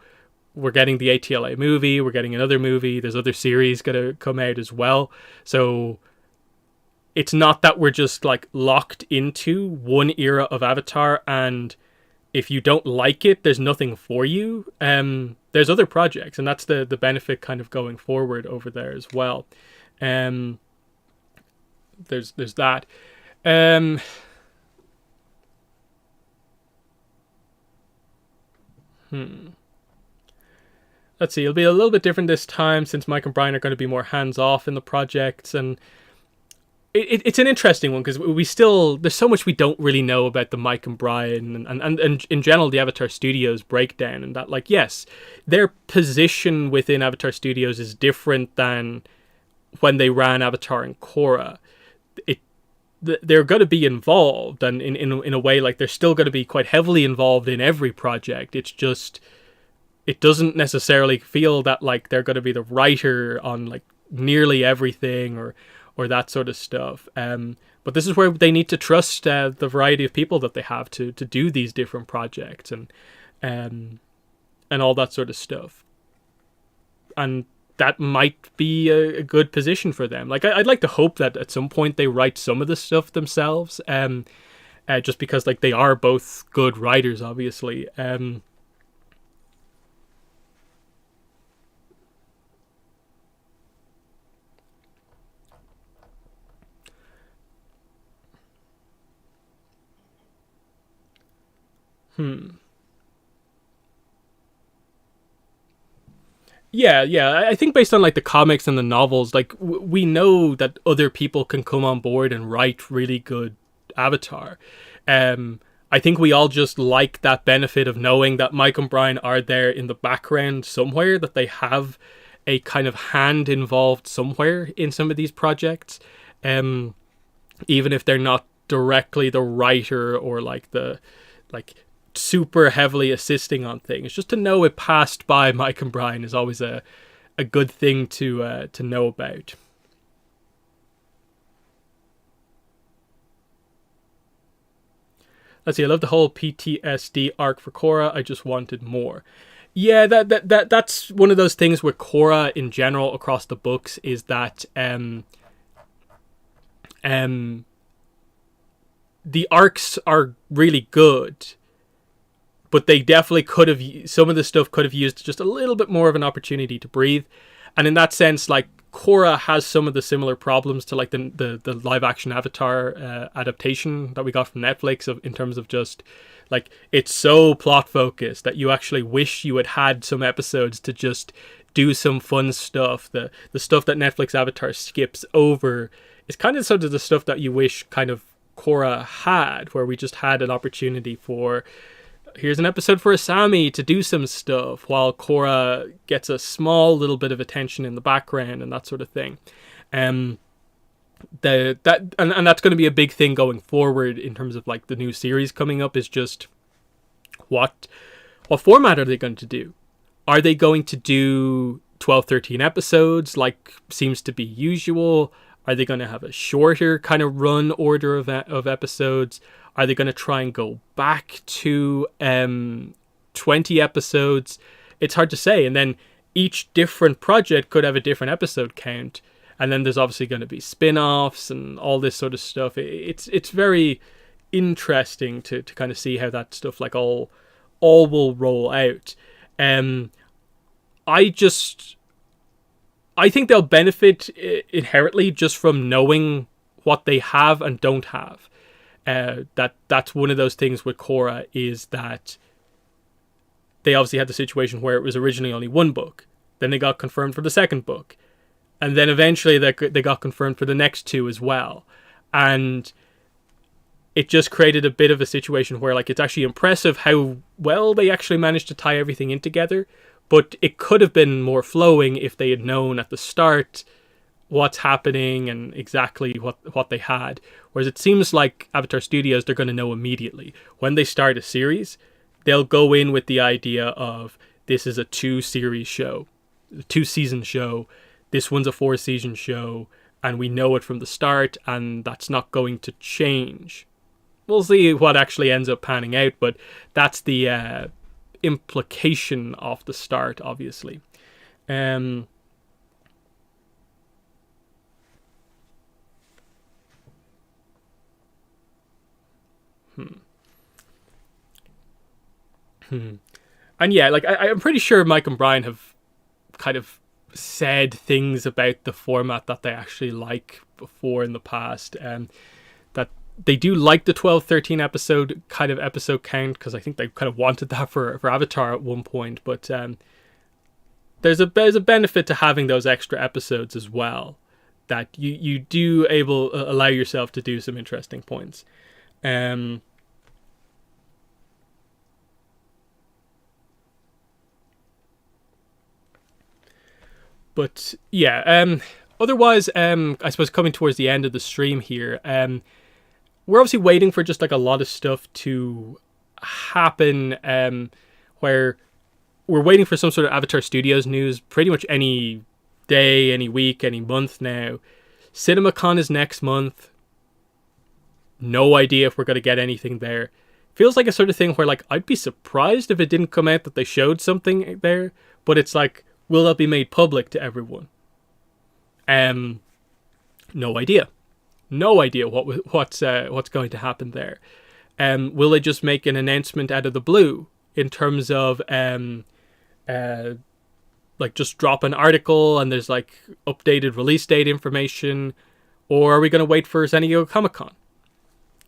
we're getting the ATLA movie, we're getting another movie, there's other series gonna come out as well. So it's not that we're just like locked into one era of Avatar, and if you don't like it, there's nothing for you. There's other projects, and that's the benefit kind of going forward over there as well. There's that. Let's see. It'll be a little bit different this time since Mike and Brian are going to be more hands off in the projects, and it's an interesting one because there's so much we don't really know about the Mike and Brian and in general the Avatar Studios breakdown, and that, like, yes, their position within Avatar Studios is different than when they ran Avatar and Korra. They're going to be involved, and in a way, like, they're still going to be quite heavily involved in every project. It's just, it doesn't necessarily feel that like they're going to be the writer on like nearly everything or that sort of stuff. But this is where they need to trust the variety of people that they have to do these different projects and all that sort of stuff. And that might be a good position for them. Like, I'd like to hope that at some point they write some of the stuff themselves, just because like they are both good writers, obviously. Yeah. I think based on like the comics and the novels, like we know that other people can come on board and write really good Avatar. I think we all just like that benefit of knowing that Mike and Brian are there in the background somewhere, that they have a kind of hand involved somewhere in some of these projects, even if they're not directly the writer or like the like super heavily assisting on things. Just to know it passed by Mike and Brian is always a good thing to know about. Let's see. I love the whole PTSD arc for Korra. I just wanted more. Yeah, that's one of those things with Korra in general across the books, is that the arcs are really good, but they definitely could have, some of the stuff could have used just a little bit more of an opportunity to breathe. And in that sense, like, Korra has some of the similar problems to like the live action Avatar adaptation that we got from Netflix, in terms of just like, it's so plot focused that you actually wish you had some episodes to just do some fun stuff. The stuff that Netflix Avatar skips over is kind of sort of the stuff that you wish kind of Korra had, where we just had an opportunity for, here's an episode for Asami to do some stuff while Korra gets a small little bit of attention in the background and that sort of thing. And that's going to be a big thing going forward in terms of like the new series coming up, is just what format are they going to do? Are they going to do 12, 13 episodes like seems to be usual? Are they going to have a shorter kind of run order of episodes? Are they going to try and go back to 20 episodes? It's hard to say. And then each different project could have a different episode count. And then there's obviously going to be spin-offs and all this sort of stuff. It's very interesting to kind of see how that stuff like all will roll out. I think they'll benefit inherently just from knowing what they have and don't have. That's one of those things with Korra, is that they obviously had the situation where it was originally only one book. Then they got confirmed for the second book. And then eventually they got confirmed for the next two as well. And it just created a bit of a situation where like it's actually impressive how well they actually managed to tie everything in together. But it could have been more flowing if they had known at the start what's happening and exactly what they had. Whereas it seems like Avatar Studios, they're going to know immediately. When they start a series, they'll go in with the idea of, this is a 2-series show, a 2-season show. This one's a 4-season show, and we know it from the start, and that's not going to change. we'll see what actually ends up panning out, but that's the implication of the start, obviously. Um, And yeah, like I'm pretty sure Mike and Brian have kind of said things about the format that they actually like before in the past. That they do like the 12, 13 episode kind of episode count, because I think they kind of wanted that for Avatar at one point. But there's a benefit to having those extra episodes as well, that you do allow yourself to do some interesting points. But yeah, otherwise, I suppose coming towards the end of the stream here, we're obviously waiting for just like a lot of stuff to happen, where we're waiting for some sort of Avatar Studios news pretty much any day, any week, any month now. CinemaCon is next month. No idea if we're going to get anything there. Feels like a sort of thing where, like, I'd be surprised if it didn't come out that they showed something there, but it's like, will that be made public to everyone? No idea. No idea what's going to happen there. Will they just make an announcement out of the blue in terms of like just drop an article and there's like updated release date information, or are we going to wait for San Diego Comic-Con?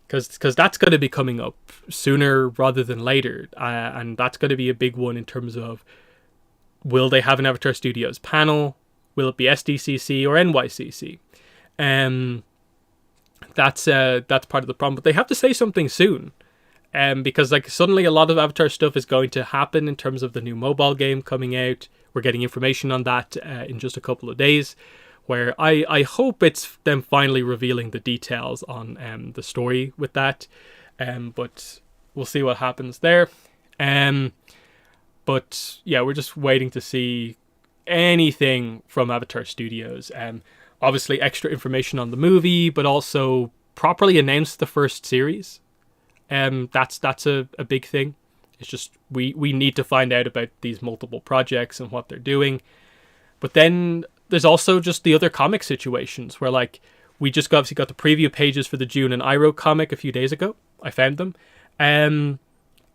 Because that's going to be coming up sooner rather than later, and that's going to be a big one in terms of, will they have an Avatar Studios panel? Will it be SDCC or NYCC? That's part of the problem. But they have to say something soon, because like suddenly a lot of Avatar stuff is going to happen in terms of the new mobile game coming out. We're getting information on that in just a couple of days, where I hope it's them finally revealing the details on the story with that. But we'll see what happens there. But yeah, we're just waiting to see anything from Avatar Studios. Obviously extra information on the movie, but also properly announce the first series. That's a big thing. It's just we need to find out about these multiple projects and what they're doing. But then there's also just the other comic situations where, like, we just obviously got the preview pages for the June and Iroh comic a few days ago. I found them.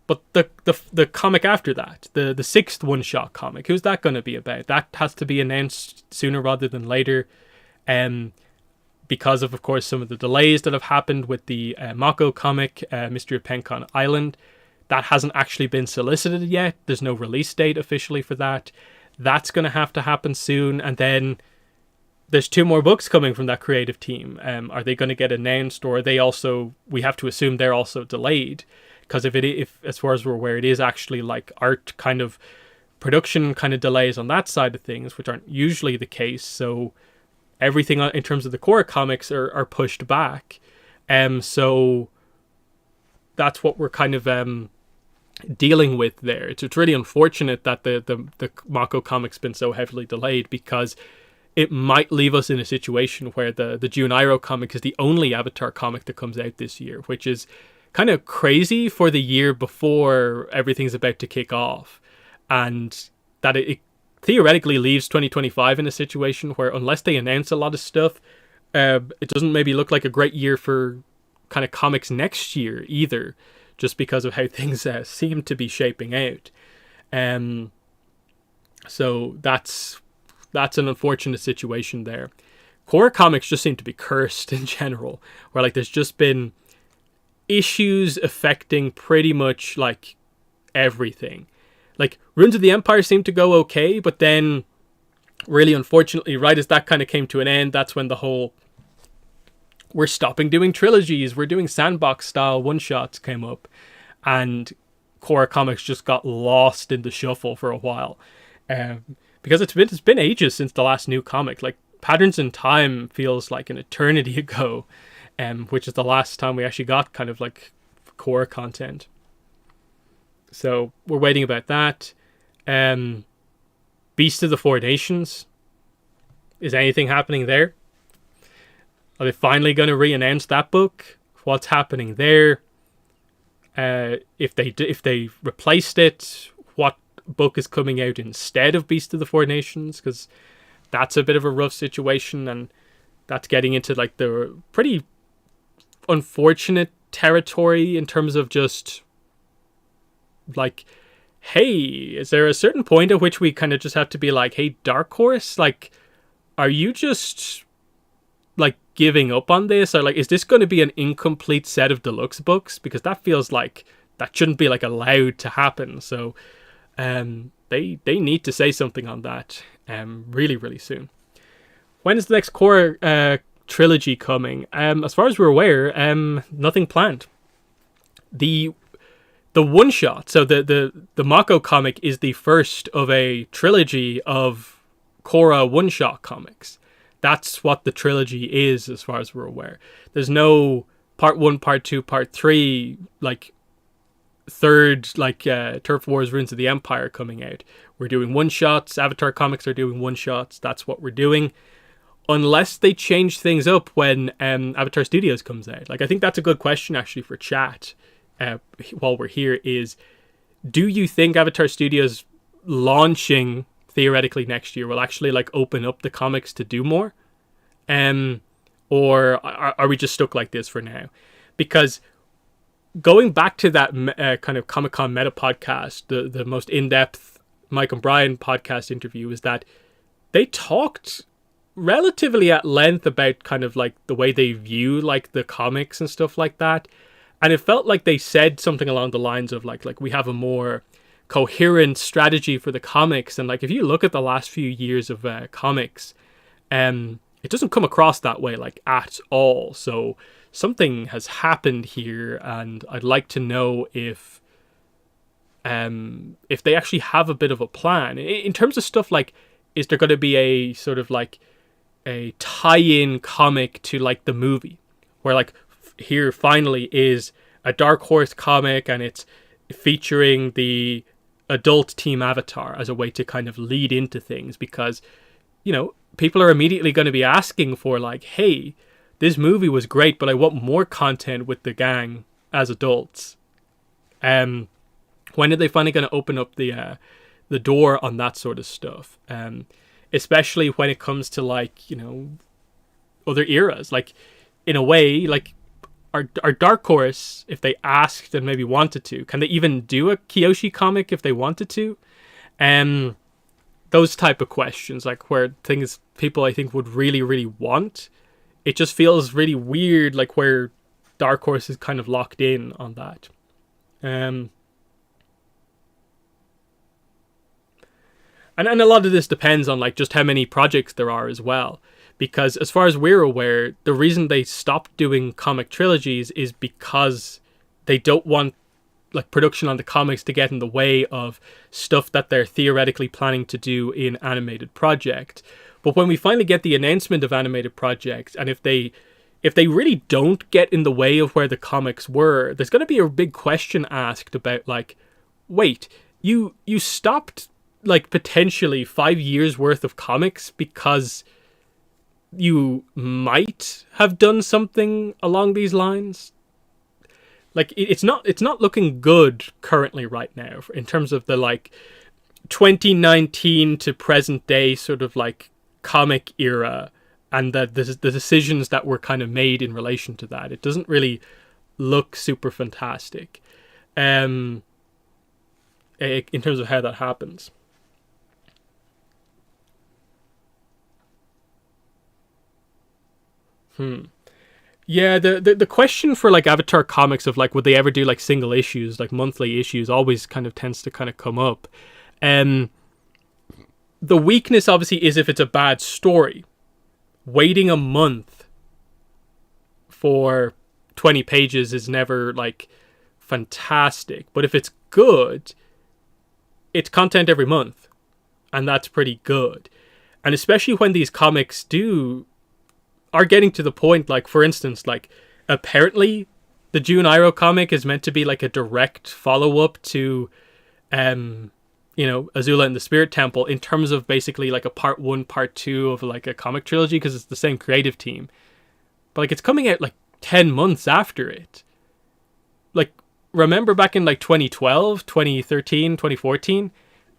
But the comic after that, the sixth one-shot comic, who's that going to be about? That has to be announced sooner rather than later, because of course, some of the delays that have happened with the Mako comic, Mystery of Pencon Island. That hasn't actually been solicited yet. There's no release date officially for that. That's going to have to happen soon. And then there's 2 more books coming from that creative team. Are they going to get announced, or are they also, we have to assume they're also delayed? Because if as far as we're aware, it is actually like art kind of production kind of delays on that side of things, which aren't usually the case. So everything in terms of the Korra comics are pushed back. So that's what we're kind of dealing with there. It's really unfortunate that the Mako comic's been so heavily delayed, because it might leave us in a situation where the June Iroh comic is the only Avatar comic that comes out this year, which is kind of crazy for the year before everything's about to kick off. And that it theoretically leaves 2025 in a situation where, unless they announce a lot of stuff, it doesn't maybe look like a great year for kind of comics next year either, just because of how things seem to be shaping out. So that's an unfortunate situation there. Korra comics just seem to be cursed in general, where like there's just been issues affecting pretty much like everything. Like Runes of the Empire seemed to go okay, but then really unfortunately, right as that kind of came to an end, that's when the whole we're stopping doing trilogies, we're doing sandbox style one-shots came up, and Korra comics just got lost in the shuffle for a while. Because it's been ages since the last new comic. Like Patterns in Time feels like an eternity ago, which is the last time we actually got kind of like Korra content. So we're waiting about that. Beast of the Four Nations. Is anything happening there? Are they finally going to re-announce that book? What's happening there? if they replaced it, what book is coming out instead of Beast of the Four Nations, because that's a bit of a rough situation, and that's getting into like the pretty unfortunate territory in terms of just like, hey, is there a certain point at which we kind of just have to be like, hey, Dark Horse, like, are you just like giving up on this, or like, is this going to be an incomplete set of deluxe books? Because that feels like that shouldn't be like allowed to happen. So they need to say something on that really soon. When is the next Korra trilogy coming? As far as we're aware, nothing planned. The one shot, so the Mako comic is the first of a trilogy of Korra one shot comics. That's what the trilogy is, as far as we're aware. There's no part 1, part 2, part 3, like third, like Turf Wars, Ruins of the Empire coming out. We're doing one shots. Avatar comics are doing one shots. That's what we're doing, unless they change things up when Avatar Studios comes out. Like, I think that's a good question actually for chat. While we're here, is do you think Avatar Studios launching theoretically next year will actually like open up the comics to do more, or are we just stuck like this for now? Because going back to that kind of Comic-Con meta podcast, the most in-depth Mike and Brian podcast interview, is that they talked relatively at length about kind of like the way they view like the comics and stuff like that. And it felt like they said something along the lines of like we have a more coherent strategy for the comics. And like, if you look at the last few years of comics, it doesn't come across that way, like, at all. So something has happened here, and I'd like to know if they actually have a bit of a plan in terms of stuff like, is there going to be a sort of like a tie-in comic to like the movie, where like here finally is a Dark Horse comic and it's featuring the adult Team Avatar as a way to kind of lead into things, because, you know, people are immediately going to be asking for like, hey, this movie was great, but I want more content with the gang as adults. When are they finally going to open up the door on that sort of stuff? Especially when it comes to like, you know, other eras. Like, in a way, like, Are Dark Horse, if they asked and maybe wanted to, can they even do a Kyoshi comic if they wanted to? Those type of questions, like where things people I think would really want. It just feels really weird, like where Dark Horse is kind of locked in on that. And a lot of this depends on like just how many projects there are as well. Because as far as we're aware, the reason they stopped doing comic trilogies is because they don't want like production on the comics to get in the way of stuff that they're theoretically planning to do in animated project. But when we finally get the announcement of animated projects, and if they really don't get in the way of where the comics were, there's going to be a big question asked about like, wait, you stopped like potentially 5 years worth of comics because you might have done something along these lines. Like, it's not looking good currently right now in terms of the like 2019 to present day sort of like comic era, and the decisions that were kind of made in relation to that. It doesn't really look super fantastic in terms of how that happens. Yeah, the question for like Avatar comics of like, would they ever do like single issues, like monthly issues, always kind of tends to kind of come up. The weakness obviously is if it's a bad story. Waiting a month for 20 pages is never like fantastic. But if it's good, it's content every month. And that's pretty good. And especially when these comics are getting to the point, like, for instance, like, apparently the June Iroh comic is meant to be like a direct follow-up to Azula and the Spirit Temple, in terms of basically like a part 1, part 2 of like a comic trilogy, because it's the same creative team. But like, it's coming out like 10 months after it. Like, remember back in like 2012, 2013, 2014,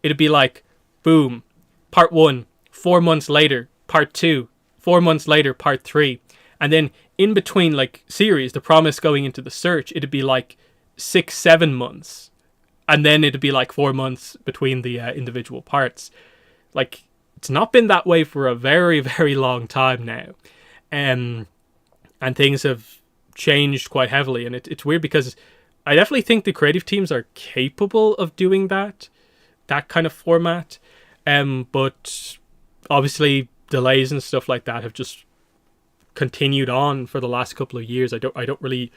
it'd be like, boom, part 1, 4 months later, part 2, 4 months later, part 3. And then in between like series, The Promise going into The Search, it'd be like 6, 7 months. And then it'd be like 4 months between the individual parts. Like, it's not been that way for a very, very long time now. And things have changed quite heavily. And it's weird because I definitely think the creative teams are capable of doing that kind of format. But obviously delays and stuff like that have just continued on for the last couple of years. I don't really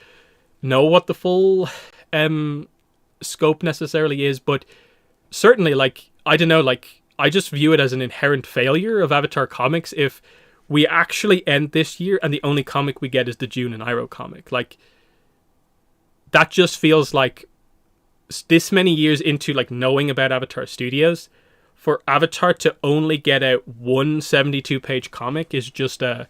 know what the full scope necessarily is, but certainly, like, I don't know, like, I just view it as an inherent failure of Avatar comics if we actually end this year and the only comic we get is the June and Iroh comic. Like, that just feels like this many years into like knowing about Avatar Studios, for Avatar to only get out one 72-page comic is just a,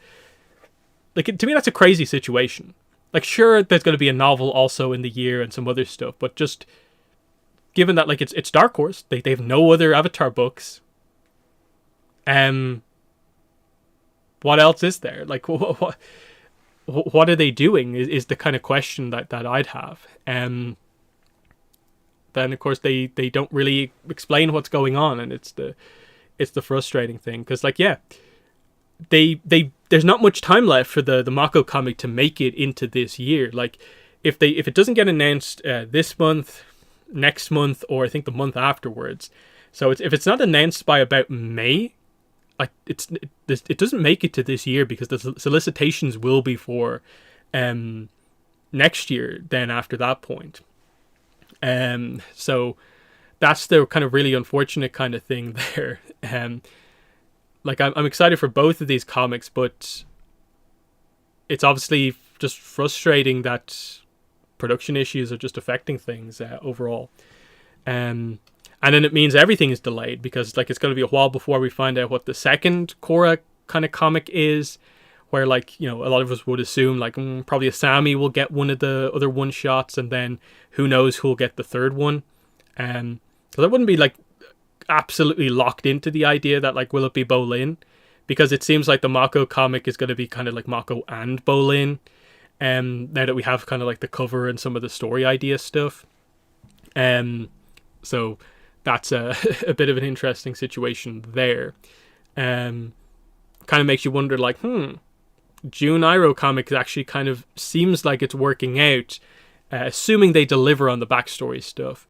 like, to me that's a crazy situation. Like, sure, there's going to be a novel also in the year and some other stuff, but just given that, like, it's Dark Horse, they have no other Avatar books. What else is there? Like, what are they doing? Is the kind of question that I'd have. Then of course they don't really explain what's going on, and it's the frustrating thing, because, like, yeah, they there's not much time left for the Mako comic to make it into this year. Like, if it doesn't get announced this month, next month, or I think the month afterwards, so if it's not announced by about May, like, it doesn't make it to this year, because the solicitations will be for next year then after that point. So that's the kind of really unfortunate kind of thing there. Like, I'm excited for both of these comics, but it's obviously just frustrating that production issues are just affecting things overall. And then it means everything is delayed, because, like, it's going to be a while before we find out what the second Korra kind of comic is, where, like, you know, a lot of us would assume, like, probably Asami will get one of the other one-shots, and then who knows who'll get the third one. So I wouldn't be, like, absolutely locked into the idea that, like, will it be Bolin? Because it seems like the Mako comic is going to be kind of like Mako and Bolin, now that we have kind of like the cover and some of the story idea stuff. So that's a bit of an interesting situation there. Kind of makes you wonder, like, June Iroh comic actually kind of seems like it's working out, assuming they deliver on the backstory stuff.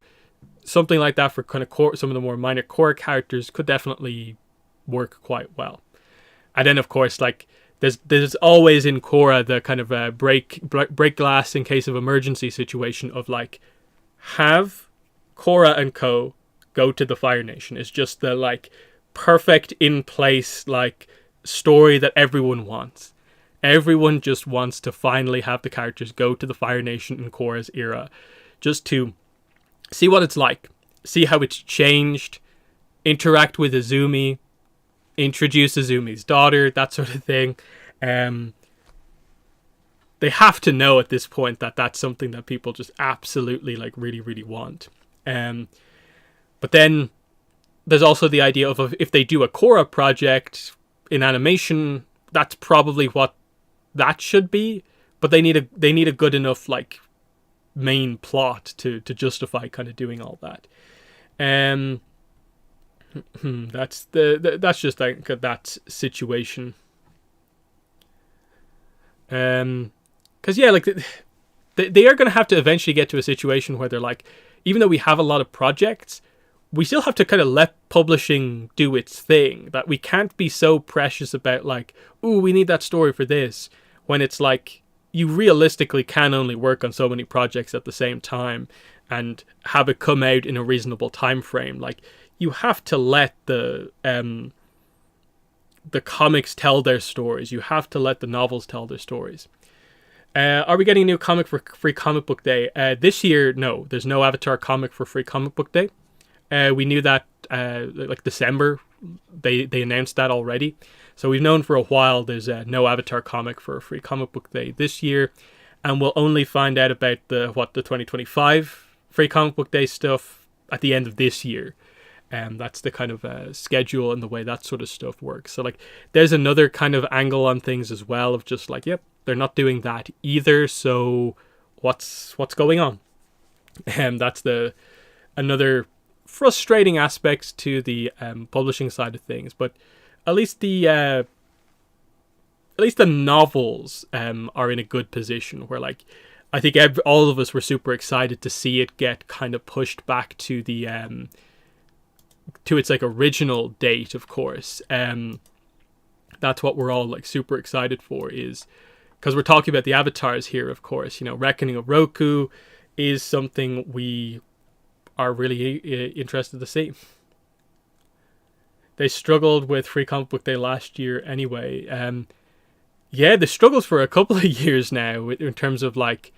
Something like that for kind of some of the more minor core characters could definitely work quite well. And then, of course, like, there's always in Korra the kind of break glass in case of emergency situation of, like, have Korra and co go to the Fire Nation. It's just the, like, perfect in place, like, story that everyone wants. Everyone just wants to finally have the characters go to the Fire Nation in Korra's era, just to see what it's like, see how it's changed, interact with Izumi, introduce Izumi's daughter, that sort of thing. They have to know at this point that that's something that people just absolutely, like, really, really want. But then there's also the idea of if they do a Korra project in animation, that's probably what that should be. But they need a good enough, like, main plot to justify kind of doing all that. That's just, like, that situation. Because, yeah, like, they are going to have to eventually get to a situation where they're like, even though we have a lot of projects, we still have to kind of let publishing do its thing. That we can't be so precious about, like, ooh, we need that story for this, when it's like, you realistically can only work on so many projects at the same time and have it come out in a reasonable time frame. Like, you have to let the comics tell their stories. You have to let the novels tell their stories. Are we getting a new comic for Free Comic Book Day? This year, no. There's no Avatar comic for Free Comic Book Day. We knew that, like, December. They announced that already. So we've known for a while there's no Avatar comic for Free Comic Book Day this year. and we'll only find out about the 2025 Free Comic Book Day stuff at the end of this year. That's the kind of schedule and the way that sort of stuff works. So like, there's another kind of angle on things as well of just like, yep, they're not doing that either. So what's going on? And that's another frustrating aspect to the publishing side of things. But at least the novels are in a good position where, like, I think all of us were super excited to see it get kind of pushed back to the to its like original date, of course. That's what we're all like super excited for, is because we're talking about the avatars here, of course. You know, Reckoning of Roku is something we are really interested to see. They struggled with Free Comic Book Day last year anyway. Yeah, the struggles for a couple of years now in terms of like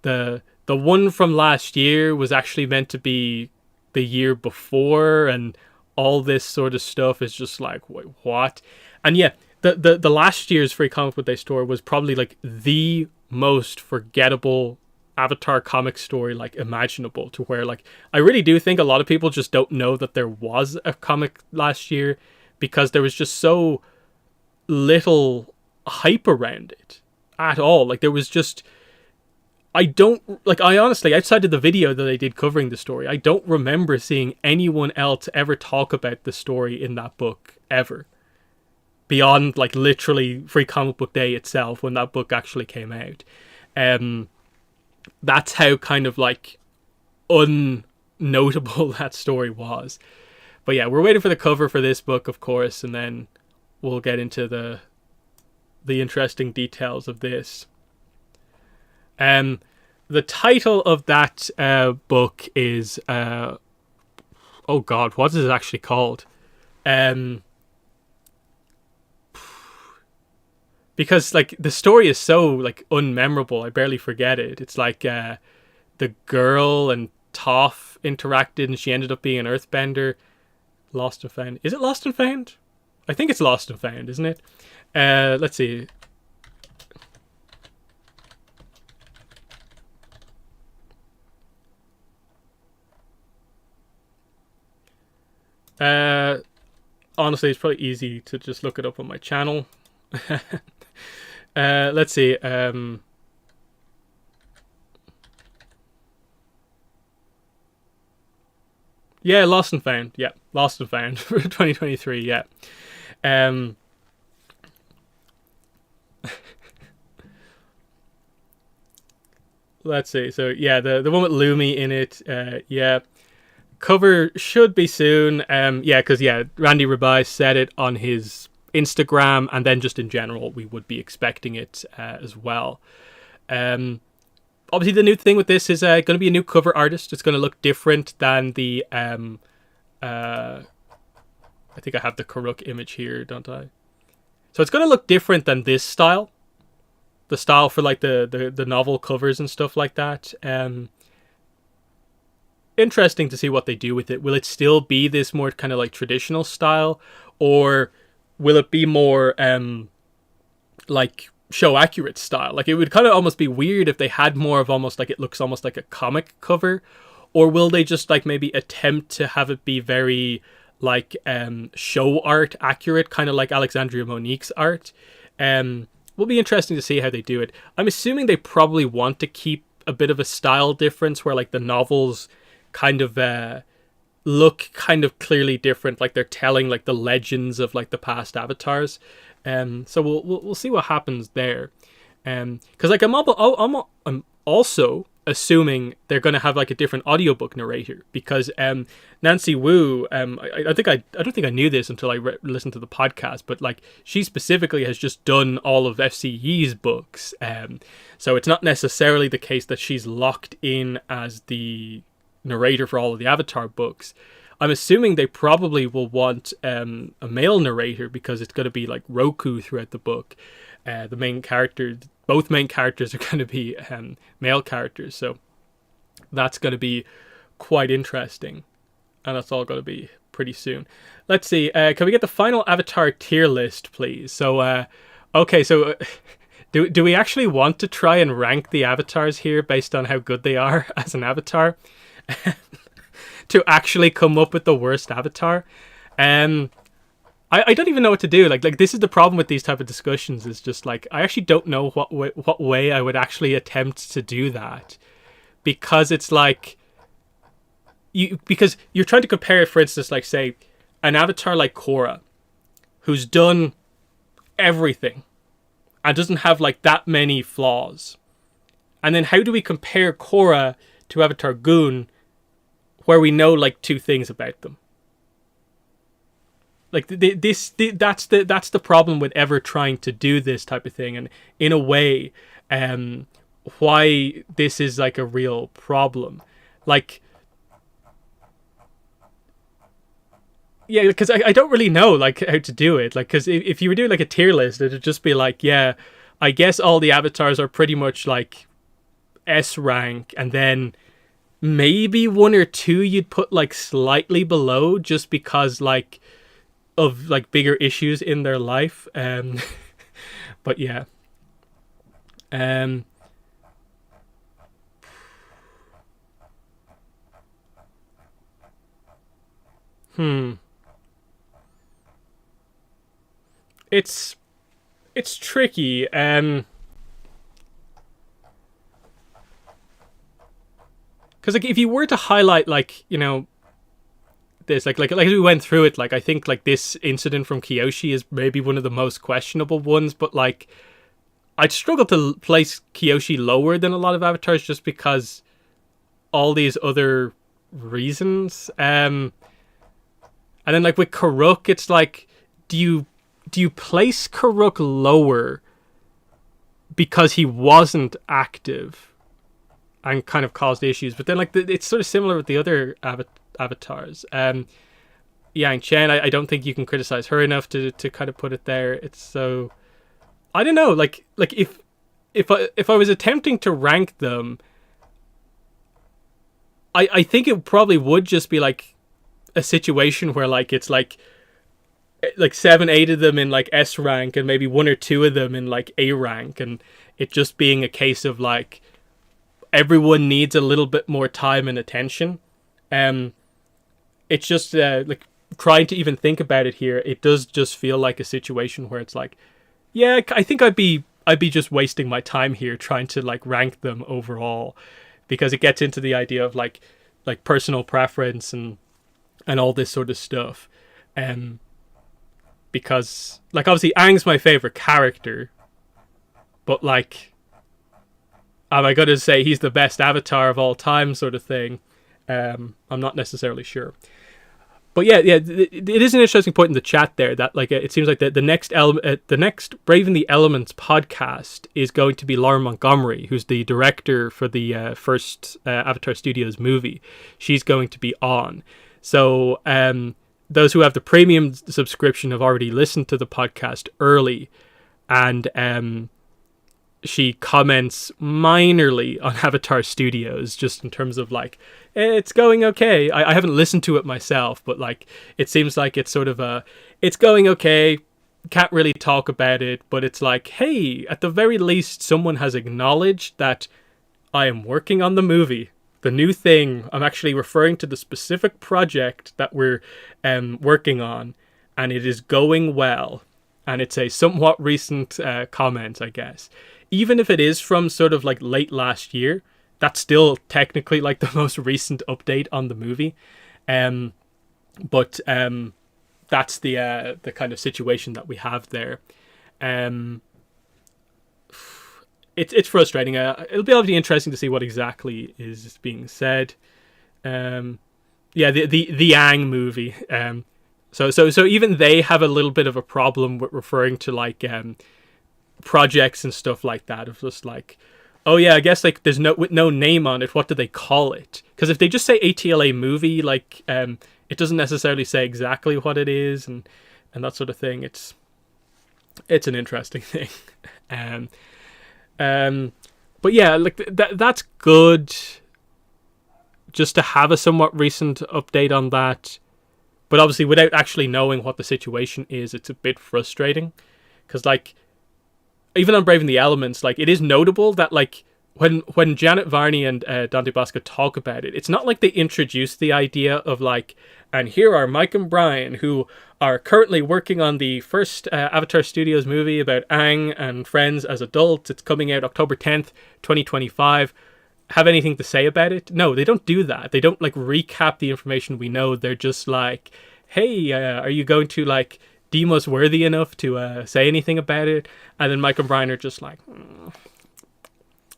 the one from last year was actually meant to be the year before, and all this sort of stuff is just like, wait, what? And yeah, the last year's Free Comic Book Day story was probably like the most forgettable Avatar comic story like imaginable, to where like I really do think a lot of people just don't know that there was a comic last year because there was just so little hype around it at all. Like there was just, I honestly, outside of the video that I did covering the story, I don't remember seeing anyone else ever talk about the story in that book ever. Beyond like literally Free Comic Book Day itself, when that book actually came out. That's how kind of like unnotable that story was. But yeah, we're waiting for the cover for this book, of course, and then we'll get into the interesting details of this. The title of that book is oh god, what is it actually called? Because like the story is so like unmemorable, I barely forget it. It's like the girl and Toph interacted and she ended up being an earthbender. Lost and Found. Is it Lost and Found? I think it's Lost and Found, isn't it? Let's see. Honestly, it's probably easy to just look it up on my channel. Let's see. Yeah, Lost and Found. Yeah, Lost and Found for 2023. Yeah. Let's see. So yeah, the one with Lumi in it. Yeah. Cover should be soon. Yeah, because yeah, Randy Rabai said it on his Instagram, and then just in general, we would be expecting it as well. Obviously, the new thing with this is going to be a new cover artist. It's going to look different than the. I think I have the Kuruk image here, don't I? So it's going to look different than this style. The style for like the novel covers and stuff like that. Interesting to see what they do with it. Will it still be this more kind of like traditional style, or will it be more like show accurate style? Like it would kind of almost be weird if they had more of almost like it looks almost like a comic cover, or will they just like maybe attempt to have it be very like show art accurate, kind of like Alexandria Monique's art. Will be interesting to see how they do it. I'm assuming they probably want to keep a bit of a style difference where like the novels kind of look kind of clearly different, like they're telling like the legends of like the past avatars. So we'll see what happens there. Because like I'm also assuming they're going to have like a different audiobook narrator, because Nancy Wu, I don't think I knew this until I listened to the podcast, but like she specifically has just done all of FCE's books. So it's not necessarily the case that she's locked in as the narrator for all of the Avatar books. I'm assuming they probably will want a male narrator, because it's going to be like Roku throughout the book. The main character, both main characters are going to be male characters, so that's going to be quite interesting, and that's all going to be pretty soon. Let's see, can we get the final Avatar tier list, please? So, okay, so Do we actually want to try and rank the avatars here based on how good they are as an avatar? To actually come up with the worst avatar? I don't even know what to do. Like this is the problem with these type of discussions. Is just like I actually don't know what way I would actually attempt to do that, because it's like because you're trying to compare, for instance, like say an avatar like Korra, who's done everything and doesn't have like that many flaws, and then how do we compare Korra to Avatar Gun, where we know like two things about them? Like that's the problem with ever trying to do this type of thing, and in a way, why this is like a real problem. Like, yeah, because I don't really know like how to do it. Like, because if you were doing like a tier list, it'd just be like, yeah, I guess all the avatars are pretty much like S rank, and then maybe one or two you'd put like slightly below just because like of like bigger issues in their life. But yeah. It's tricky. Because like if you were to highlight like, you know, this like as we went through it, like I think like this incident from Kyoshi is maybe one of the most questionable ones, but like I'd struggle to place Kyoshi lower than a lot of avatars just because all these other reasons. And then like with Kuruk, it's like do you place Kuruk lower because he wasn't active and kind of caused issues? But then like it's sort of similar with the other avatars. Yang Chen, I don't think you can criticize her enough to kind of put it there. It's so, I don't know, like if I was attempting to rank them, I think it probably would just be like a situation where like it's like 7-8 of them in like S rank and maybe 1 or 2 of them in like A rank, and it just being a case of like everyone needs a little bit more time and attention. It's just like trying to even think about it here, it does just feel like a situation where it's like, yeah, I think I'd be just wasting my time here trying to like rank them overall, because it gets into the idea of like personal preference and all this sort of stuff. Because like obviously Aang's my favorite character, but like, am I gonna say he's the best avatar of all time sort of thing? I'm not necessarily sure. But yeah, it is an interesting point in the chat there that like it seems like the next Braving the Elements podcast is going to be Lauren Montgomery, who's the director for the first Avatar Studios movie. She's going to be on. So those who have the premium subscription have already listened to the podcast early, and she comments minorly on Avatar Studios, just in terms of like, it's going okay. I haven't listened to it myself, but like it seems like it's sort of it's going okay, can't really talk about it, but it's like, hey, at the very least someone has acknowledged that I am working on the movie, the new thing. I'm actually referring to the specific project that we're working on, and it is going well. And it's a somewhat recent comment, I guess. Even if it is from sort of like late last year, that's still technically like the most recent update on the movie. But that's the kind of situation that we have there. It's frustrating. It'll be obviously interesting to see what exactly is being said. Yeah, the Aang movie. So even they have a little bit of a problem with referring to like projects and stuff like that, of just like, oh yeah, I guess like there's no name on it, what do they call it? Because if they just say ATLA movie, like it doesn't necessarily say exactly what it is, and that sort of thing. It's an interesting thing. But yeah, like that's good just to have a somewhat recent update on that. But obviously, without actually knowing what the situation is, it's a bit frustrating. Because, like, even on Braving the Elements, like, it is notable that, like, when Janet Varney and Dante Bosco talk about it, it's not like they introduce the idea of, like, and here are Mike and Brian, who are currently working on the first Avatar Studios movie about Aang and friends as adults. It's coming out October 10th, 2025. Have anything to say about it? No, they don't do that. They don't, like, recap the information we know. They're just like, hey, are you going to, like, deem us worthy enough to say anything about it? And then Mike and Brian are just like,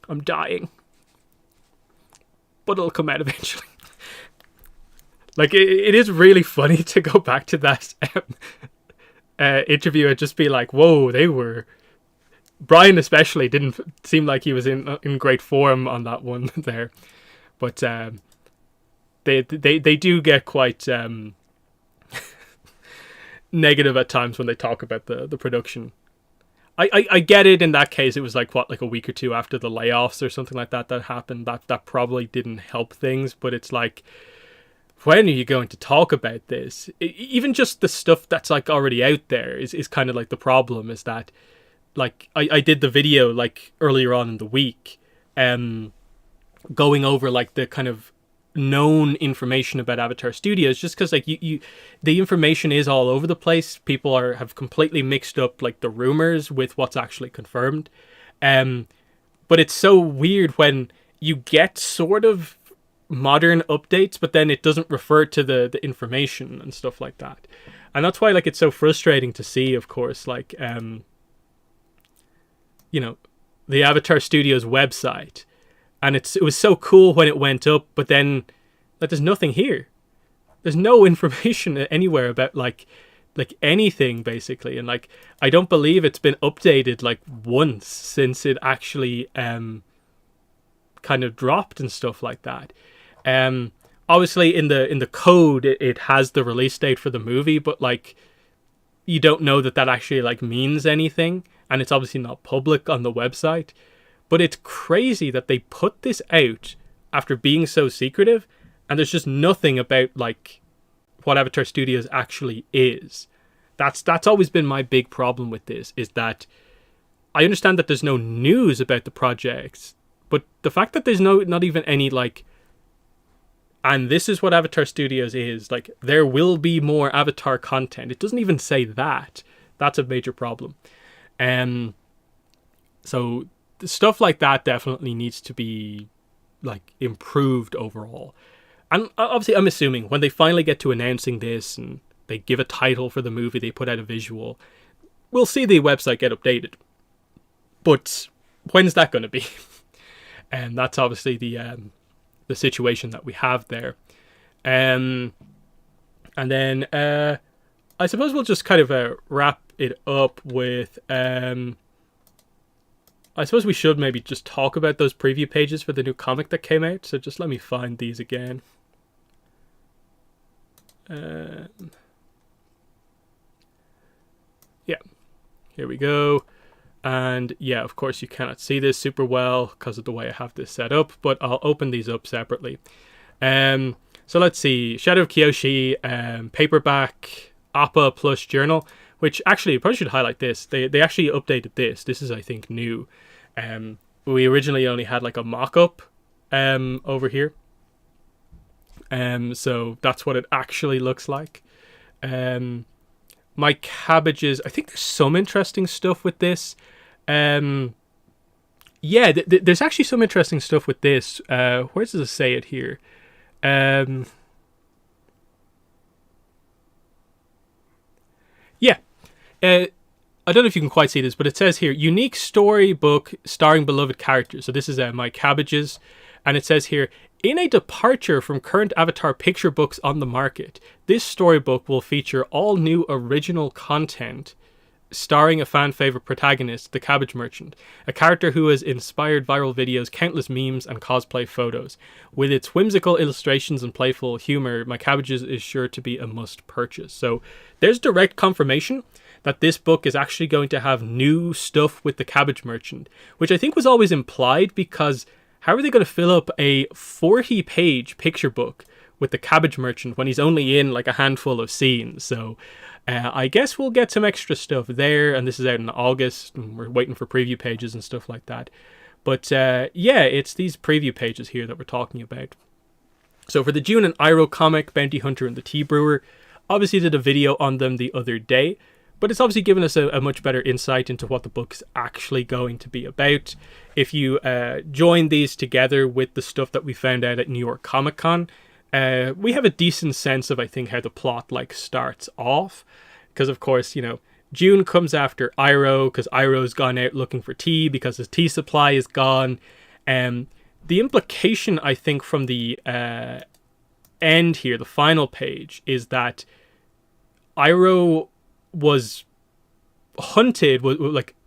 I'm dying, but it'll come out eventually. Like, it is really funny to go back to that interview and just be like, whoa, Brian especially didn't seem like he was in great form on that one there. But they do get quite negative at times when they talk about the production. I get it. In that case, it was like a week or two after the layoffs or something like that happened. That probably didn't help things. But it's like, when are you going to talk about this? Even just the stuff that's, like, already out there is kind of like the problem. Is that, like, I did the video, like, earlier on in the week, going over, like, the kind of known information about Avatar Studios, just because, like, the information is all over the place. People have completely mixed up, like, the rumors with what's actually confirmed. But it's so weird when you get sort of modern updates, but then it doesn't refer to the information and stuff like that. And that's why, like, it's so frustrating to see, of course, like, you know, the Avatar Studios website. And it was so cool when it went up, but then, like, there's nothing here. There's no information anywhere about, like anything, basically. And, like, I don't believe it's been updated, like, once since it actually kind of dropped and stuff like that. Obviously in the code it has the release date for the movie, but, like, you don't know that actually, like, means anything, and it's obviously not public on the website. But it's crazy that they put this out after being so secretive, and there's just nothing about, like, what Avatar Studios actually is. That's always been my big problem with this, is that I understand that there's no news about the projects, but the fact that there's not even any, like, and this is what Avatar Studios is, like, there will be more Avatar content. It doesn't even say that. That's a major problem. So stuff like that definitely needs to be, like, improved overall. And obviously, I'm assuming when they finally get to announcing this and they give a title for the movie, they put out a visual, we'll see the website get updated. But when's that going to be? And that's obviously the situation that we have there. And then I suppose we'll just kind of wrap it up with... I suppose we should maybe just talk about those preview pages for the new comic that came out. So just let me find these again. Yeah, here we go. And yeah, of course you cannot see this super well because of the way I have this set up, but I'll open these up separately. So let's see, Shadow of Kyoshi, paperback, APA plus journal, which actually I probably should highlight this. They actually updated this. This is, I think, new. We originally only had, like, a mock-up over here. So that's what it actually looks like. My cabbages, I think there's some interesting stuff with this. Yeah, there's actually some interesting stuff with this. Where does it say it here? Yeah. I don't know if you can quite see this, but it says here, unique storybook starring beloved characters. So this is My Cabbages. And it says here, in a departure from current Avatar picture books on the market, this storybook will feature all new original content starring a fan favorite protagonist, the Cabbage Merchant, a character who has inspired viral videos, countless memes, and cosplay photos. With its whimsical illustrations and playful humor, My Cabbages is sure to be a must purchase. So there's direct confirmation that this book is actually going to have new stuff with the Cabbage Merchant, which I think was always implied, because how are they going to fill up a 40-page picture book with the Cabbage Merchant when he's only in, like, a handful of scenes? So I guess we'll get some extra stuff there, and this is out in August, and we're waiting for preview pages and stuff like that. But yeah, it's these preview pages here that we're talking about. So for the June and Iroh comic, Bounty Hunter and the Tea Brewer, obviously did a video on them the other day, but it's obviously given us a much better insight into what the book's actually going to be about. If you join these together with the stuff that we found out at New York Comic Con, we have a decent sense of, I think, how the plot starts off. Because, of course, June comes after Iroh, because Iroh's gone out looking for tea, because his tea supply is gone. The implication, I think, from the end here, the final page, is that Iroh was hunted,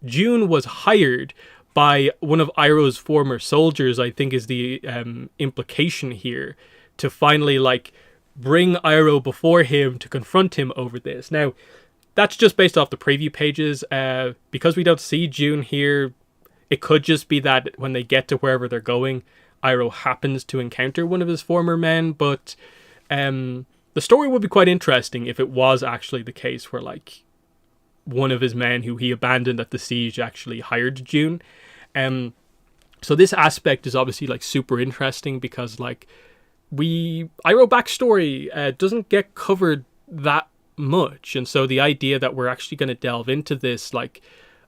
June was hired by one of Iroh's former soldiers, I think is the implication here, to finally, bring Iroh before him to confront him over this. Now, that's just based off the preview pages. Because we don't see June here, it could just be that when they get to wherever they're going, Iroh happens to encounter one of his former men, but the story would be quite interesting if it was actually the case where, one of his men who he abandoned at the siege actually hired June. So this aspect is obviously, super interesting because, Iroh backstory doesn't get covered that much, and so the idea that we're actually going to delve into this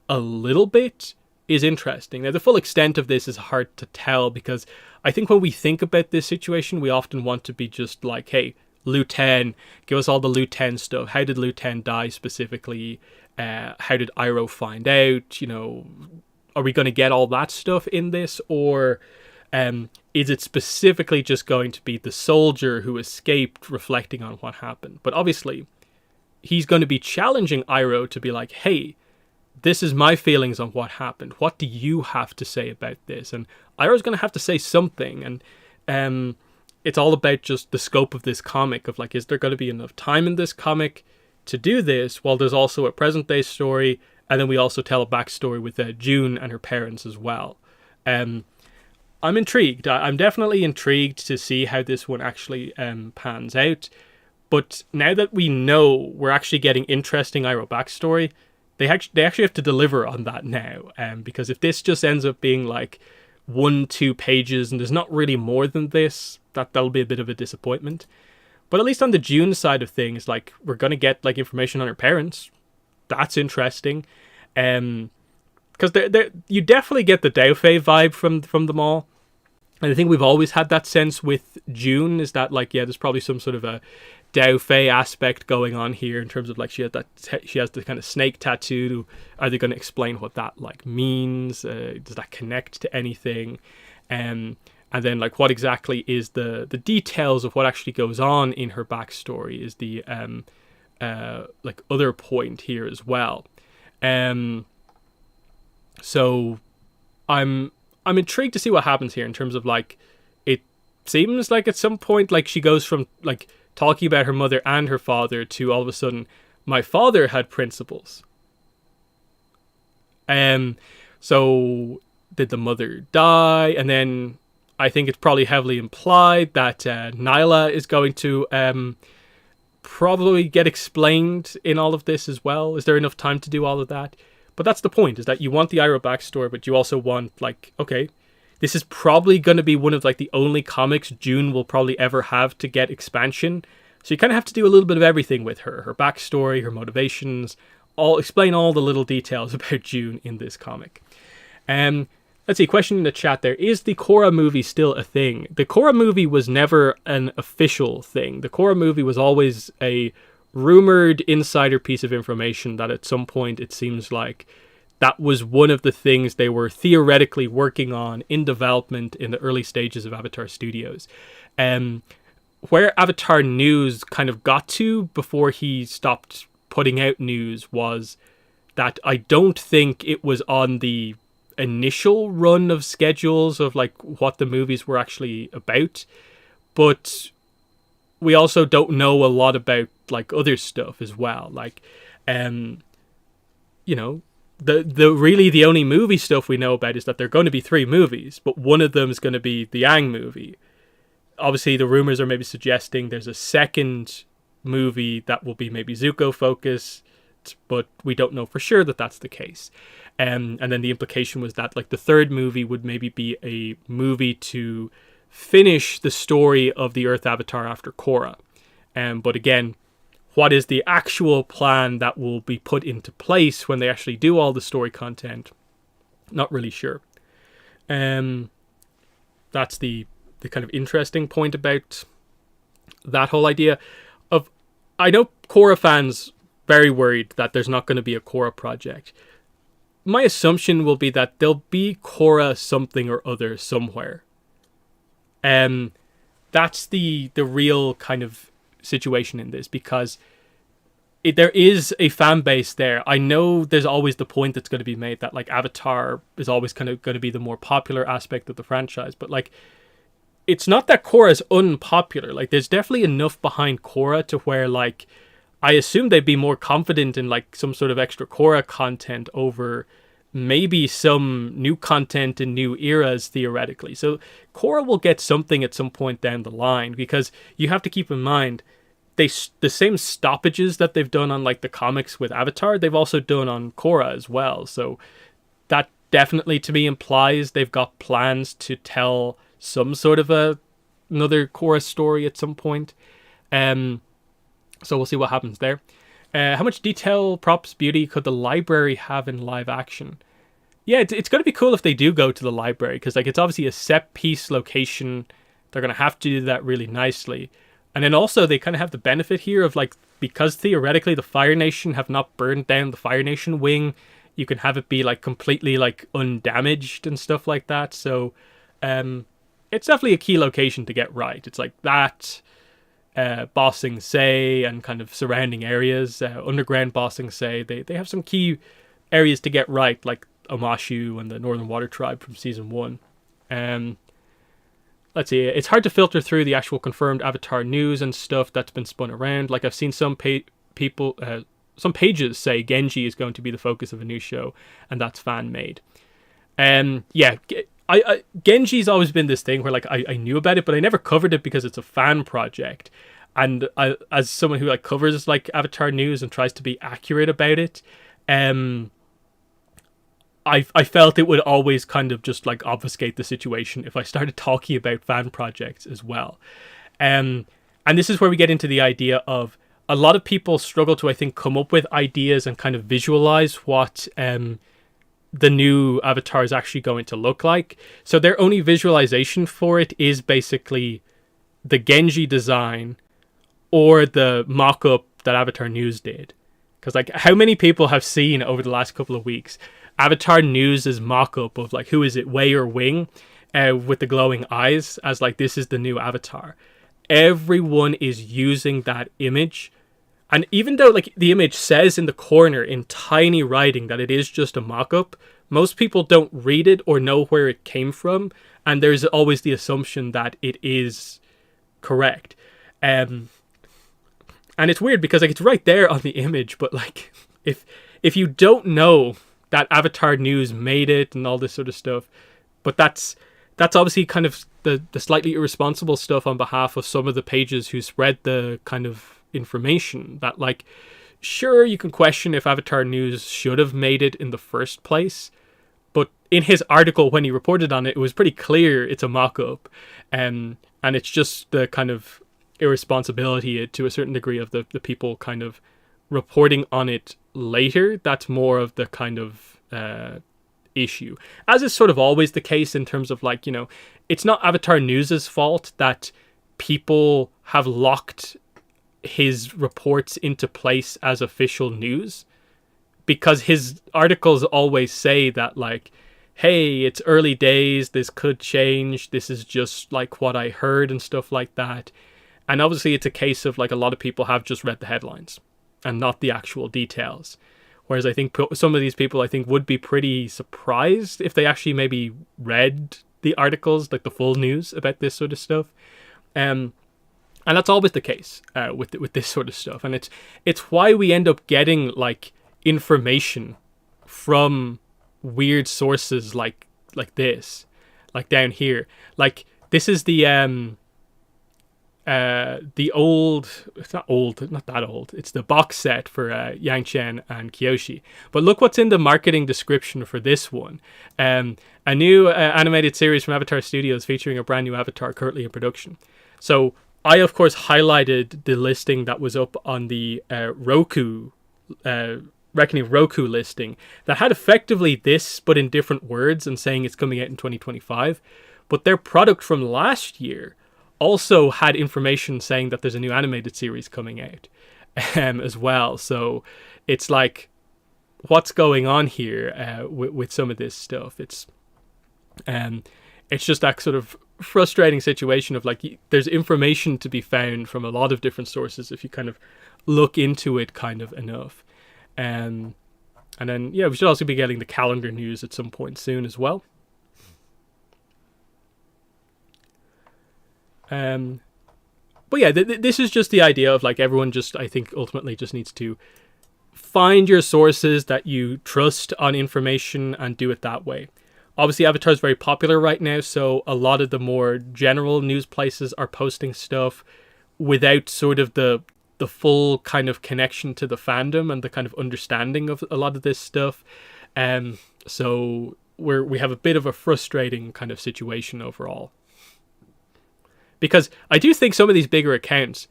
a little bit is interesting. Now, the full extent of this is hard to tell because I think when we think about this situation, we often want to be just hey, Liu Ten, give us all the Liu Ten stuff. How did Liu Ten die specifically? How did Iroh find out? Are we going to get all that stuff in this, or is it specifically just going to be the soldier who escaped reflecting on what happened? But obviously, he's going to be challenging Iroh to be hey, this is my feelings on what happened. What do you have to say about this? And Iroh's going to have to say something. And it's all about just the scope of this comic of is there going to be enough time in this comic to do this while there's also a present day story, and then we also tell a backstory with June and her parents as well. I'm intrigued. I'm definitely intrigued to see how this one actually pans out. But now that we know we're actually getting interesting Iroh backstory, they actually have to deliver on that now. Because if this just ends up being 1-2 pages and there's not really more than this, that'll be a bit of a disappointment. But at least on the June side of things, we're gonna get information on her parents. That's interesting. Because you definitely get the Dao Fei vibe from them all. And I think we've always had that sense with June, is that there's probably some sort of a Dao Fei aspect going on here in terms of she has the kind of snake tattoo. Are they going to explain what that means? Does that connect to anything? And then what exactly is the details of what actually goes on in her backstory is the other point here as well. So I'm intrigued to see what happens here in terms of it seems at some point she goes from talking about her mother and her father to all of a sudden, my father had principles. So did the mother die? And then I think it's probably heavily implied that Nyla is going to probably get explained in all of this as well. Is there enough time to do all of that? But that's the point, is that you want the Iroh backstory, but you also want okay, this is probably going to be one of the only comics June will probably ever have to get expansion. So you kind of have to do a little bit of everything with her backstory, her motivations, explain all the little details about June in this comic. Let's see, question in the chat there. Is the Korra movie still a thing? The Korra movie was never an official thing. The Korra movie was always a rumored insider piece of information that at some point it seems that was one of the things they were theoretically working on in development in the early stages of Avatar Studios. Where Avatar News kind of got to before he stopped putting out news was that I don't think it was on the initial run of schedules of what the movies were actually about, but we also don't know a lot about other stuff as well. The only movie stuff we know about is that there are going to be 3 movies, but one of them is going to be the Aang movie. Obviously, the rumors are maybe suggesting there's a second movie that will be maybe Zuko focused, but we don't know for sure that that's the case. And then the implication was that like the third movie would maybe be a movie to finish the story of the Earth Avatar after Korra. But again, what is the actual plan that will be put into place when they actually do all the story content? Not really sure. That's the kind of interesting point about that whole idea of, I know Korra fans very worried that there's not going to be a Korra project. My assumption will be that there'll be Korra something or other somewhere. That's the real kind of situation in this, because there is a fan base there. I know there's always the point that's going to be made that like Avatar is always kind of going to be the more popular aspect of the franchise, but like it's not that Korra is unpopular. Like there's definitely enough behind Korra to where like I assume they'd be more confident in like some sort of extra Korra content over maybe some new content in new eras theoretically. So Korra will get something at some point down the line, because you have to keep in mind the same stoppages that they've done on like the comics with Avatar, they've also done on Korra as well. So that definitely to me implies they've got plans to tell some sort of another Korra story at some point. So we'll see what happens there. How much detail, props, beauty could the library have in live action? Yeah, it's going to be cool if they do go to the library, because like it's obviously a set piece location. They're going to have to do that really nicely. And then also they kind of have the benefit here of like, because theoretically the Fire Nation have not burned down the Fire Nation wing, you can have it be like completely like undamaged and stuff like that. So it's definitely a key location to get right. It's like that, Ba Sing Se and kind of surrounding areas, underground Ba Sing Se, they have some key areas to get right, like Omashu and the Northern Water Tribe from season 1. Let's see, it's hard to filter through the actual confirmed Avatar news and stuff that's been spun around. Like I've seen some people, some pages say Genji is going to be the focus of a new show, and that's fan made. Yeah, Genji's always been this thing where like I knew about it, but I never covered it because it's a fan project. And as someone who like covers like Avatar news and tries to be accurate about it, I felt it would always kind of just like obfuscate the situation if I started talking about fan projects as well. And this is where we get into the idea of a lot of people struggle to, I think, come up with ideas and kind of visualize what the new Avatar is actually going to look like. So their only visualization for it is basically the Genji design or the mock-up that Avatar News did. Because like, how many people have seen over the last couple of weeks Avatar News' mock-up of like, who is it, Wei or Wing, with the glowing eyes, as like, this is the new Avatar. Everyone is using that image. And even though like the image says in the corner in tiny writing that it is just a mock-up, most people don't read it or know where it came from. And there's always the assumption that it is correct. And it's weird because like it's right there on the image, but like if you don't know that Avatar News made it and all this sort of stuff, but that's obviously kind of the slightly irresponsible stuff on behalf of some of the pages who spread the kind of information that like, sure, you can question if Avatar News should have made it in the first place, but in his article when he reported on it, it was pretty clear it's a mock-up, and it's just the kind of irresponsibility to a certain degree of the people kind of reporting on it later that's more of the kind of issue, as is sort of always the case in terms of like, you know, it's not Avatar News's fault that people have locked his reports into place as official news, because his articles always say that like, hey, it's early days, this could change, this is just like what I heard and stuff like that. And obviously it's a case of like a lot of people have just read the headlines and not the actual details. Whereas I think some of these people, I think, would be pretty surprised if they actually maybe read the articles, like the full news about this sort of stuff. And that's always the case with this sort of stuff. And it's why we end up getting like information from weird sources like this, like down here. Like this is the the old, it's not old, not that old, it's the box set for Chen and Kyoshi. But look what's in the marketing description for this one. A new animated series from Avatar Studios featuring a brand new Avatar currently in production. So I, of course, highlighted the listing that was up on the Roku, Reckoning of Roku listing that had effectively this, but in different words, and saying it's coming out in 2025. But their product from last year also had information saying that there's a new animated series coming out as well. So it's like, what's going on here with some of this stuff? It's just that sort of frustrating situation of like, there's information to be found from a lot of different sources if you kind of look into it kind of enough. And then, yeah, we should also be getting the calendar news at some point soon as well. But yeah, this is just the idea of like everyone just, I think, ultimately just needs to find your sources that you trust on information and do it that way. Obviously, Avatar is very popular right now, so a lot of the more general news places are posting stuff without sort of the full kind of connection to the fandom and the kind of understanding of a lot of this stuff. So we have a bit of a frustrating kind of situation overall. Because I do think some of these bigger accounts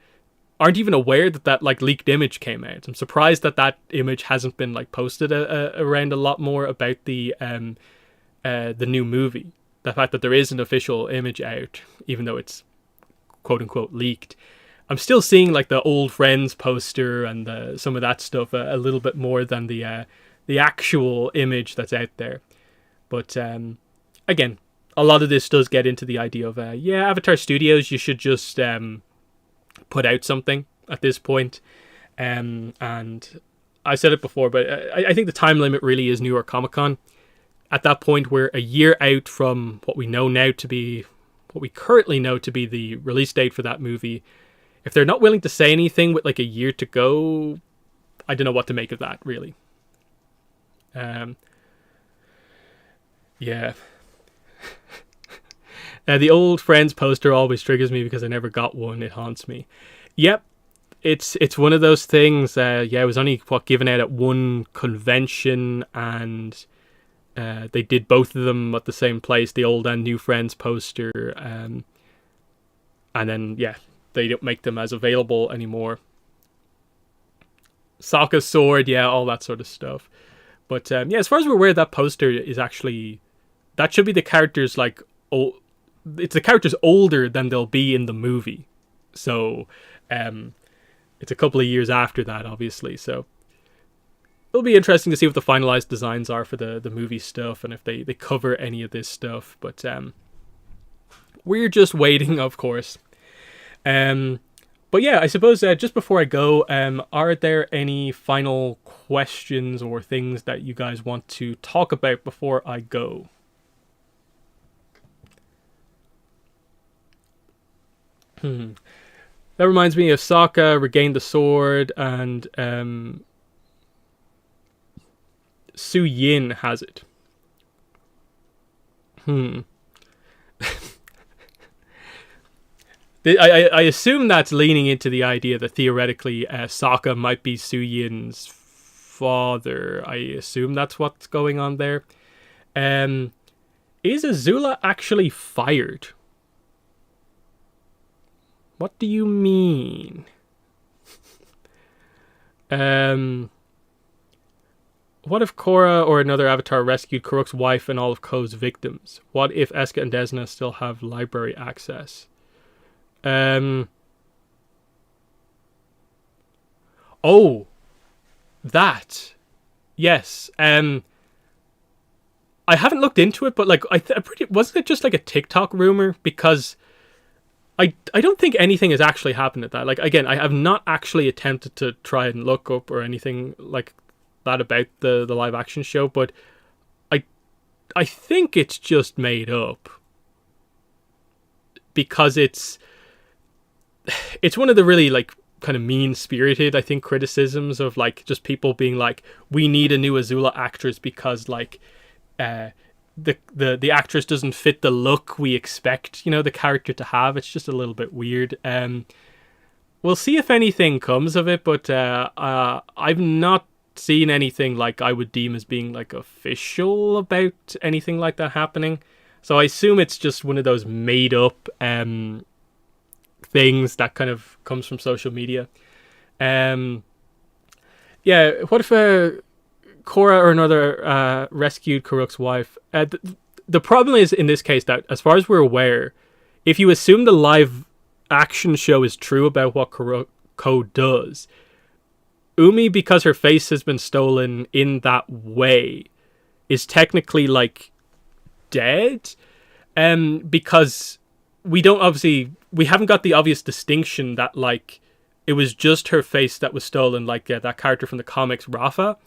aren't even aware that like leaked image came out. I'm surprised that image hasn't been like posted around a lot more about the new movie. The fact that there is an official image out, even though it's quote unquote leaked. I'm still seeing like the old friends poster and some of that stuff a little bit more than the actual image that's out there. But again, a lot of this does get into the idea of Avatar Studios, you should just put out something at this point. And I said it before, but I think the time limit really is New York Comic Con. At that point, we're a year out from what we currently know to be the release date for that movie. If they're not willing to say anything with like a year to go, I don't know what to make of that, really. Yeah. The old friends poster always triggers me because I never got one. It haunts me. Yep. It's one of those things. It was only given out at one convention, and they did both of them at the same place, the old and new friends poster. And then, they don't make them as available anymore. Sokka's sword, all that sort of stuff. But as far as we're aware, that poster is actually, that should be the characters like, it's the characters older than they'll be in the movie. So it's a couple of years after that, obviously. So it'll be interesting to see what the finalized designs are for the movie stuff and if they cover any of this stuff. But we're just waiting, of course. But I suppose just before I go, are there any final questions or things that you guys want to talk about before I go? That reminds me of Sokka regained the sword, and Su Yin has it. I assume that's leaning into the idea that theoretically Sokka might be Su Yin's father. I assume that's what's going on there. Is Azula actually fired? What do you mean? What if Korra or another avatar rescued Kuruk's wife and all of Ko's victims? What if Eska and Desna still have library access? Oh, that. Yes. I haven't looked into it, but like wasn't it just like a TikTok rumor? Because I don't think anything has actually happened at that. Like, again, I have not actually attempted to try and look up or anything like that about the live action show, but I think it's just made up because it's one of the really like kind of mean-spirited, I think, criticisms of like just people being like, we need a new Azula actress because like the actress doesn't fit the look we expect, the character to have. It's just a little bit weird. We'll see if anything comes of it, but I've not seen anything like I would deem as being like official about anything like that happening. So I assume it's just one of those made up things that kind of comes from social media. What if Korra or another rescued Kuruk's wife? The problem is in this case that, as far as we're aware, if you assume the live action show is true about what Kuruk does, Umi, because her face has been stolen in that way, is technically like dead. Because we haven't got the obvious distinction that like it was just her face that was stolen, like that character from the comics, Rafa.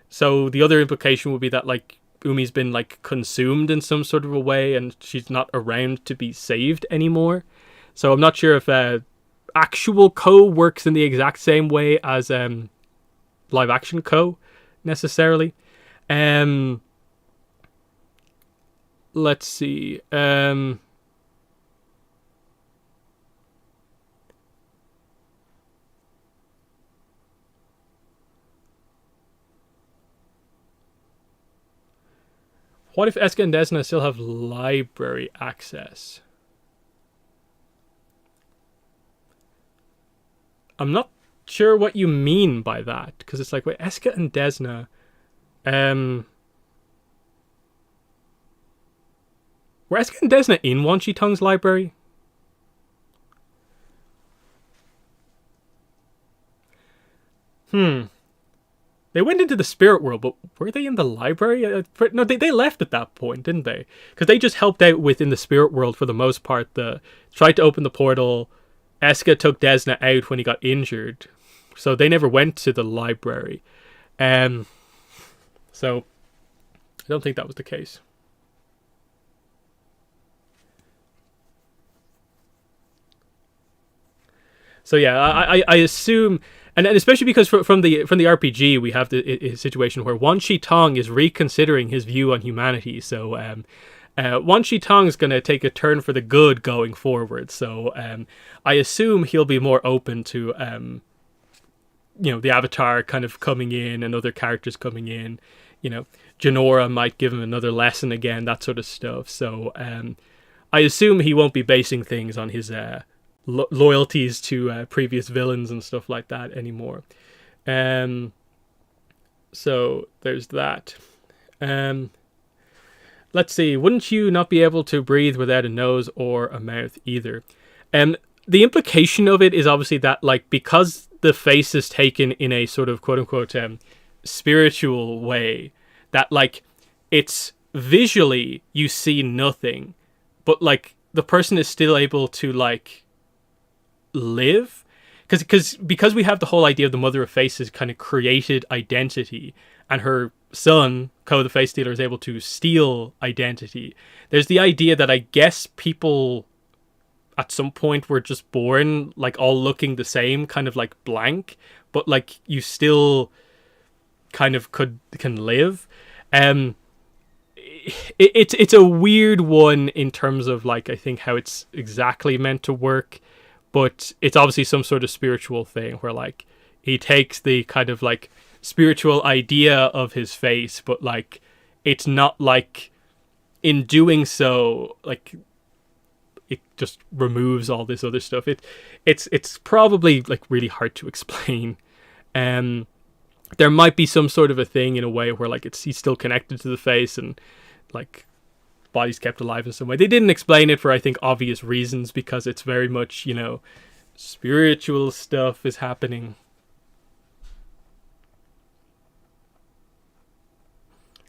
So the other implication would be that like Umi's been like consumed in some sort of a way and she's not around to be saved anymore. So I'm not sure if actual Ko works in the exact same way as live action Ko necessarily. Let's see. What if Eska and Desna still have library access? I'm not sure what you mean by that, because it's like, wait, Eska and Desna, were Eska and Desna in Wan Shi Tong's library? They went into the spirit world, but were they in the library? No, they left at that point, didn't they? Because they just helped out within the spirit world for the most part. Tried to open the portal. Eska took Desna out when he got injured. So they never went to the library. So I don't think that was the case. So yeah, I assume... And especially because from the RPG, we have the situation where Wan Shi Tong is reconsidering his view on humanity. So Wan Shi Tong is going to take a turn for the good going forward. So I assume he'll be more open to the Avatar kind of coming in and other characters coming in. Janora might give him another lesson again, that sort of stuff. So I assume he won't be basing things on his loyalties to previous villains and stuff like that anymore. So there's that. Let's see. Wouldn't you not be able to breathe without a nose or a mouth either? The implication of it is obviously that, like, because the face is taken in a sort of quote-unquote spiritual way, that, like, it's visually you see nothing, but, like, the person is still able to, like, live, because we have the whole idea of the Mother of Faces kind of created identity, and her son Ko the Face Stealer is able to steal identity. There's the idea that I guess people at some point were just born like all looking the same, kind of like blank, but like you still kind of can live. It's a weird one in terms of like I think how it's exactly meant to work. But it's obviously some sort of spiritual thing where, like, he takes the kind of, like, spiritual idea of his face, but, like, it's not like, in doing so, like, it just removes all this other stuff. It's probably, like, really hard to explain. There might be some sort of a thing in a way where, like, he's still connected to the face and, like... body's kept alive in some way. They didn't explain it for, I think, obvious reasons, because it's very much, spiritual stuff is happening.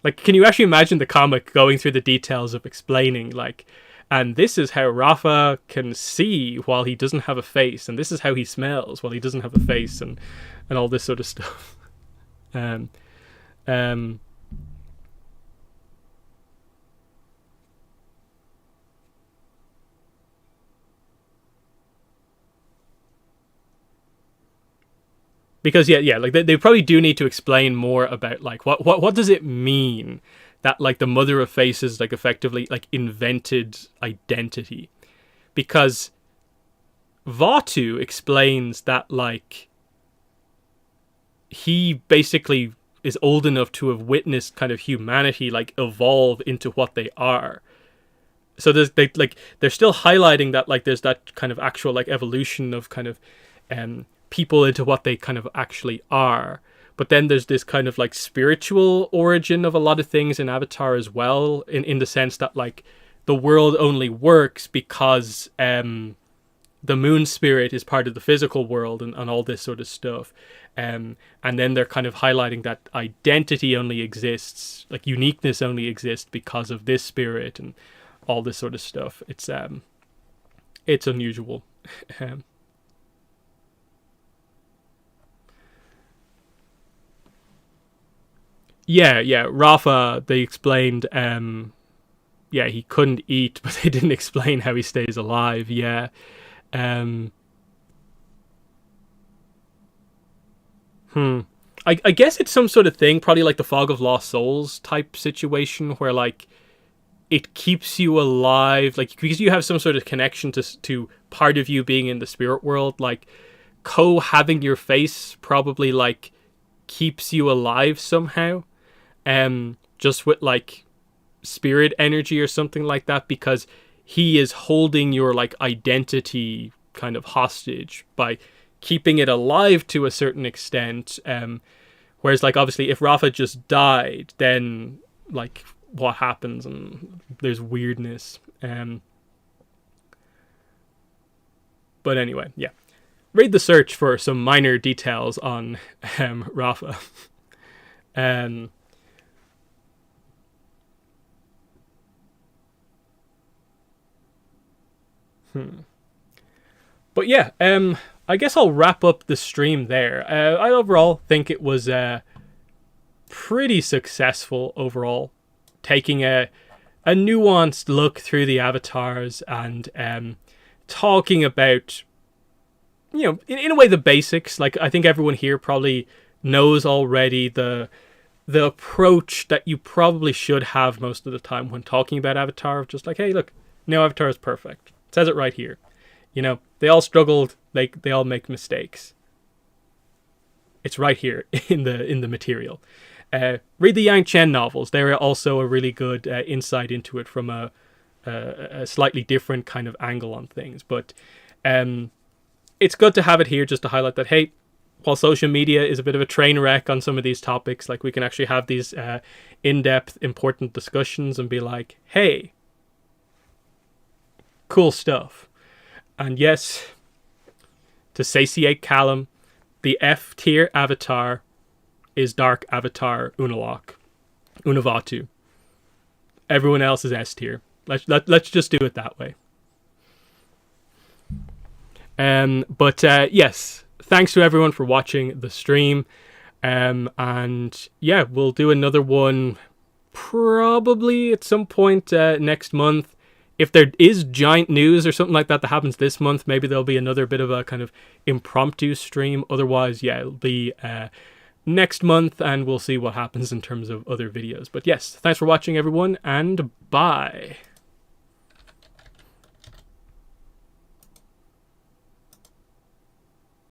Like, can you actually imagine the comic going through the details of explaining, like, and this is how Rafa can see while he doesn't have a face, and this is how he smells while he doesn't have a face, and all this sort of stuff. Because like they probably do need to explain more about like what does it mean that like the Mother of Faces like effectively like invented identity, because Vaatu explains that like he basically is old enough to have witnessed kind of humanity like evolve into what they are. So they're still highlighting that like there's that kind of actual like evolution of kind of people into what they kind of actually are. But then there's this kind of like spiritual origin of a lot of things in Avatar as well, in the sense that like the world only works because the moon spirit is part of the physical world and all this sort of stuff. And then they're kind of highlighting that identity only exists, like uniqueness only exists because of this spirit and all this sort of stuff. It's unusual. Yeah. Rafa, they explained, he couldn't eat, but they didn't explain how he stays alive. Yeah. I guess it's some sort of thing, probably like the Fog of Lost Souls type situation, where like it keeps you alive, like because you have some sort of connection to part of you being in the spirit world. Like Ko having your face probably like keeps you alive somehow, just with like spirit energy or something like that, because he is holding your like identity kind of hostage by keeping it alive to a certain extent. Whereas like obviously if Rafa just died, then like what happens, and there's weirdness. But anyway, yeah. Read the search for some minor details on Rafa. But yeah, I guess I'll wrap up the stream there. I overall think it was pretty successful overall, taking a nuanced look through the avatars and talking about, you know, in a way the basics. Like I think everyone here probably knows already the approach that you probably should have most of the time when talking about Avatar, of just like, hey, look, no Avatar is perfect. It says it right here. You know, they all struggled, they all make mistakes. It's right here in the material. Read the Yang Chen novels. They're also a really good insight into it from a slightly different kind of angle on things. But it's good to have it here just to highlight that, hey, while social media is a bit of a train wreck on some of these topics, like we can actually have these in-depth, important discussions and be like, hey, cool stuff. And yes, to satiate Callum, the F tier avatar is Dark Avatar Unavaatu. Everyone else is S tier. Let's just do it that way. But yes, thanks to everyone for watching the stream. And yeah, we'll do another one probably at some point next month. If there is giant news or something like that happens this month, maybe there'll be another bit of a kind of impromptu stream. Otherwise, yeah, it'll be next month, and we'll see what happens in terms of other videos. But yes, thanks for watching, everyone, and bye.